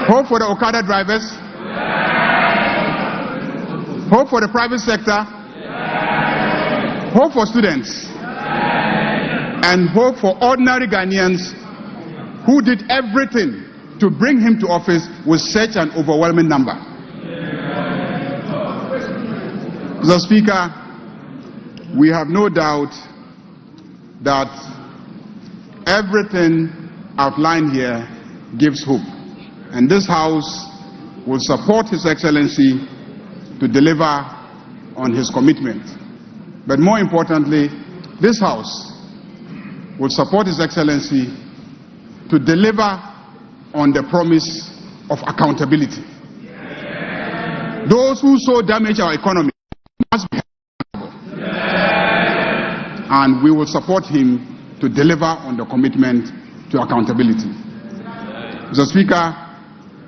Hope for the Okada drivers. Hope for the private sector. Hope for students. And hope for ordinary Ghanaians who did everything to bring him to office with such an overwhelming number. Mr. Speaker, we have no doubt that everything outlined here gives hope. And this House will support His Excellency to deliver on his commitment. But more importantly, this House will support His Excellency to deliver on the promise of accountability. Those who so damage our economy must be accountable. And we will support him to deliver on the commitment to accountability. Mr. Speaker,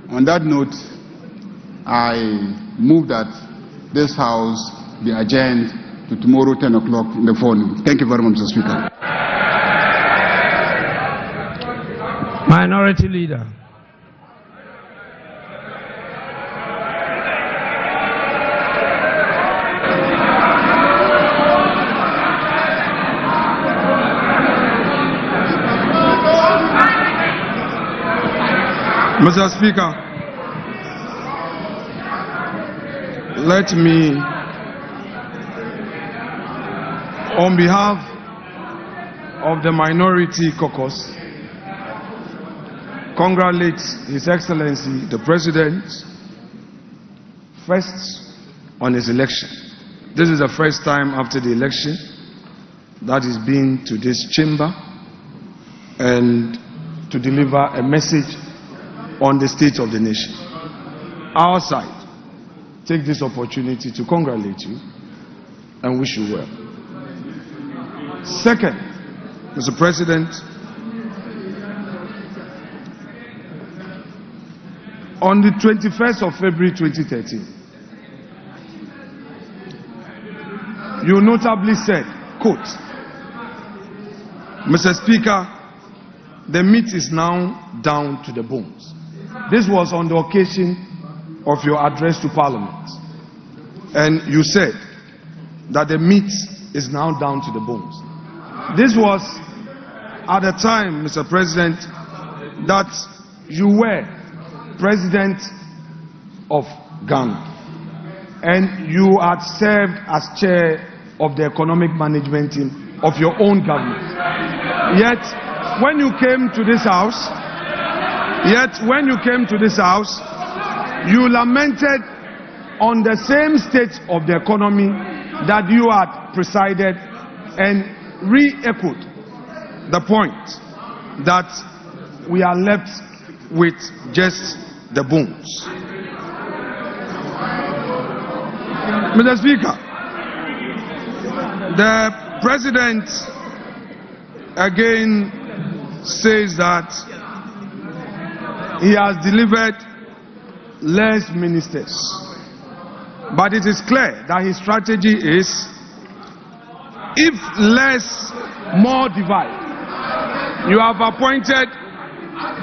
on that note, I move that this House be adjourned to tomorrow 10 o'clock in the forenoon. Thank you very much, Mr. Speaker. Minority Leader. Mr. Speaker, let me, on behalf of the Minority Caucus, congratulate His Excellency the President first on his election. This is the first time after the election that he's been to this chamber and to deliver a message on the state of the nation. Our side take this opportunity to congratulate you and wish you well. Second, Mr. President, on the 21st of February 2013, you notably said, quote, Mr. Speaker, the meat is now down to the bones. This was on the occasion of your address to Parliament. And you said that the meat is now down to the bones. This was at the time, Mr. President, that you were President of Ghana. And you had served as chair of the economic management team of your own government. Yet, when you came to this house, you lamented on the same state of the economy that you had presided and re-echoed the point that we are left with just the bones. Mr. Speaker, the President again says that he has delivered less ministers. But it is clear that his strategy is, if less, more divide. You have appointed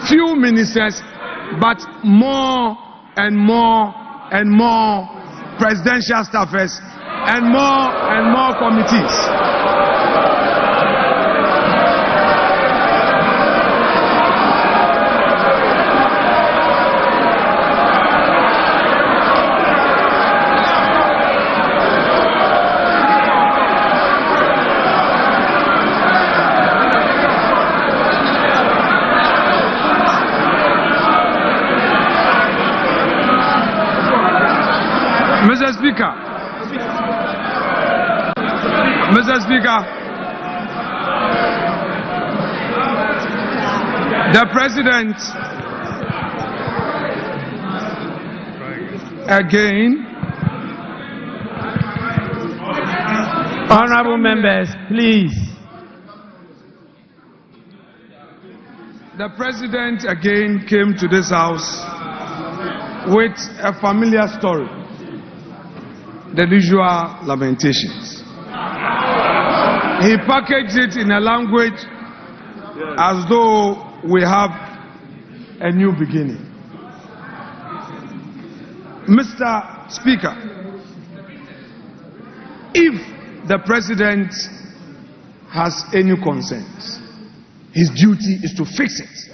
few ministers, but more and more and more presidential staffers and more committees. Mr. Speaker, the President again. Honorable members, please. The President again came to this House with a familiar story. The usual lamentations. He packaged it in a language as though we have a new beginning. Mr. Speaker, if the President has any concerns, his duty is to fix it.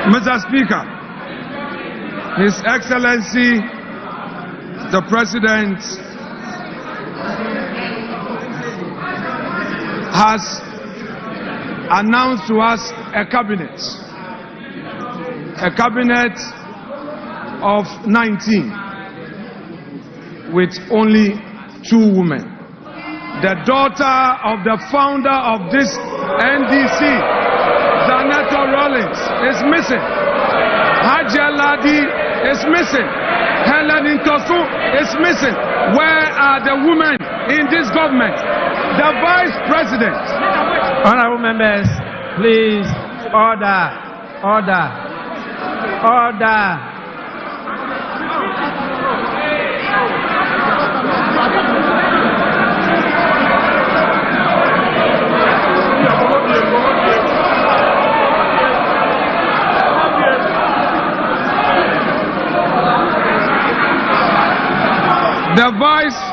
Mr. Speaker, His Excellency, the President, has announced to us a cabinet of 19 with only 2 women. The daughter of the founder of this NDC, Zaneto Rollins, is missing. Haja Ladi is missing. Helen Intosu is missing. Where are the women in this government? The Vice President. Honorable members, please, order.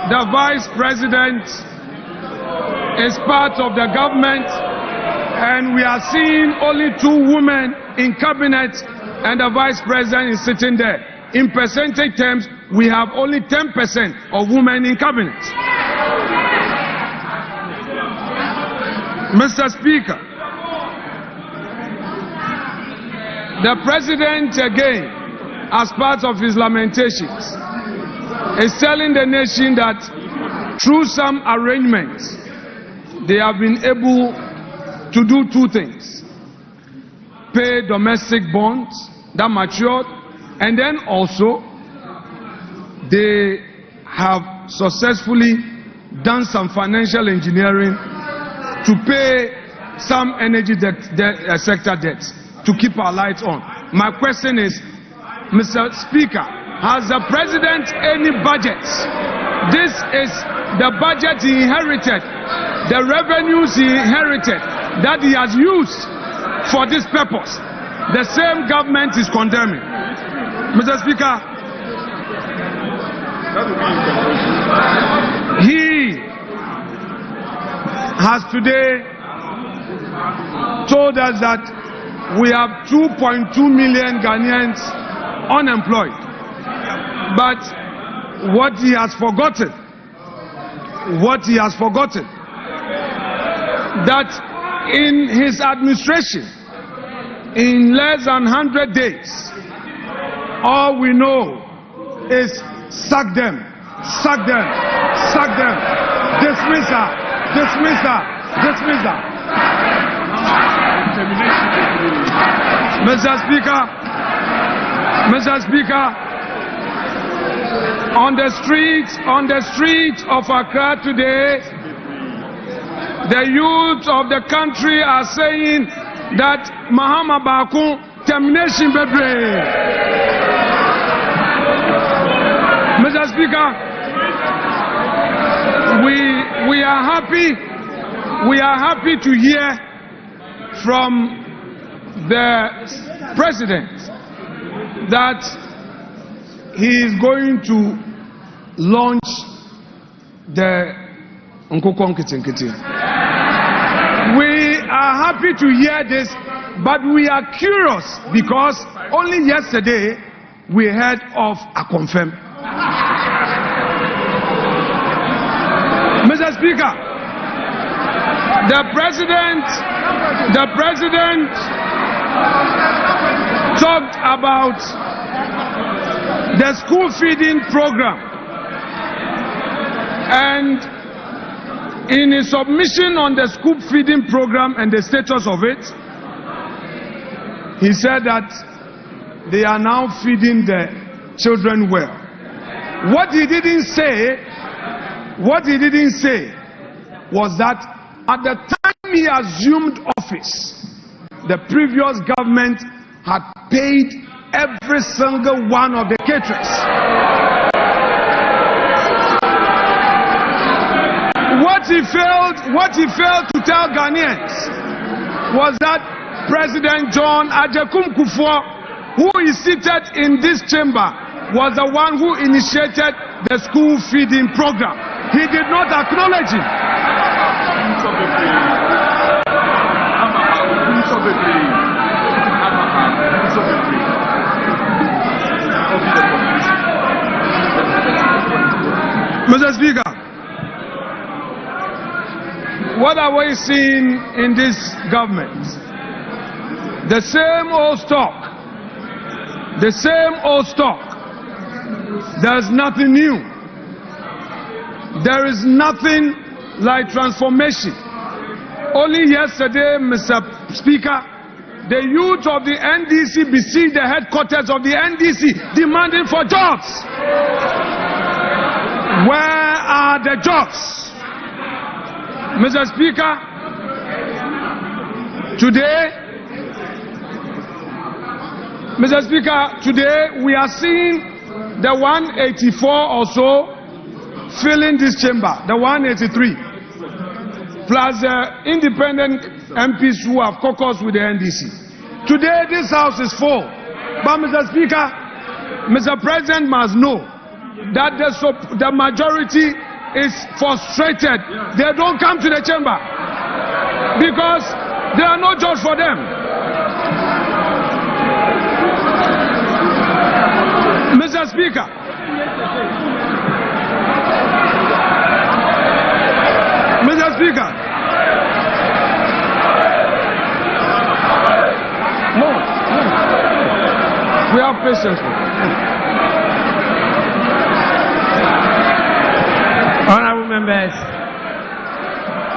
The Vice President is part of the government, and we are seeing only 2 women in cabinet, and the Vice President is sitting there. In percentage terms, we have only 10% of women in cabinet. Mr. Speaker, the President again, as part of his lamentations, is telling the nation that through some arrangements, they have been able to do 2 things. Pay domestic bonds that matured, and then also they have successfully done some financial engineering to pay some energy sector debts to keep our lights on. My question is, Mr. Speaker, has the President any budgets? This is the budget he inherited, the revenues he inherited that he has used for this purpose. The same government is condemning. Mr. Speaker, he has today told us that we have 2.2 million Ghanaians unemployed. But what he has forgotten, that in his administration, in less than 100 days, all we know is sack them, dismiss her. Mr. Speaker, on the streets of Accra today, the youth of the country are saying that Mahama Baku termination bebre. Mr. Speaker, we are happy to hear from the president that he is going to launch the Nkokon Kitinkiti. We are happy to hear this, but we are curious because only yesterday we heard of a confirm. Mr. Speaker, the president talked about the school feeding program, and in his submission on the school feeding program and the status of it, he said that they are now feeding the children well. What he didn't say was that at the time he assumed office, the previous government had paid every single one of the caterers. What he failed to tell Ghanaians was that President John Kufuor, who is seated in this chamber, was the one who initiated the school feeding program. He did not acknowledge it. Mr. Speaker, what are we seeing in this government? The same old stock. The same old stock. There's nothing new. There is nothing like transformation. Only yesterday, Mr. Speaker, the youth of the NDC besieged the headquarters of the NDC demanding for jobs. Where are the jobs? Mr. Speaker, today we are seeing the 184 or so filling this chamber, the 183, plus the independent MPs who have caucused with the NDC. Today this house is full. But Mr. Speaker, Mr. President must know that the majority is frustrated. They don't come to the chamber because there are no jobs for them. Mr. Speaker, we have patience.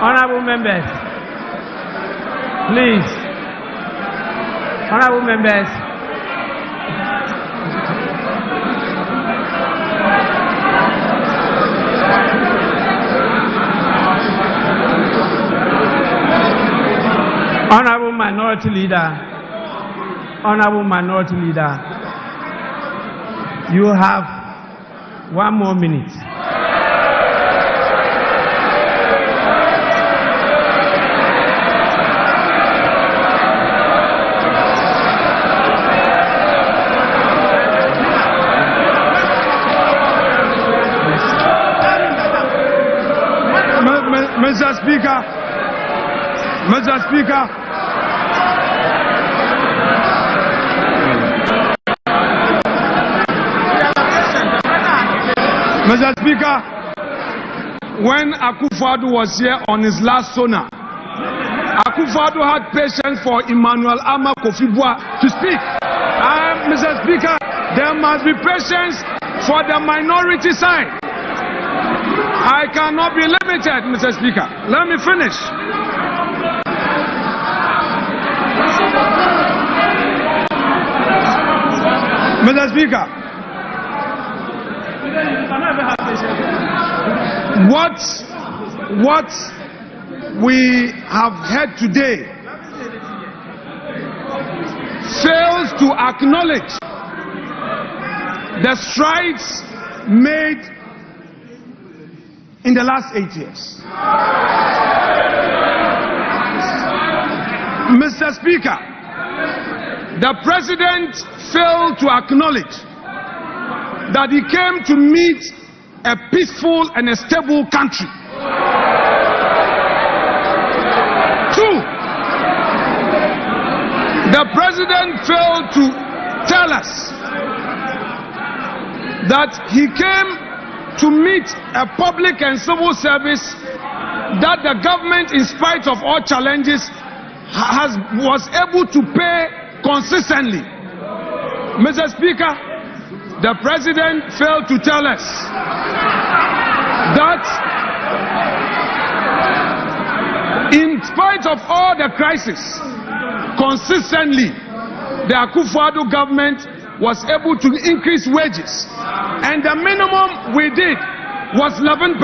Honorable members, please. Honorable members, Honorable Minority Leader, you have 1 more minute. Mr. Speaker, when Akufo-Addo was here on his last sonar, Akufo-Addo had patience for Emmanuel Ama Kofi-Boa to speak. Mr. Speaker, there must be patience for the minority side. I cannot be limited, Mr. Speaker. Let me finish. Mr. Speaker, what we have heard today fails to acknowledge the strides made in the last 8 years. Mr. Speaker, the President failed to acknowledge that he came to meet a peaceful and a stable country. 2, the President failed to tell us that he came to meet a public and civil service that the government, in spite of all challenges, was able to pay consistently. Mr. Speaker, the President failed to tell us that in spite of all the crisis, consistently the Akufo-Addo government was able to increase wages, and the minimum we did was 11%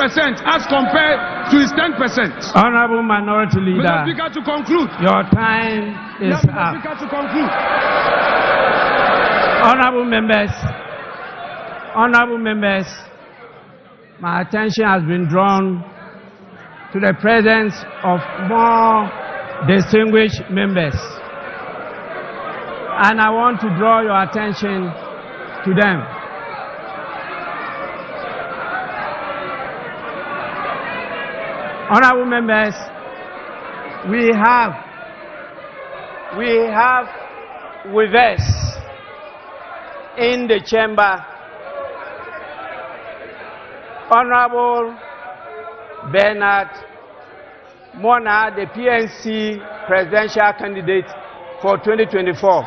as compared to his 10%. Honorable Minority Leader, Mr. Speaker, to conclude. your time is Mr. up. Speaker, to conclude. Honorable members, my attention has been drawn to the presence of more distinguished members, and I want to draw your attention to them. Honorable members, we have with us in the chamber Honorable Bernard Mona, the PNC presidential candidate for 2024.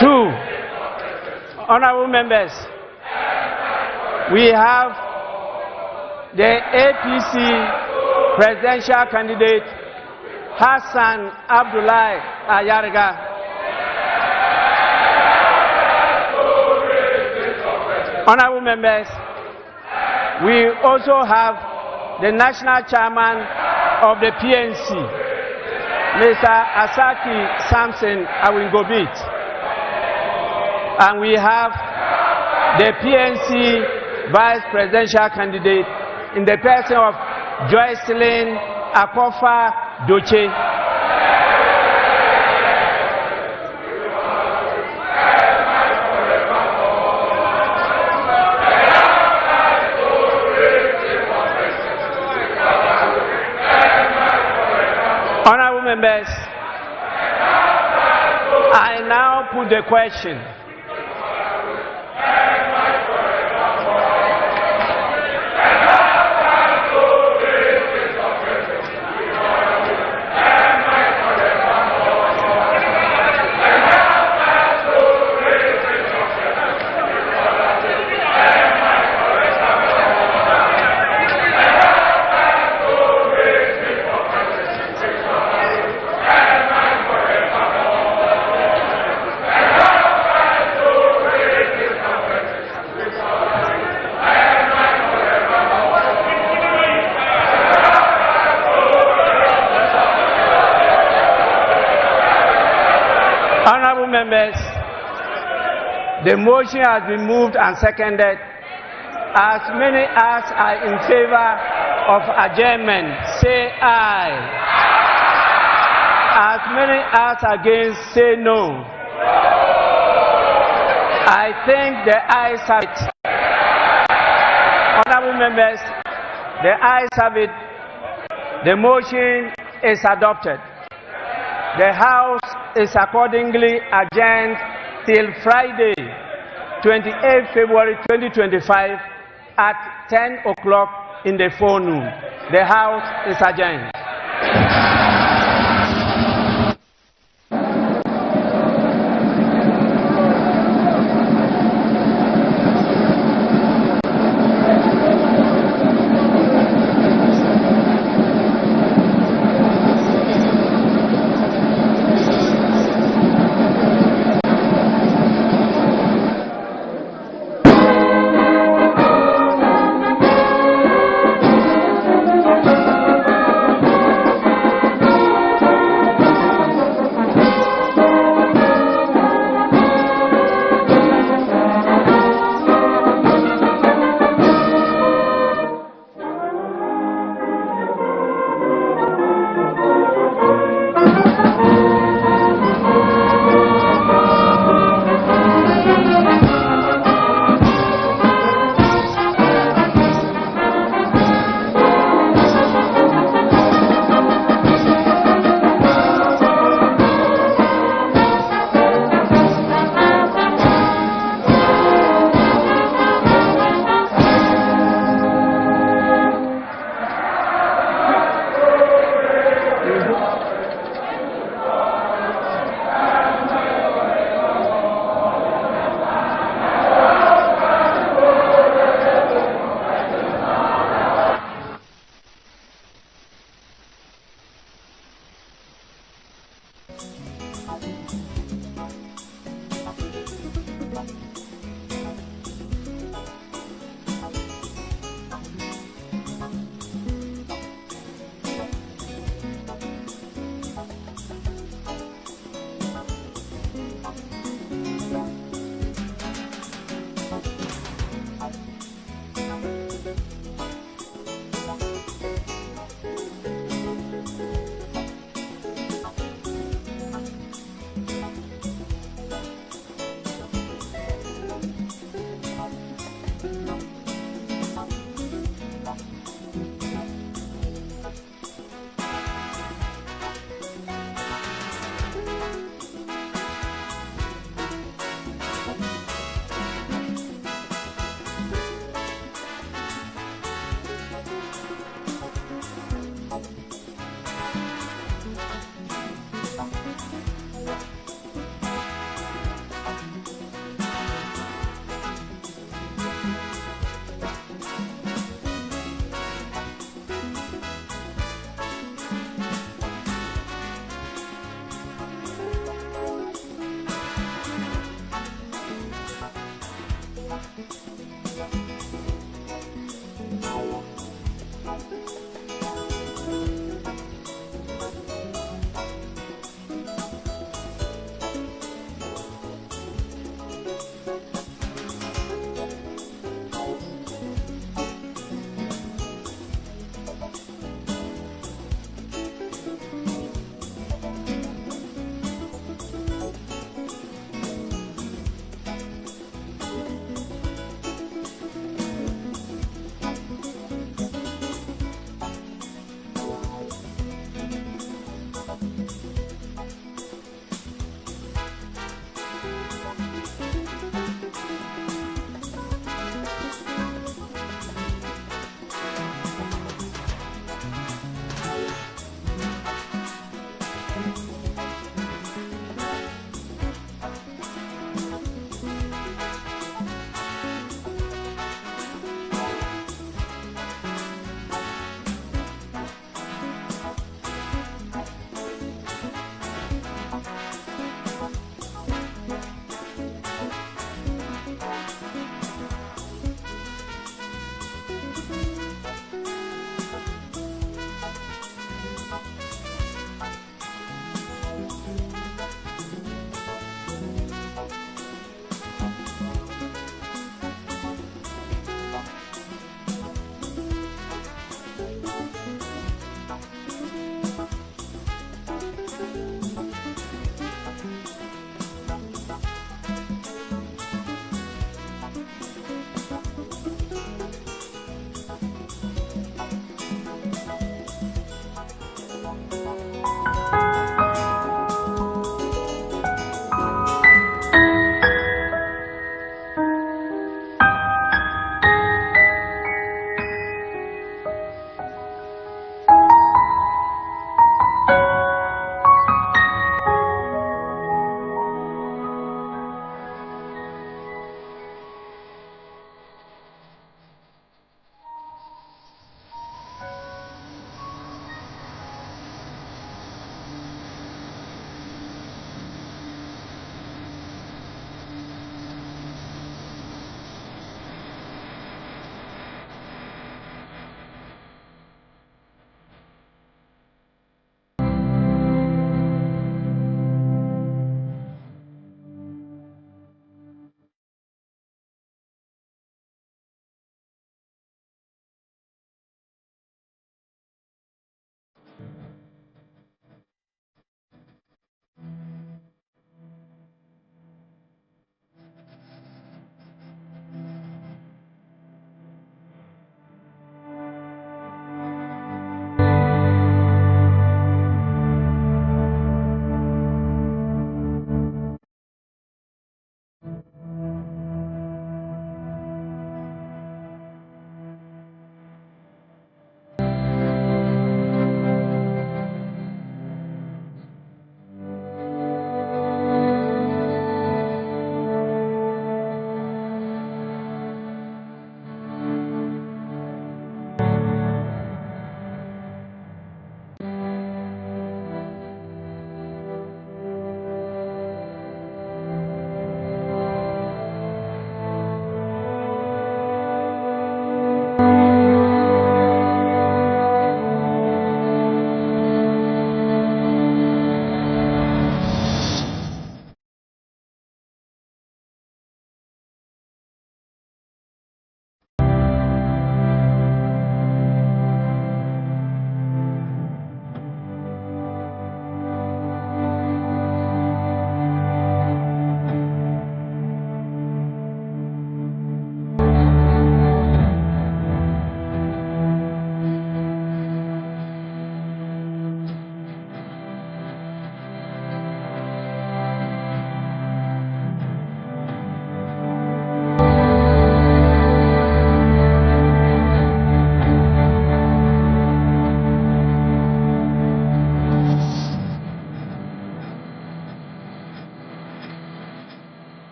2, honorable members, we have the APC presidential candidate Hassan Abdullahi Ayarga. Honorable members, we also have the national chairman of the PNC, Mr. Asaki Samson Awingobit, and we have the PNC vice presidential candidate in the person of Joycelyn Akofa Doche. Honorable members, I now put the question. Honorable members, the motion has been moved and seconded. As many as are in favor of adjournment, say aye. As many as against, say no. I think the ayes have it. Honorable members, the ayes have it. The motion is adopted. The House is accordingly adjourned till Friday, 28 February 2025 at 10 o'clock in the forenoon. The House is adjourned.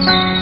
Thank you.